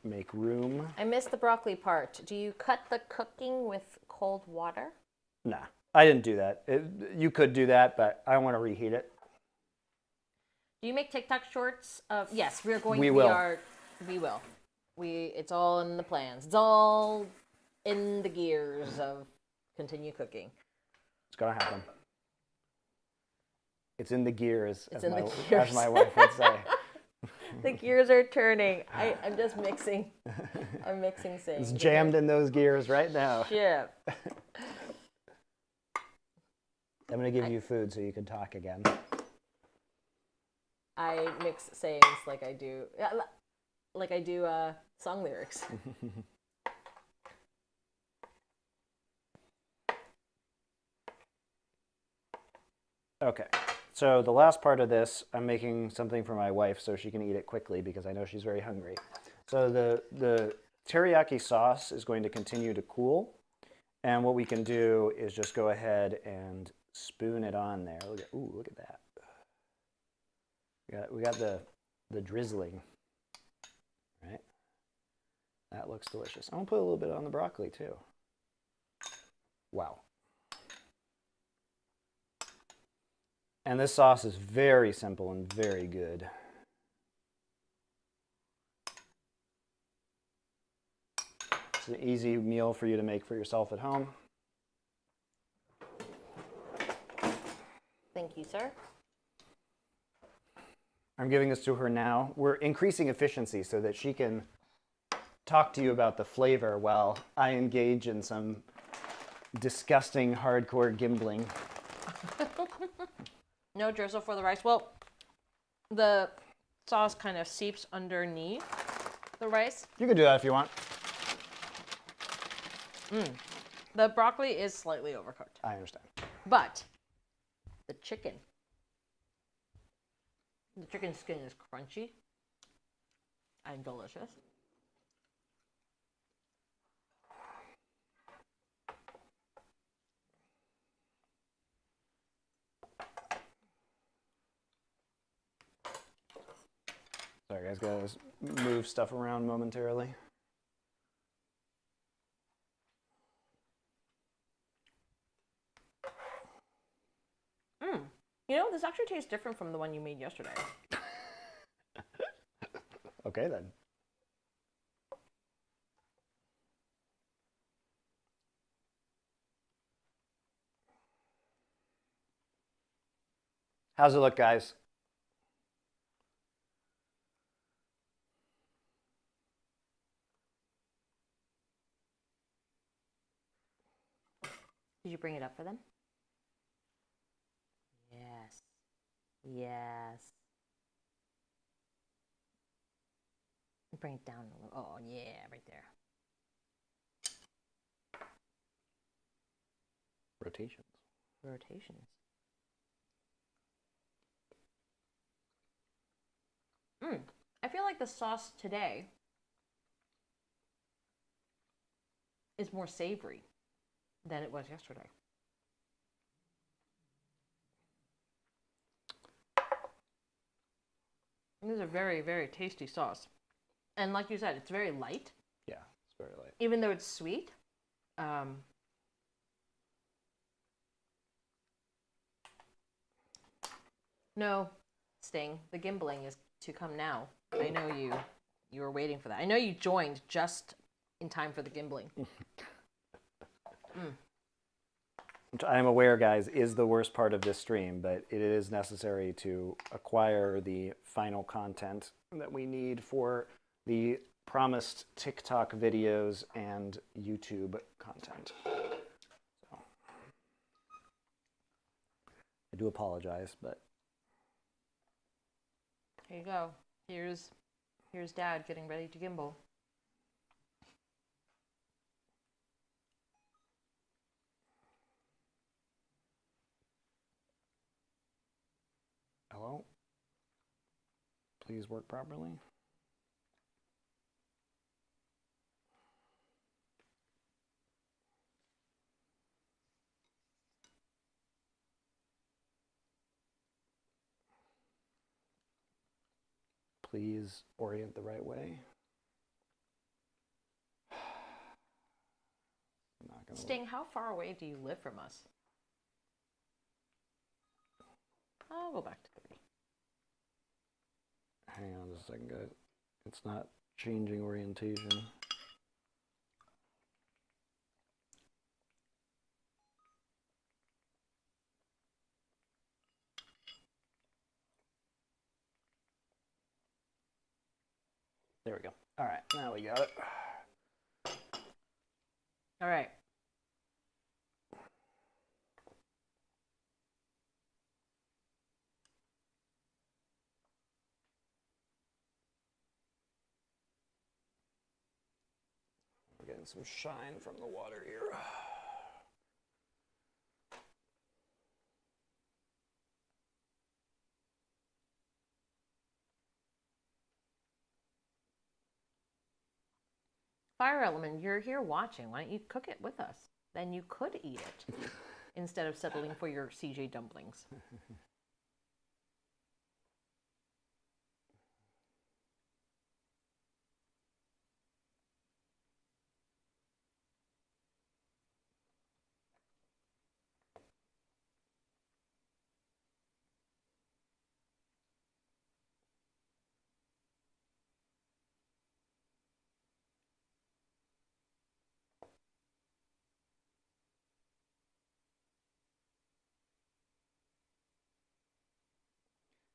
Make room. I missed the broccoli part. Do you cut the cooking with cold water? Nah, I didn't do that. You could do that, but I don't want to reheat it. Do you make TikTok shorts? Yes, we will. We will. It's all in the plans. It's all in the gears of continue cooking. It's gonna happen. It's in the gears, as my wife would say. The gears are turning. I'm just mixing. I'm mixing things. It's jammed in those gears right now. Yeah. I'm gonna give you food so you can talk again. I mix sayings like I do song lyrics. Okay, so the last part of this, I'm making something for my wife so she can eat it quickly because I know she's very hungry. So the teriyaki sauce is going to continue to cool, and what we can do is just go ahead and spoon it on there. Look at that. We got the drizzling. Right? That looks delicious. I'm gonna put a little bit on the broccoli too. Wow. And this sauce is very simple and very good. It's an easy meal for you to make for yourself at home. Thank you, sir. I'm giving this to her now. We're increasing efficiency so that she can talk to you about the flavor while I engage in some disgusting hardcore gimbling. No drizzle for the rice. Well, the sauce kind of seeps underneath the rice. You can do that if you want. The broccoli is slightly overcooked. I understand. But the chicken skin is crunchy and delicious. Sorry, guys, gotta move stuff around momentarily. You know, this actually tastes different from the one you made yesterday. Okay, then. How's it look, guys? Did you bring it up for them? Yes. Yes. Bring it down a little. Oh, yeah, right there. Rotations. Rotations. I feel like the sauce today is more savory than it was yesterday. This is a very, very tasty sauce. And like you said, it's very light. Yeah, it's very light. Even though it's sweet. No, Sting, the gimbling is to come now. I know you were waiting for that. I know you joined just in time for the gimbling. Which I am aware, guys, is the worst part of this stream, but it is necessary to acquire the final content that we need for the promised TikTok videos and YouTube content. So, I do apologize, but Here you go. Here's Dad getting ready to gimbal. hello? Please work properly. Please orient the right way. Not gonna Sting, how far away do you live from us? I'll go back to 30. Hang on just a second, guys. It's not changing orientation. There we go. All right, now we got it. All right. We're getting some shine from the water here. Fire Element, you're here watching. Why don't you cook it with us? Then you could eat it instead of settling for your CJ dumplings.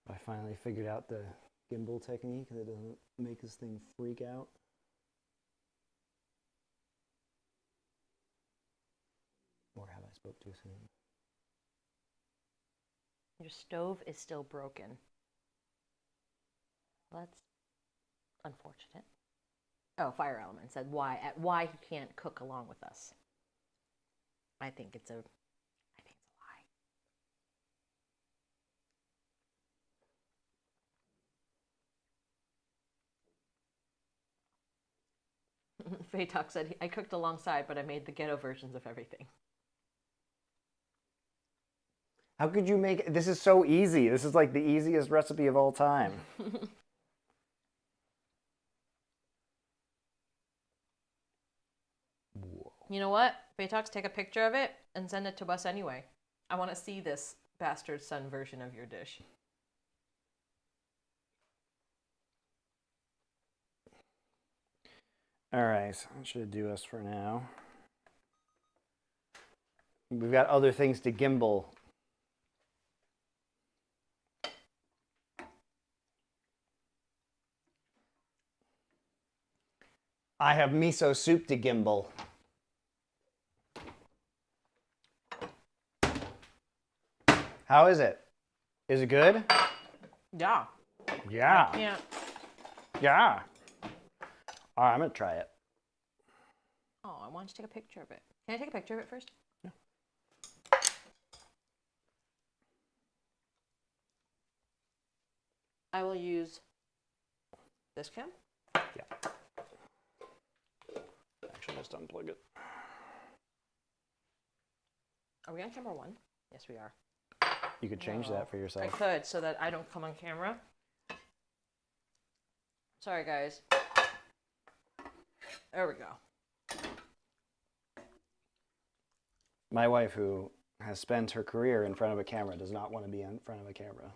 I finally figured out the gimbal technique that doesn't make this thing freak out. Or have I spoke too soon? Your stove is still broken. That's unfortunate. Oh, Fire Element said why he can't cook along with us. I think it's a lie. Faytok said, I cooked alongside, but I made the ghetto versions of everything. How could you make it? This is so easy. This is like the easiest recipe of all time. You know what? Baytox, take a picture of it and send it to us anyway. I want to see this bastard son version of your dish. All right, so that should do us for now. We've got other things to gimbal. I have miso soup to gimbal. How is it? Is it good? Yeah. Yeah. I can't. Yeah. All right, I'm going to try it. Oh, I want you to take a picture of it. Can I take a picture of it first? Yeah. I will use this cam. Yeah. Actually, just unplug it. Are we on camera 1? Yes, we are. You could change that for yourself. I could, so that I don't come on camera. Sorry, guys. There we go. My wife, who has spent her career in front of a camera, does not want to be in front of a camera.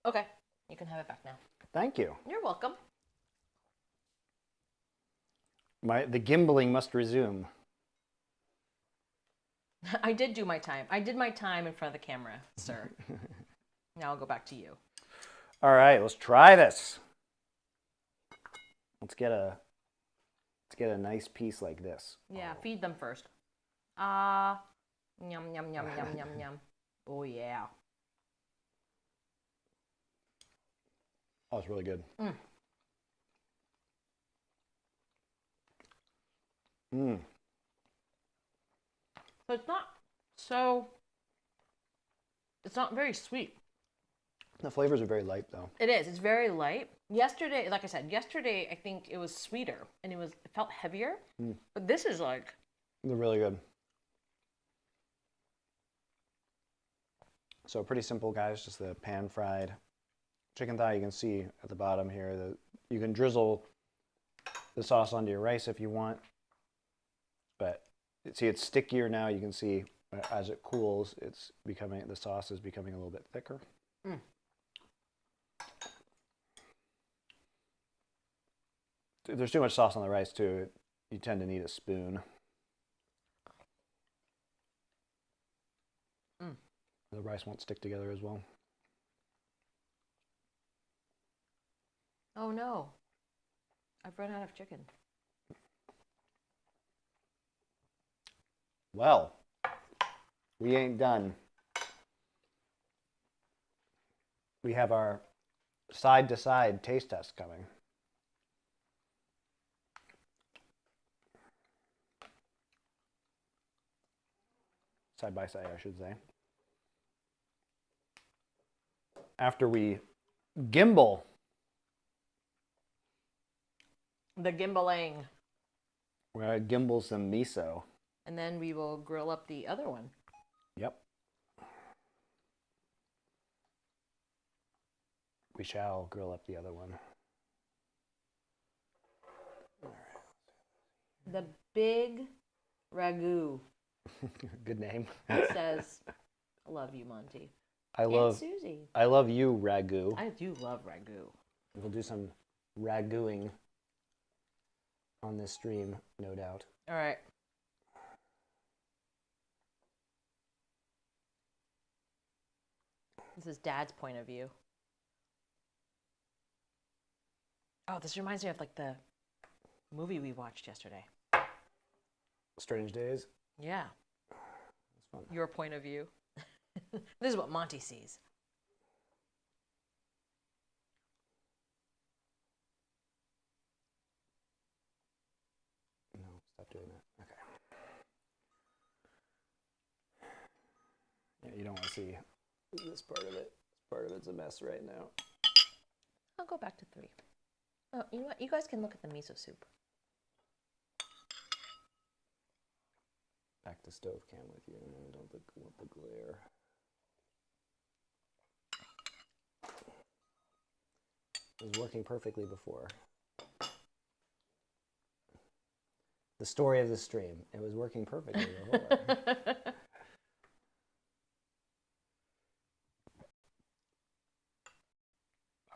Okay, you can have it back now. Thank you. You're welcome. The gimbaling must resume. I did do my time. I did my time in front of the camera, sir. Now I'll go back to you. All right, let's try this. Let's get a nice piece like this. Yeah, feed them first. Yum, yum, yum, yum, yum, yum. Oh, yeah. Oh, it's really good. Mm. Mm. So it's not very sweet. The flavors are very light, though. It is. It's very light. Yesterday, like I said, I think it was sweeter and it felt heavier. Mm. But this is like... They're really good. So pretty simple, guys. Just the pan-fried chicken thigh. You can see at the bottom here that you can drizzle the sauce onto your rice if you want. But see, it's stickier now. You can see as it cools, the sauce is becoming a little bit thicker. Mm. If there's too much sauce on the rice too, you tend to need a spoon. Mm. The rice won't stick together as well. Oh no, I've run out of chicken. Well, we ain't done. We have our side-to-side taste test coming. Side by side, I should say. After we gimbal. The gimbaling. We're going to gimbal some miso. And then we will grill up the other one. Yep. We shall grill up the other one. The big ragu. Good name. It says, I love you, Monty. And Susie. I love you, ragu. I do love ragu. We'll do some raguing on this stream, no doubt. All right. This is Dad's point of view. Oh, this reminds me of like the movie we watched yesterday. Strange Days. Yeah. That's fun. Your point of view. This is what Monty sees. No, stop doing that. Okay. Yeah, you don't want to see this part of it. This part of it's a mess right now. I'll go back to 3. Oh, you know what? You guys can look at the miso soup. Back to stove cam with you. I don't want the glare. It was working perfectly before. The story of the stream. It was working perfectly before.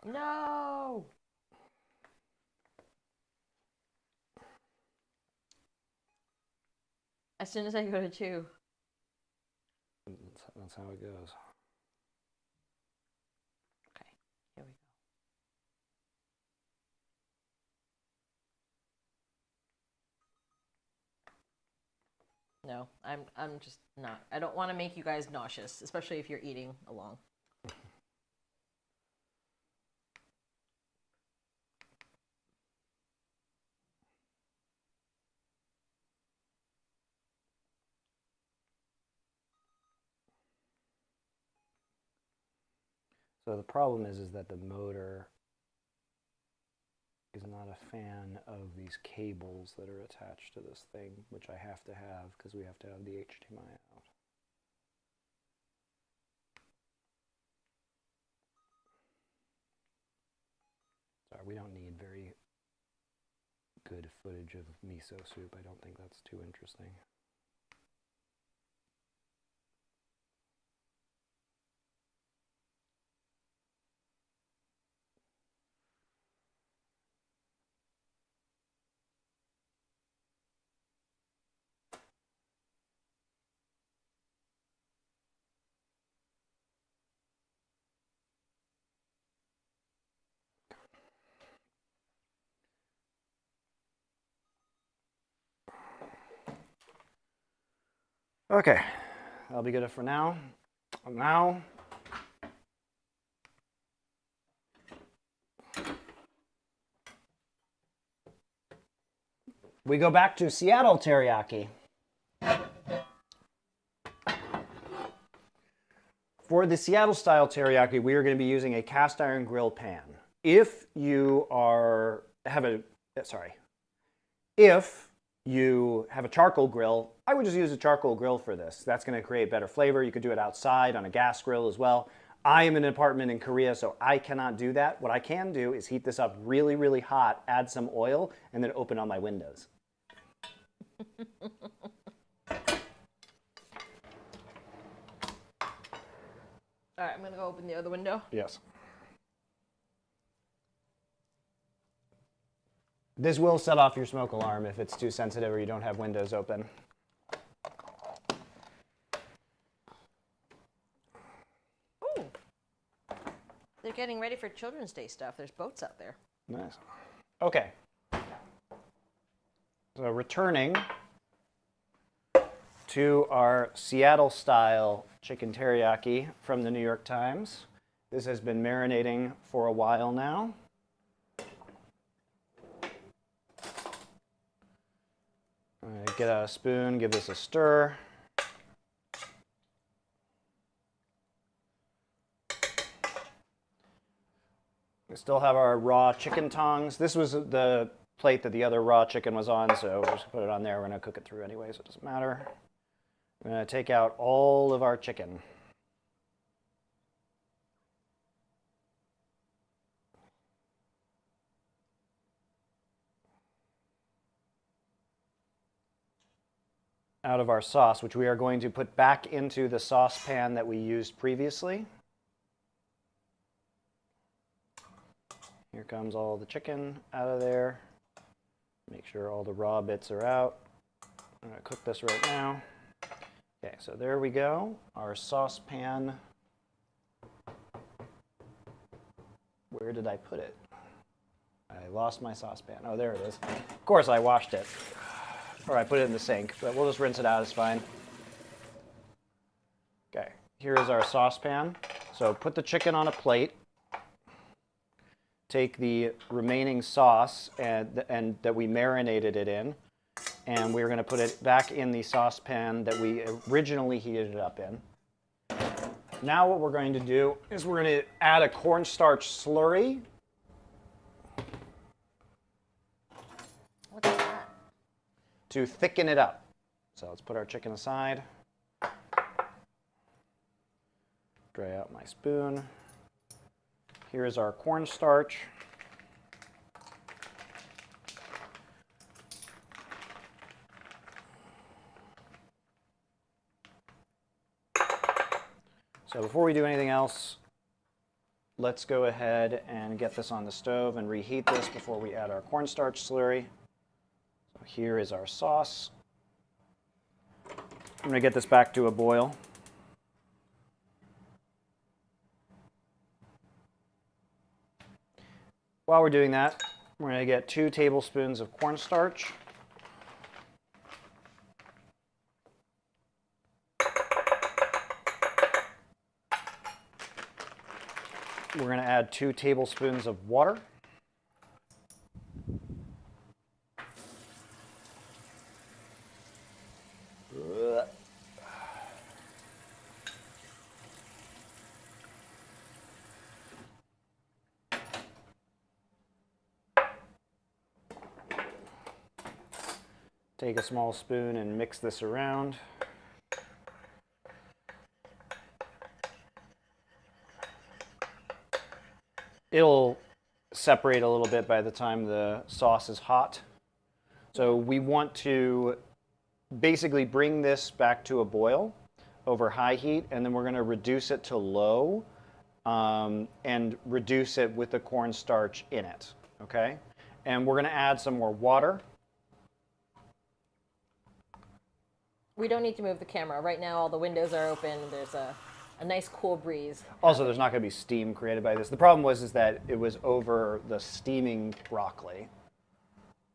No! As soon as I go to 2. That's how it goes. Okay, here we go. No, I'm just not. I don't want to make you guys nauseous, especially if you're eating along. So the problem is that the motor is not a fan of these cables that are attached to this thing, which I have to have because we have to have the HDMI out. Sorry, we don't need very good footage of miso soup. I don't think that's too interesting. Okay, that'll be good for now. Now, we go back to Seattle teriyaki. For the Seattle style teriyaki, we are going to be using a cast iron grill pan. If you have a charcoal grill, I would just use a charcoal grill for this. That's going to create better flavor. You could do it outside on a gas grill as well. I am in an apartment in Korea, so I cannot do that. What I can do is heat this up really, really hot, add some oil, and then open all my windows. All right, I'm going to go open the other window. Yes. This will set off your smoke alarm if it's too sensitive or you don't have windows open. Ooh. They're getting ready for Children's Day stuff. There's boats out there. Nice. Okay. So returning to our Seattle-style chicken teriyaki from the New York Times. This has been marinating for a while now. Get a spoon, give this a stir. We still have our raw chicken tongs. This was the plate that the other raw chicken was on, so we'll just put it on there. We're going to cook it through anyway, so it doesn't matter. I'm going to take out all of our chicken. Out of our sauce, which we are going to put back into the saucepan that we used previously. Here comes all the chicken out of there. Make sure all the raw bits are out. I'm going to cook this right now. Okay, so there we go. Our saucepan. Where did I put it? I I lost my saucepan. Oh, there it is. Of course, I washed it. Or I put it in the sink, but we'll just rinse it out. It's fine. Okay, here is our saucepan. So put the chicken on a plate. Take the remaining sauce and that we marinated it in, and we're going to put it back in the saucepan that we originally heated it up in. Now what we're going to do is we're going to add a cornstarch slurry. What's that? To thicken it up. So let's put our chicken aside. Dry out my spoon. Here's our cornstarch. So before we do anything else, let's go ahead and get this on the stove and reheat this before we add our cornstarch slurry. So here is our sauce. I'm going to get this back to a boil. While we're doing that, we're going to get 2 tablespoons of cornstarch. We're going to add 2 tablespoons of water. Take a small spoon and mix this around. It'll separate a little bit by the time the sauce is hot. So we want to basically bring this back to a boil over high heat, and then we're going to reduce it to low and reduce it with the cornstarch in it, okay? And we're going to add some more water. We don't need to move the camera. Right now all the windows are open. There's a nice cool breeze. Also, there's not going to be steam created by this. The problem was that it was over the steaming broccoli.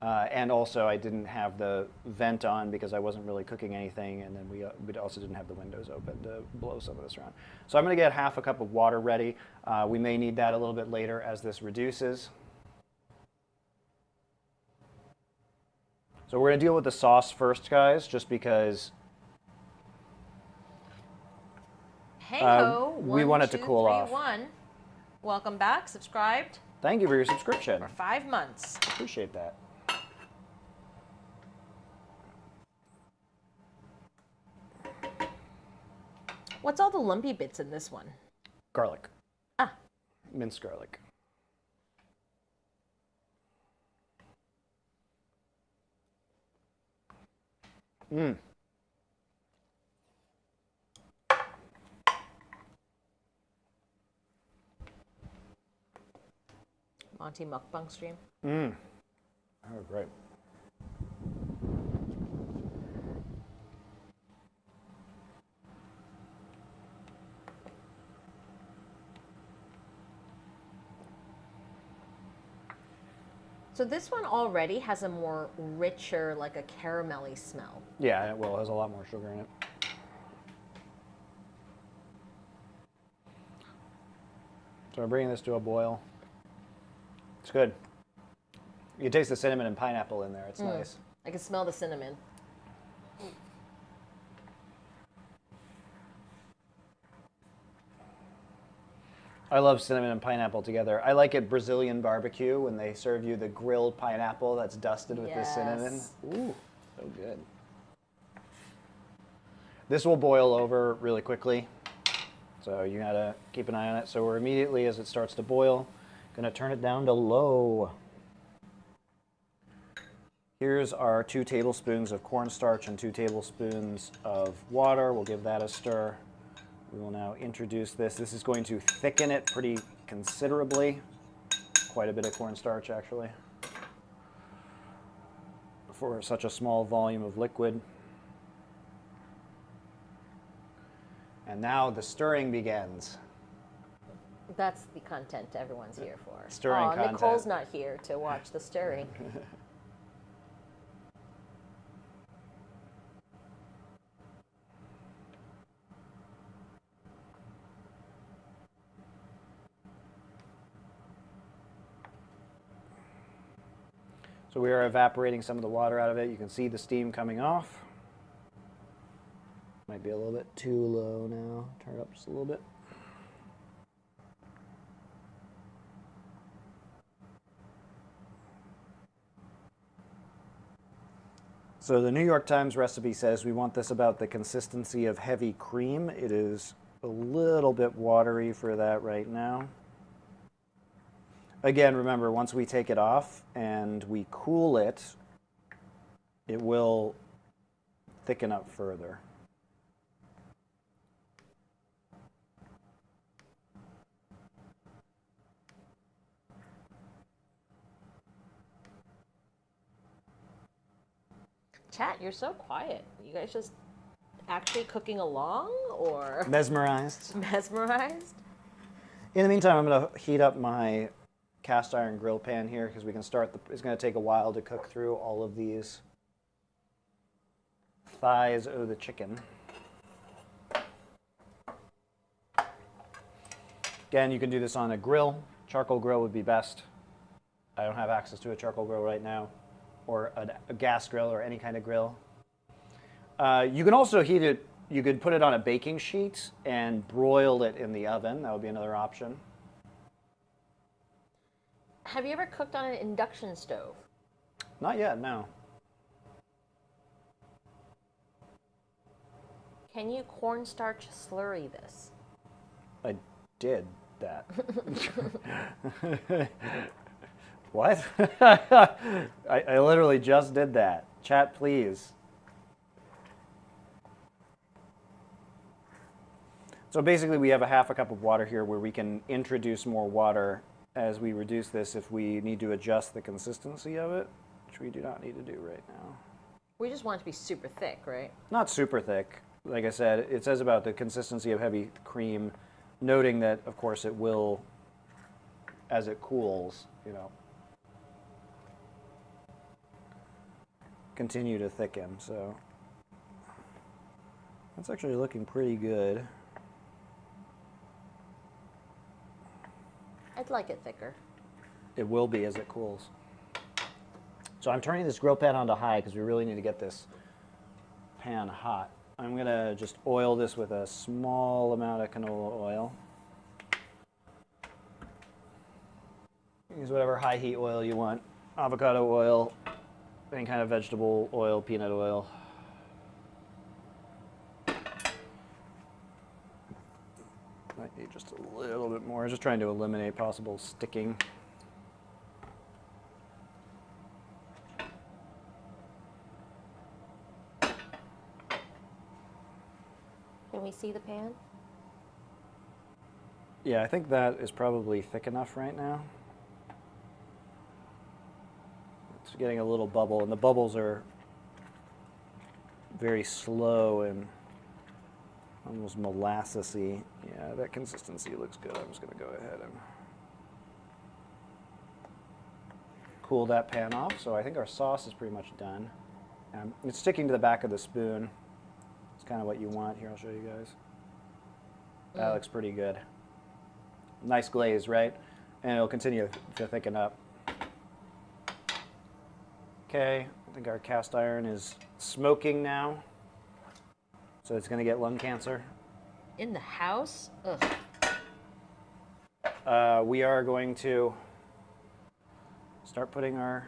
And also I didn't have the vent on because I wasn't really cooking anything, and then we also didn't have the windows open to blow some of this around. So I'm going to get half a cup of water ready. We may need that a little bit later as this reduces. So we're going to deal with the sauce first, guys, just because we want it to cool off. 1. Welcome back. Subscribed. Thank you for your subscription. For 5 months. Appreciate that. What's all the lumpy bits in this one? Garlic. Ah. Minced garlic. Mmm. Monty mukbang stream. Mmm. Oh, great. So this one already has a more richer, like a caramelly smell. Yeah, well, it has a lot more sugar in it. So we're bringing this to a boil. It's good. You can taste the cinnamon and pineapple in there. It's nice. I can smell the cinnamon. I love cinnamon and pineapple together. I like it Brazilian barbecue when they serve you the grilled pineapple that's dusted with the cinnamon. Ooh, so good. This will boil over really quickly, so you gotta keep an eye on it. So we're immediately, as it starts to boil, gonna turn it down to low. Here's our 2 tablespoons of cornstarch and 2 tablespoons of water. We'll give that a stir. We will now introduce this. This is going to thicken it pretty considerably. Quite a bit of cornstarch, actually, for such a small volume of liquid. And now the stirring begins. That's the content everyone's here for. Stirring content. Nicole's not here to watch the stirring. So we are evaporating some of the water out of it. You can see the steam coming off. Might be a little bit too low now. Turn it up just a little bit. So the New York Times recipe says we want this about the consistency of heavy cream. It is a little bit watery for that right now. Again, remember, once we take it off and we cool it, it will thicken up further. Chat, you're so quiet. You guys just actually cooking along or Mesmerized. mesmerized? In the meantime, I'm going to heat up my cast iron grill pan here because we can start it's going to take a while to cook through all of these thighs of the chicken. Again, you can do this on a grill. Charcoal grill would be best. I don't have access to a charcoal grill right now, or a gas grill or any kind of grill. You can also heat it, you could put it on a baking sheet and broil it in the oven. That would be another option. Have you ever cooked on an induction stove? Not yet, no. Can you cornstarch slurry this? I did that. What? I literally just did that. Chat, please. So basically we have a half a cup of water here where we can introduce more water as we reduce this if we need to adjust the consistency of it, which we do not need to do right now. We just want it to be super thick, right? Not super thick. Like I said, it says about the consistency of heavy cream, noting that, of course, it will, as it cools, you know, continue to thicken. So that's actually looking pretty good. I'd like it thicker. It will be as it cools. So I'm turning this grill pan onto high because we really need to get this pan hot. I'm going to just oil this with a small amount of canola oil. Use whatever high heat oil you want. Avocado oil, any kind of vegetable oil, peanut oil. Might need just a little bit more. Just trying to eliminate possible sticking. Can we see the pan? Yeah, I think that is probably thick enough right now. It's getting a little bubble, and the bubbles are very slow and almost molassesy. Yeah, that consistency looks good. I'm just going to go ahead and cool that pan off. So I think our sauce is pretty much done. It's sticking to the back of the spoon. It's kind of what you want. Here, I'll show you guys. That looks pretty good. Nice glaze, right? And it'll continue to thicken up. Okay, I think our cast iron is smoking now. So it's going to get lung cancer. In the house? Ugh. We are going to start putting our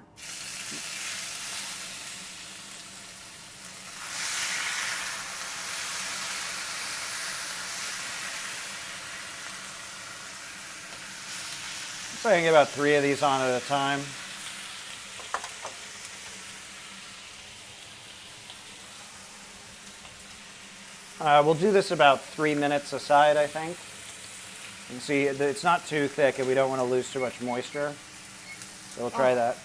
so I can get about 3 of these on at a time. We'll do this about 3 minutes aside, I think. You can see it's not too thick and we don't want to lose too much moisture. So we'll try that.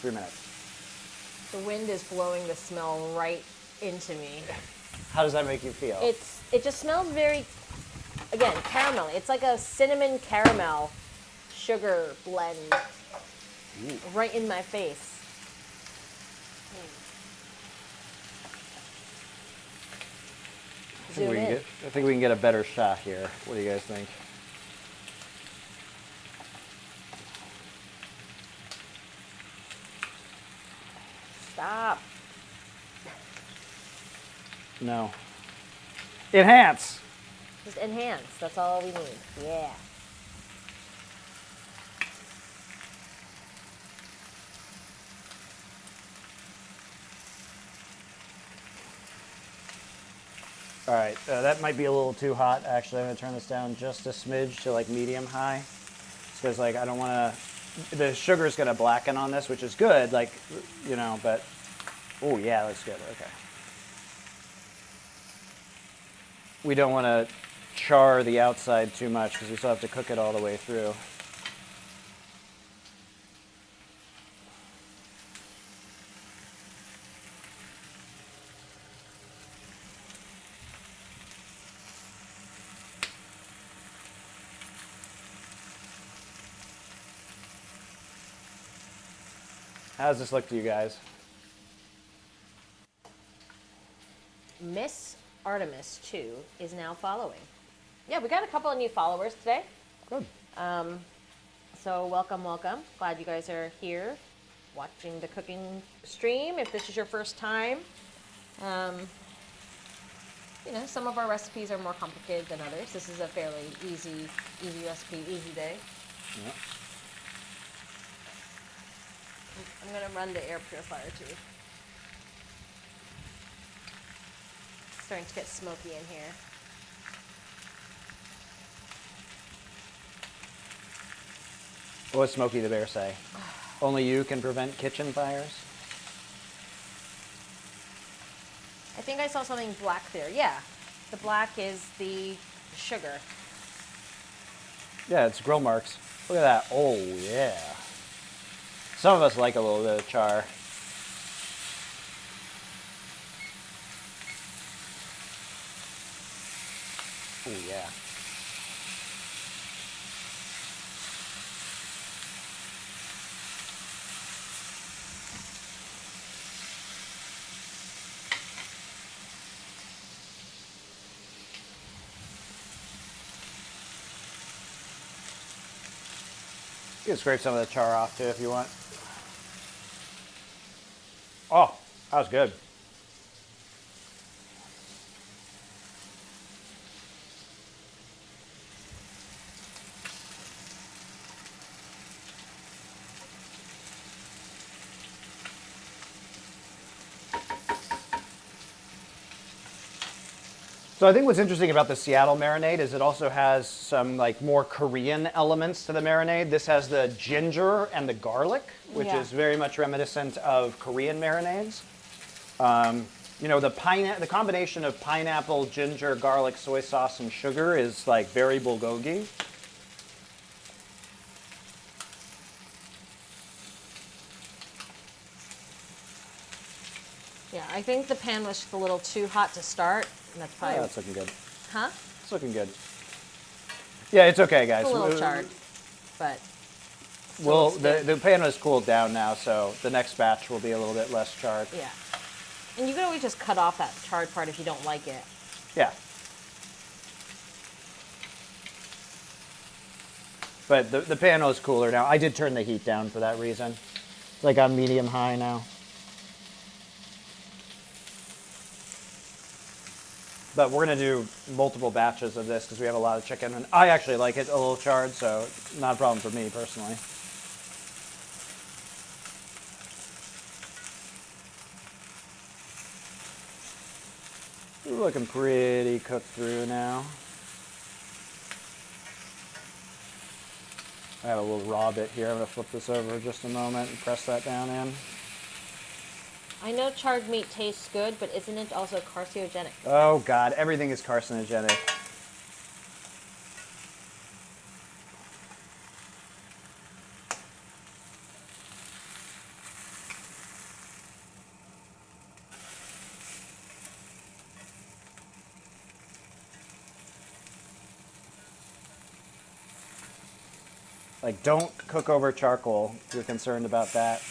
3 minutes. The wind is blowing the smell right into me. How does that make you feel? It just smells very again, caramel. It's like a cinnamon caramel sugar blend. Ooh. Right in my face. I think we can get a better shot here. What do you guys think? Stop. No. Enhance. Just enhance. That's all we need. Yeah. All right, that might be a little too hot. Actually, I'm gonna turn this down just a smidge to like medium high, because like I don't want to. The sugar's gonna blacken on this, which is good. Like, you know, but oh yeah, that's good. Okay. We don't want to char the outside too much because we still have to cook it all the way through. How does this look to you guys? Miss Artemis 2 is now following. Yeah, we got a couple of new followers today. Good. So welcome, welcome. Glad you guys are here watching the cooking stream. If this is your first time, you know, some of our recipes are more complicated than others. This is a fairly easy recipe, easy day. Yep. I'm gonna run the air purifier too. It's starting to get smoky in here. What does Smokey the Bear say? Only you can prevent kitchen fires? I think I saw something black there. Yeah, the black is the sugar. Yeah, it's grill marks. Look at that. Oh, yeah. Some of us like a little bit of char. Oh, yeah. You can scrape some of the char off too if you want. Oh, that was good. So I think what's interesting about the Seattle marinade is it also has some like more Korean elements to the marinade. This has the ginger and the garlic, which is very much reminiscent of Korean marinades. You know, the combination of pineapple, ginger, garlic, soy sauce, and sugar is like very bulgogi. Yeah, I think the pan was just a little too hot to start. And that's probably. Yeah, it's looking good. Huh? It's looking good. Yeah, it's okay, guys. It's a little charred, but. Well, the pan has cooled down now, so the next batch will be a little bit less charred. Yeah. And you can always just cut off that charred part if you don't like it. Yeah. But the pan is cooler now. I did turn the heat down for that reason. It's like on medium high now. But we're going to do multiple batches of this because we have a lot of chicken. And I actually like it a little charred, so not a problem for me personally. We're looking pretty cooked through now. I have a little raw bit here. I'm going to flip this over just a moment and press that down in. I know charred meat tastes good, but isn't it also carcinogenic? Oh, God. Everything is carcinogenic. Like, don't cook over charcoal if you're concerned about that.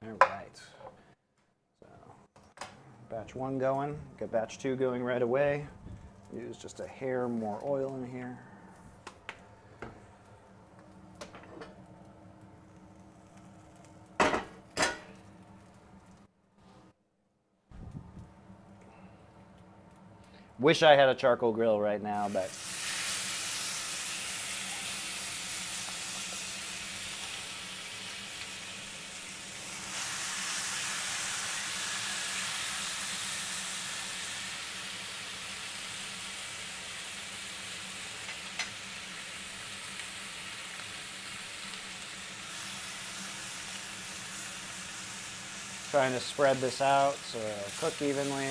All right. So, batch 1 going. Get batch 2 going right away. Use just a hair more oil in here. Wish I had a charcoal grill right now, but trying to spread this out so it'll cook evenly.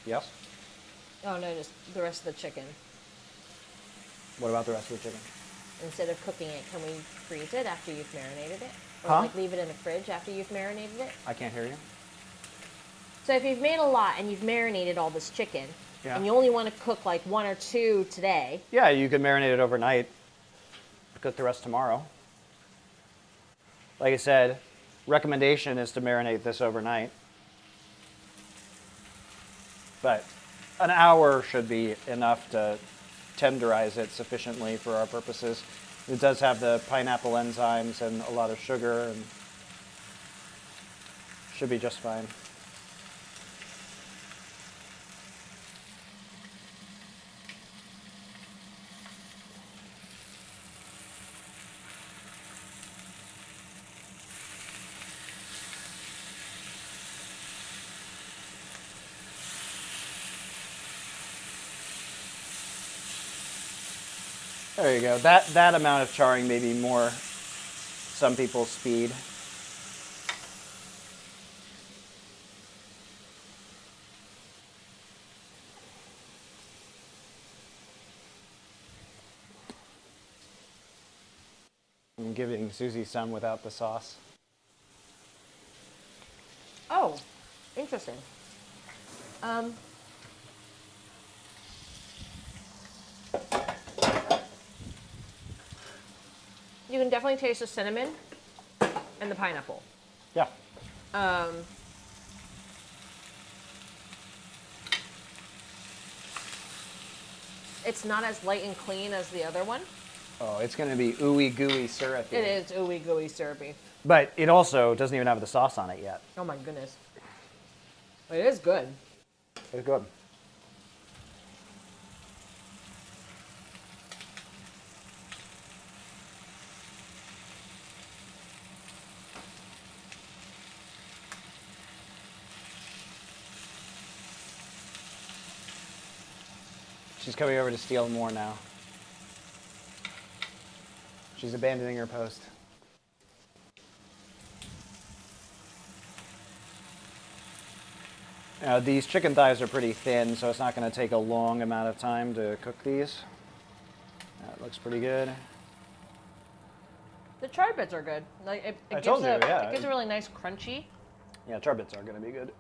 Yes? Oh no, just the rest of the chicken. What about the rest of the chicken? Instead of cooking it, can we freeze it after you've marinated it? Or Huh? like leave it in the fridge after you've marinated it? I can't hear you. So if you've made a lot and you've marinated all this chicken, Yeah. and you only want to cook like 1 or 2 today, Yeah, you could marinate it overnight. Cook the rest tomorrow. Like I said, recommendation is to marinate this overnight. But an hour should be enough to tenderize it sufficiently for our purposes. It does have the pineapple enzymes and a lot of sugar, and should be just fine. There you go. That amount of charring may be more some people's speed. I'm giving Susie some without the sauce. oh, interesting. You can definitely taste the cinnamon and the pineapple. Yeah. It's not as light and clean as the other one. Oh, it's going to be ooey gooey syrupy. It is ooey gooey syrupy. But it also doesn't even have the sauce on it yet. Oh my goodness. It is good. It's good. She's coming over to steal more now. She's abandoning her post. Now, these chicken thighs are pretty thin, so it's not going to take a long amount of time to cook these. That looks pretty good. The char bits are good. Like it I gives told you, a, yeah. It gives a really nice crunchy. Yeah, char bits are going to be good.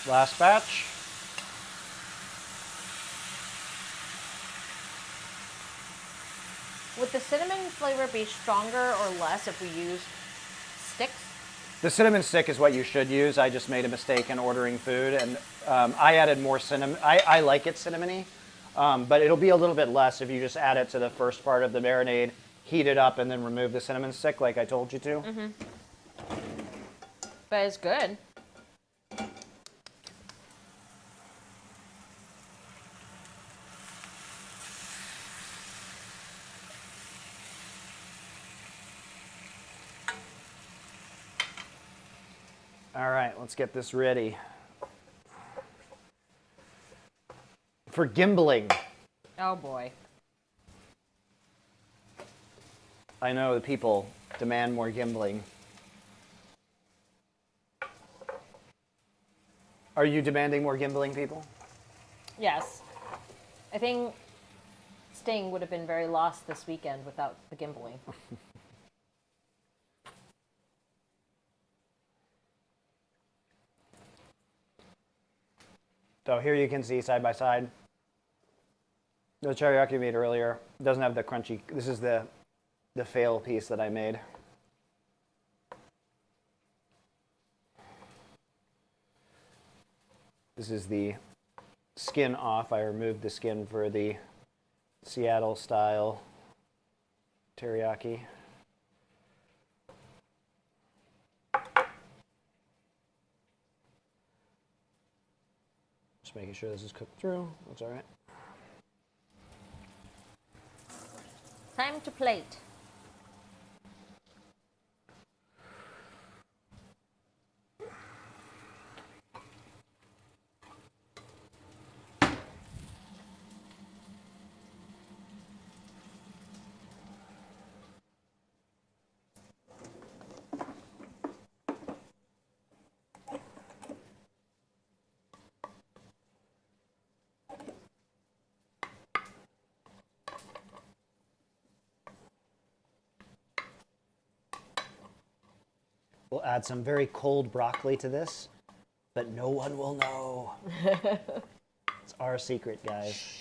Last batch. Would the cinnamon flavor be stronger or less if we used sticks? The cinnamon stick is what you should use. I just made a mistake in ordering food, and I added more cinnamon. I like it cinnamony, but it'll be a little bit less if you just add it to the first part of the marinade, heat it up, and then remove the cinnamon stick like I told you to. But it's good. All right, let's get this ready. For gimbling. Oh boy. I know the people demand more gimbling. Are you demanding more gimbling, people? Yes. I think Sting would have been very lost this weekend without the gimbaling. So here you can see side by side. The teriyaki I made earlier doesn't have the crunchy. This is the fail piece that I made. This is the skin off. I removed the skin for the Seattle style teriyaki. Just making sure this is cooked through. That's all right. Time to plate. We'll add some very cold broccoli to this, but no one will know. It's our secret, guys.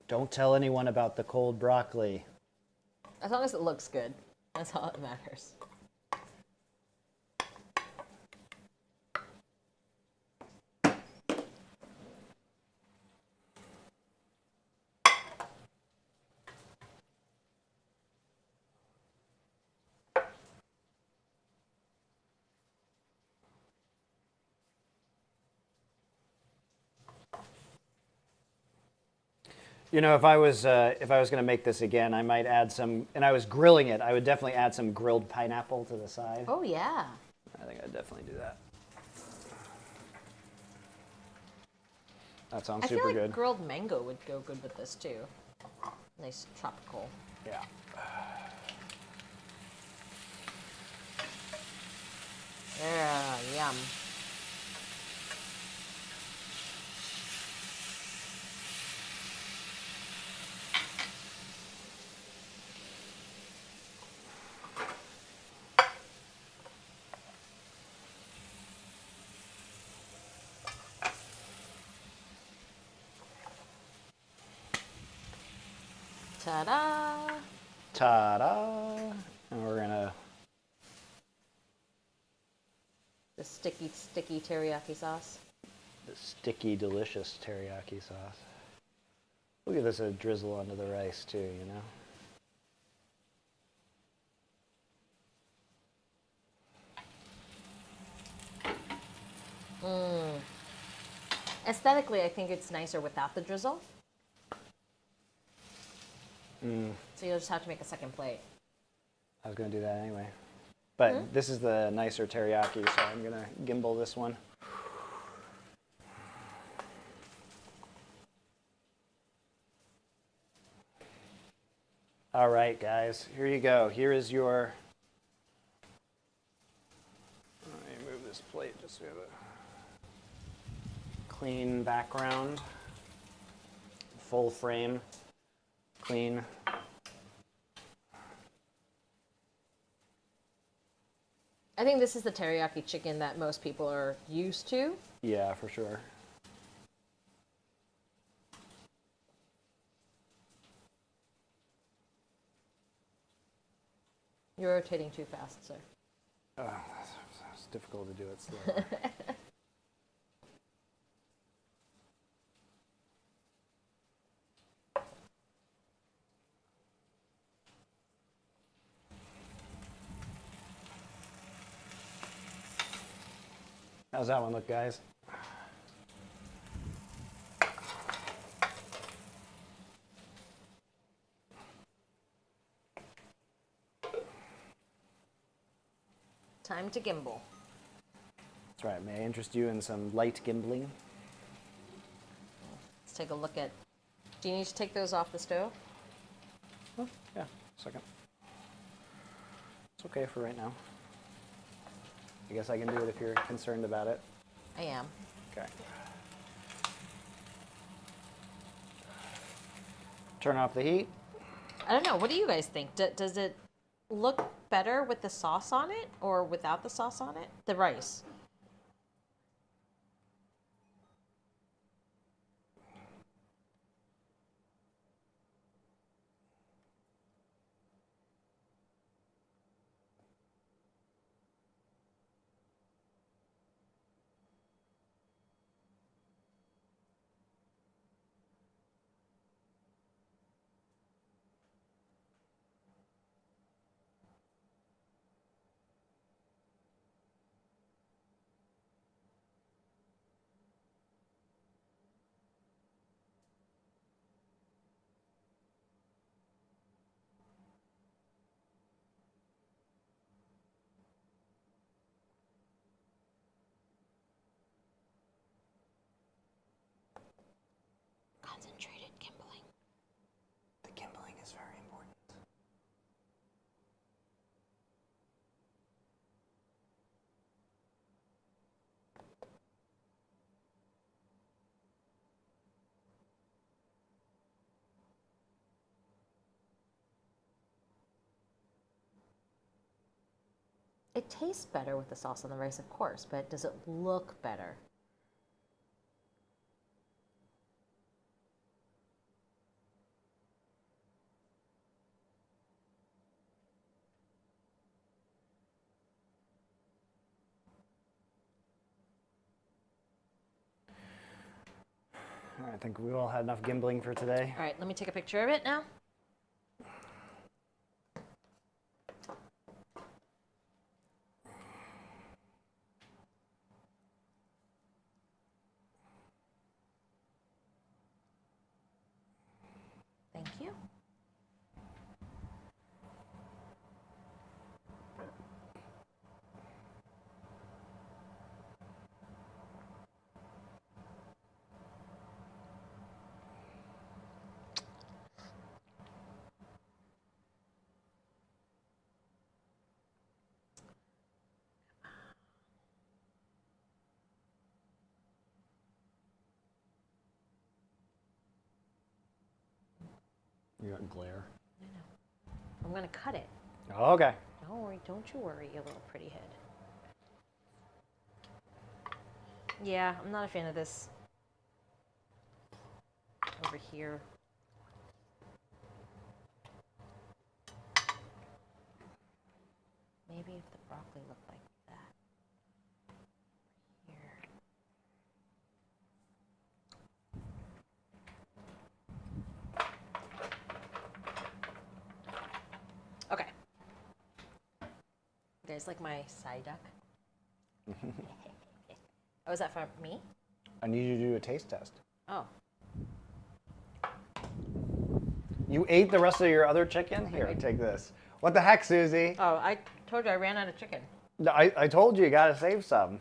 Don't tell anyone about the cold broccoli. As long as it looks good. That's all that matters. You know, if I was going to make this again, I might add some. And I was grilling it. I would definitely add some grilled pineapple to the side. Oh yeah. I think I'd definitely do that. That sounds I super feel like good. grilled mango would go good with this too. Nice tropical. Yeah. Yeah, yum. Ta-da! Ta-da! And we're gonna. The sticky, sticky teriyaki sauce. The sticky, delicious teriyaki sauce. We'll give this a drizzle onto the rice too, you know? Aesthetically, I think it's nicer without the drizzle. So you'll just have to make a second plate. I was gonna do that anyway. But this is the nicer teriyaki, so I'm gonna gimbal this one. All right, guys, here you go. Here is your. Let me move this plate just so we have a clean background, full frame, clean. I think this is the teriyaki chicken that most people are used to. Yeah, for sure. You're rotating too fast, sir. Oh, it's difficult to do it slow. How's that one look, guys? Time to gimbal. That's right. May I interest you in some light gimbling? Let's take a look at. Do you need to take those off the stove? Oh, yeah, second. It's okay for right now. I guess I can do it if you're concerned about it. I am. Okay. Turn off the heat. I don't know. What do you guys think? Does it look better with the sauce on it or without the sauce on it? The rice. Concentrated gimbling. The gimbling is very important. It tastes better with the sauce on the rice, of course, but does it look better? I think we all had enough gimbling for today. All right, let me take a picture of it now. Thank you. You got glare. I know. I'm gonna cut it. Okay. Don't you worry, you little pretty head. Yeah, I'm not a fan of this over here. Maybe if the broccoli looked like that. Here. Okay. You guys like my side duck? Oh, is that for me? I need you to do a taste test. Oh. You ate the rest of your other chicken? Here, take this. What the heck, Susie? Oh, I told you I ran out of chicken. No, I told you gotta save some.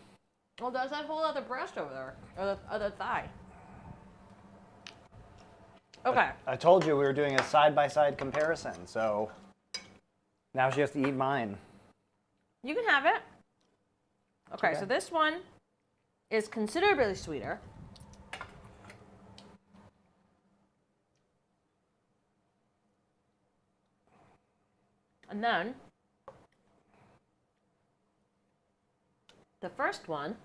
Well, there's that whole other breast over there, or the other thigh. Okay. I told you we were doing a side-by-side comparison, so now she has to eat mine. You can have it. Okay, so this one is considerably sweeter. And then the first one,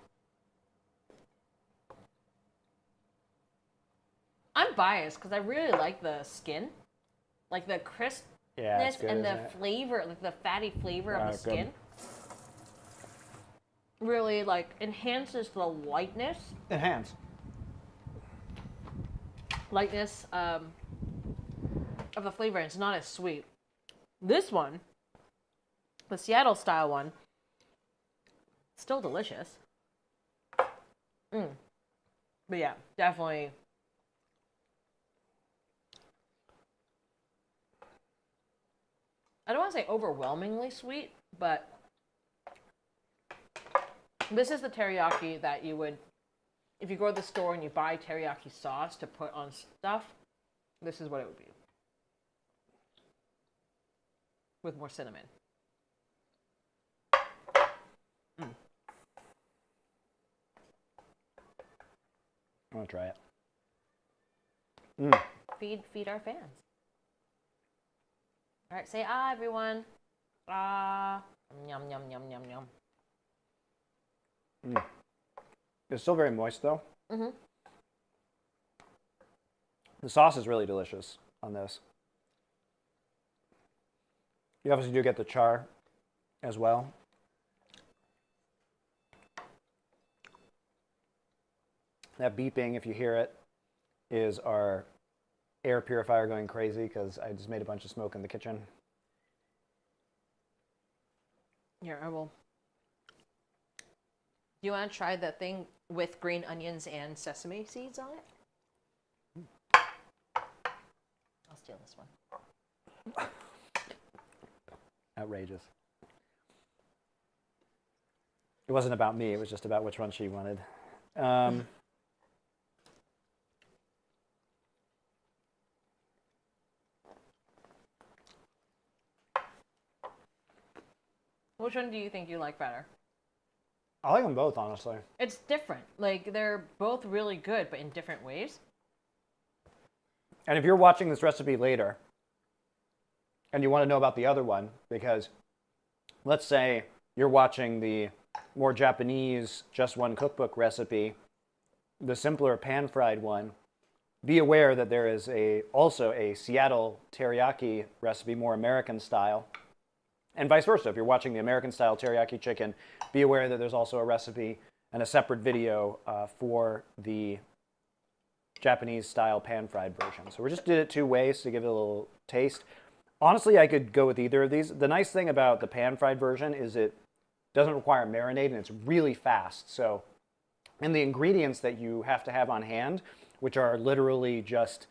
I'm biased because I really like the skin, like the crispness good, and the isn't it? flavor, like the fatty flavor of the good. skin. Really like enhances the lightness of the flavor. And it's not as sweet. This one, the Seattle style one, still delicious. But yeah, definitely. I don't want to say overwhelmingly sweet, but this is the teriyaki that you would, if you go to the store and you buy teriyaki sauce to put on stuff, this is what it would be. With more cinnamon. I'm gonna try it. Feed our fans. All right, say ah, everyone. Ah, yum yum yum yum yum. It's still very moist though. Mhm. The sauce is really delicious on this. You obviously do get the char as well. That beeping, if you hear it, is our air purifier going crazy because I just made a bunch of smoke in the kitchen. Here, I will. Do you want to try the thing with green onions and sesame seeds on it? I'll steal this one. Outrageous. It wasn't about me, it was just about which one she wanted. Which one do you think you like better? I like them both, honestly. It's different. Like, they're both really good, but in different ways. And if you're watching this recipe later, and you want to know about the other one, because let's say you're watching the more Japanese just one cookbook recipe, the simpler pan-fried one, be aware that there is also a Seattle teriyaki recipe, more American style. And vice versa, if you're watching the American style teriyaki chicken, be aware that there's also a recipe and a separate video for the Japanese style pan-fried version. So we just did it 2 ways to give it a little taste. Honestly, I could go with either of these. The nice thing about the pan-fried version is it doesn't require marinade and it's really fast. So, and the ingredients that you have to have on hand, which are literally just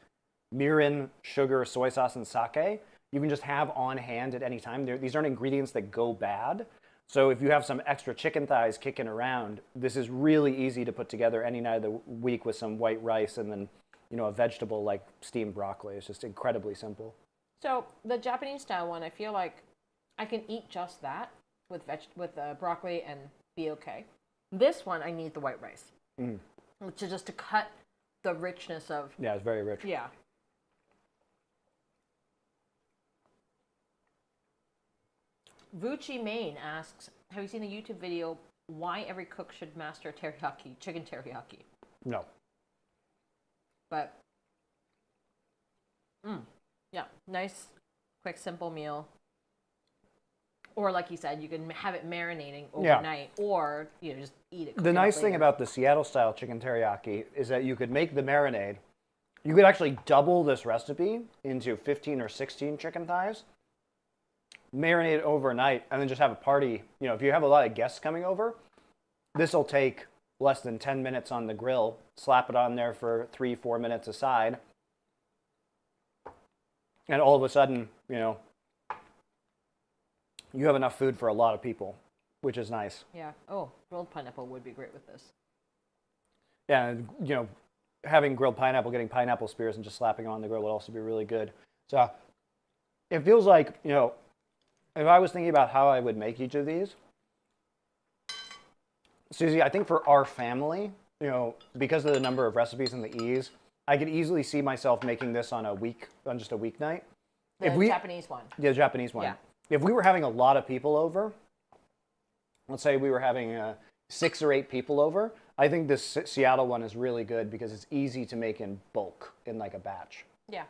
mirin, sugar, soy sauce, and sake, you can just have on hand at any time. These aren't ingredients that go bad. So if you have some extra chicken thighs kicking around, this is really easy to put together any night of the week with some white rice and then, you know, a vegetable like steamed broccoli. It's just incredibly simple. So the Japanese style one, I feel like I can eat just that with broccoli and be okay. This one, I need the white rice to cut the richness of. Yeah, it's very rich. Yeah. Vucci Main asks, have you seen the YouTube video, why every cook should master teriyaki, chicken teriyaki? No. But, yeah, nice, quick, simple meal. Or like you said, you can have it marinating overnight, or you know, just eat it. The nice thing about the Seattle style chicken teriyaki is that you could make the marinade. You could actually double this recipe into 15 or 16 chicken thighs, marinate it overnight, and then just have a party. You know, if you have a lot of guests coming over, this will take less than 10 minutes on the grill. Slap it on there for 3-4 minutes aside, and all of a sudden, you know, you have enough food for a lot of people, which is nice. Yeah. Oh, grilled pineapple would be great with this. Yeah, and, you know, having grilled pineapple, getting pineapple spears and just slapping them on the grill would also be really good. So it feels like, you know, if I was thinking about how I would make each of these, Susie, I think for our family, you know, because of the number of recipes and the ease, I could easily see myself making this on just a weeknight. Japanese one. Yeah, the Japanese one. Yeah. If we were having a lot of people over, let's say we were having 6 or 8 people over, I think this Seattle one is really good because it's easy to make in bulk, in like a batch. Yeah.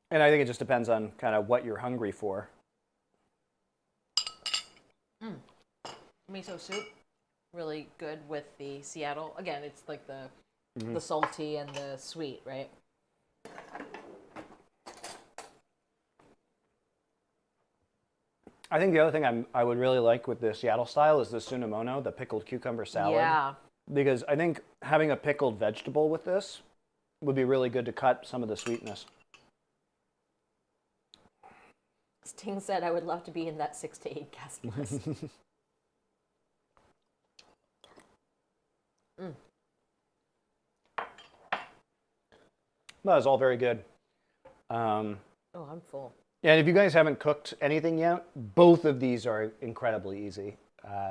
And I think it just depends on kind of what you're hungry for. Miso soup, really good with the Seattle. Again, it's like the salty and the sweet, right? I think the other thing I would really like with the Seattle style is the tsunamono, the pickled cucumber salad. Yeah. Because I think having a pickled vegetable with this would be really good to cut some of the sweetness. Sting said, I would love to be in that 6 to 8 guest list. That is all very good. Oh, I'm full. And if you guys haven't cooked anything yet, both of these are incredibly easy.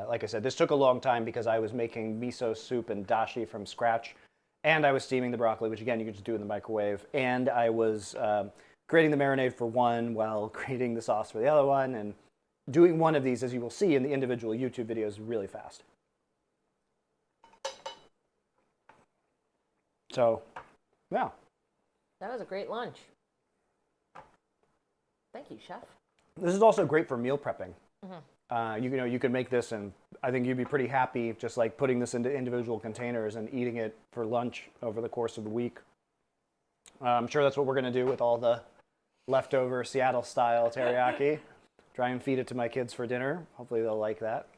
Like I said, this took a long time because I was making miso soup and dashi from scratch, and I was steaming the broccoli, which again you can just do in the microwave, and I was creating the marinade for one while creating the sauce for the other one, and doing one of these, as you will see in the individual YouTube videos, really fast. So, yeah. That was a great lunch. Thank you, chef. This is also great for meal prepping. You can make this, and I think you'd be pretty happy just like putting this into individual containers and eating it for lunch over the course of the week. I'm sure that's what we're going to do with all the leftover Seattle-style teriyaki. Try and feed it to my kids for dinner. Hopefully they'll like that.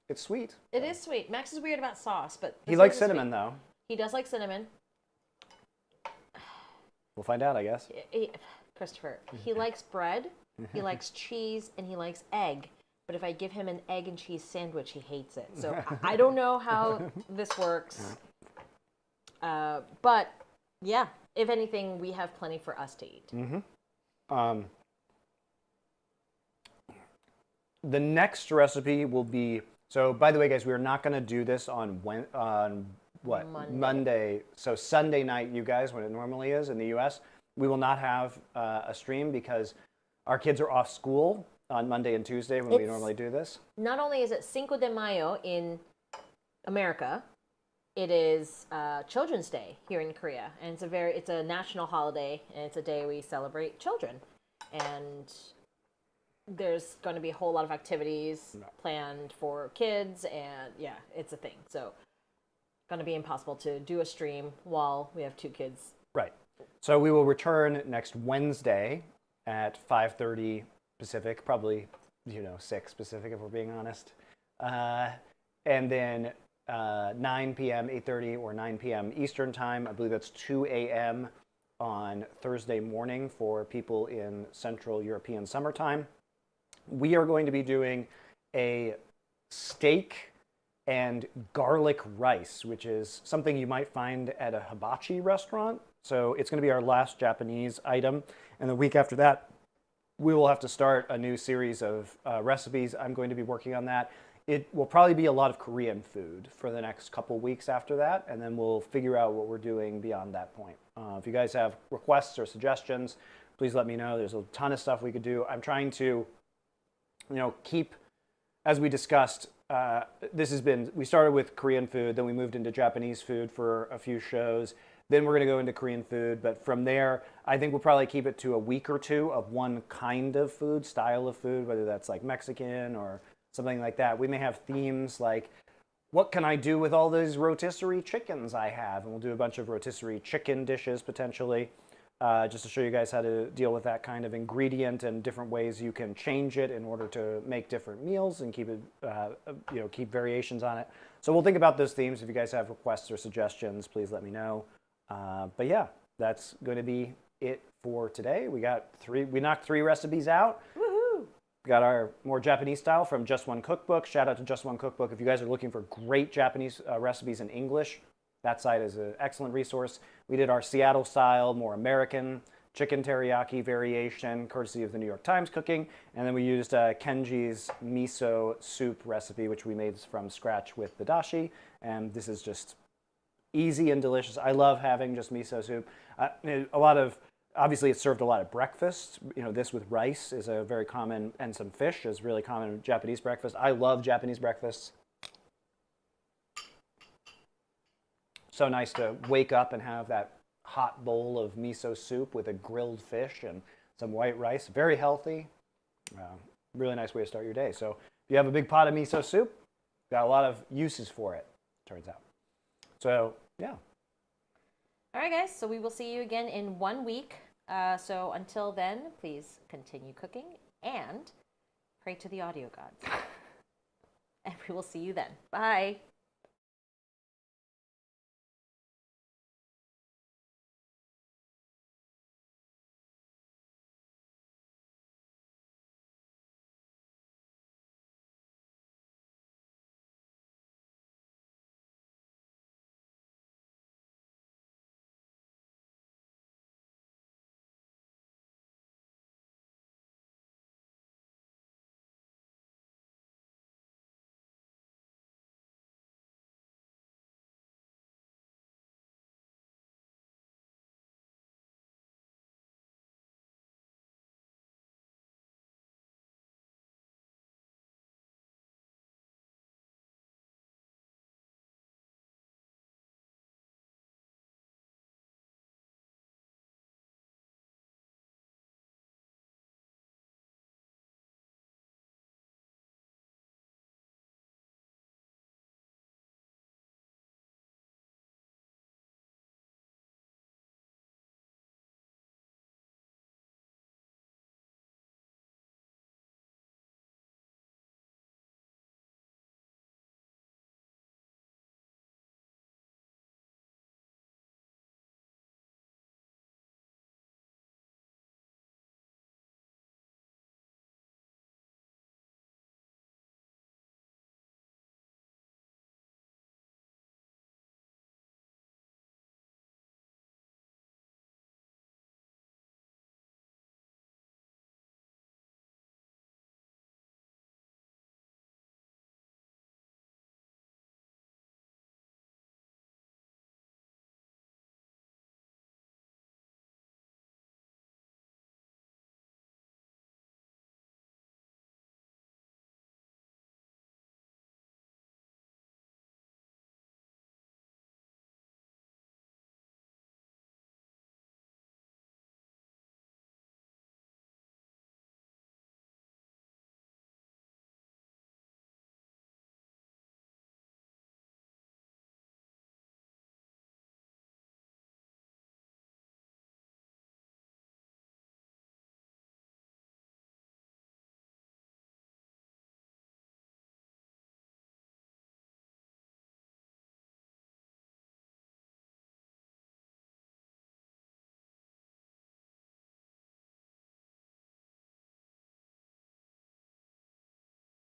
It's sweet. It is sweet. Max is weird about sauce, but he likes cinnamon, though. He does like cinnamon. We'll find out, I guess. Christopher, he likes bread, he likes cheese, and he likes egg. But if I give him an egg and cheese sandwich, he hates it. So I don't know how this works. But yeah, if anything, we have plenty for us to eat. The next recipe will be, so by the way, guys, we're not going to do this on Monday. So Sunday night, you guys, when it normally is in the US, we will not have a stream because our kids are off school on Monday and Tuesday when we normally do this. Not only is it Cinco de Mayo in America, it is Children's Day here in Korea, and it's a national holiday, and it's a day we celebrate children, and there's going to be a whole lot of activities planned for kids, and yeah, it's a thing. So it's going to be impossible to do a stream while we have two kids. Right. So we will return next Wednesday at 5:30 Pacific, probably 6 Pacific if we're being honest, and then 9 p.m., 8:30 or 9 p.m. Eastern time. I believe that's 2 a.m. on Thursday morning for people in Central European summertime. We are going to be doing a steak and garlic rice, which is something you might find at a hibachi restaurant. So it's going to be our last Japanese item. And the week after that, we will have to start a new series of recipes. I'm going to be working on that. It will probably be a lot of Korean food for the next couple weeks after that, and then we'll figure out what we're doing beyond that point. If you guys have requests or suggestions, please let me know. There's a ton of stuff we could do. I'm trying to, keep, as we discussed, we started with Korean food, then we moved into Japanese food for a few shows. Then we're going to go into Korean food, but from there, I think we'll probably keep it to a week or two of one kind of food, style of food, whether that's like Mexican or something like that. We may have themes like, what can I do with all those rotisserie chickens I have? And we'll do a bunch of rotisserie chicken dishes potentially, just to show you guys how to deal with that kind of ingredient and different ways you can change it in order to make different meals and keep it, keep variations on it. So we'll think about those themes. If you guys have requests or suggestions, please let me know. But yeah, that's going to be it for today. We knocked 3 recipes out. Woohoo! We got our more Japanese style from Just One Cookbook. Shout out to Just One Cookbook. If you guys are looking for great Japanese recipes in English, that site is an excellent resource. We did our Seattle style, more American chicken teriyaki variation, courtesy of the New York Times Cooking. And then we used Kenji's miso soup recipe, which we made from scratch with the dashi. And this is just easy and delicious. I love having just miso soup. Obviously it's served a lot of breakfast. This with rice is a very common, and some fish is really common Japanese breakfast. I love Japanese breakfasts. So nice to wake up and have that hot bowl of miso soup with a grilled fish and some white rice. Very healthy. Really nice way to start your day. So if you have a big pot of miso soup, got a lot of uses for it, turns out. So, yeah. All right, guys. So we will see you again in 1 week. So until then, please continue cooking and pray to the audio gods. And we will see you then. Bye.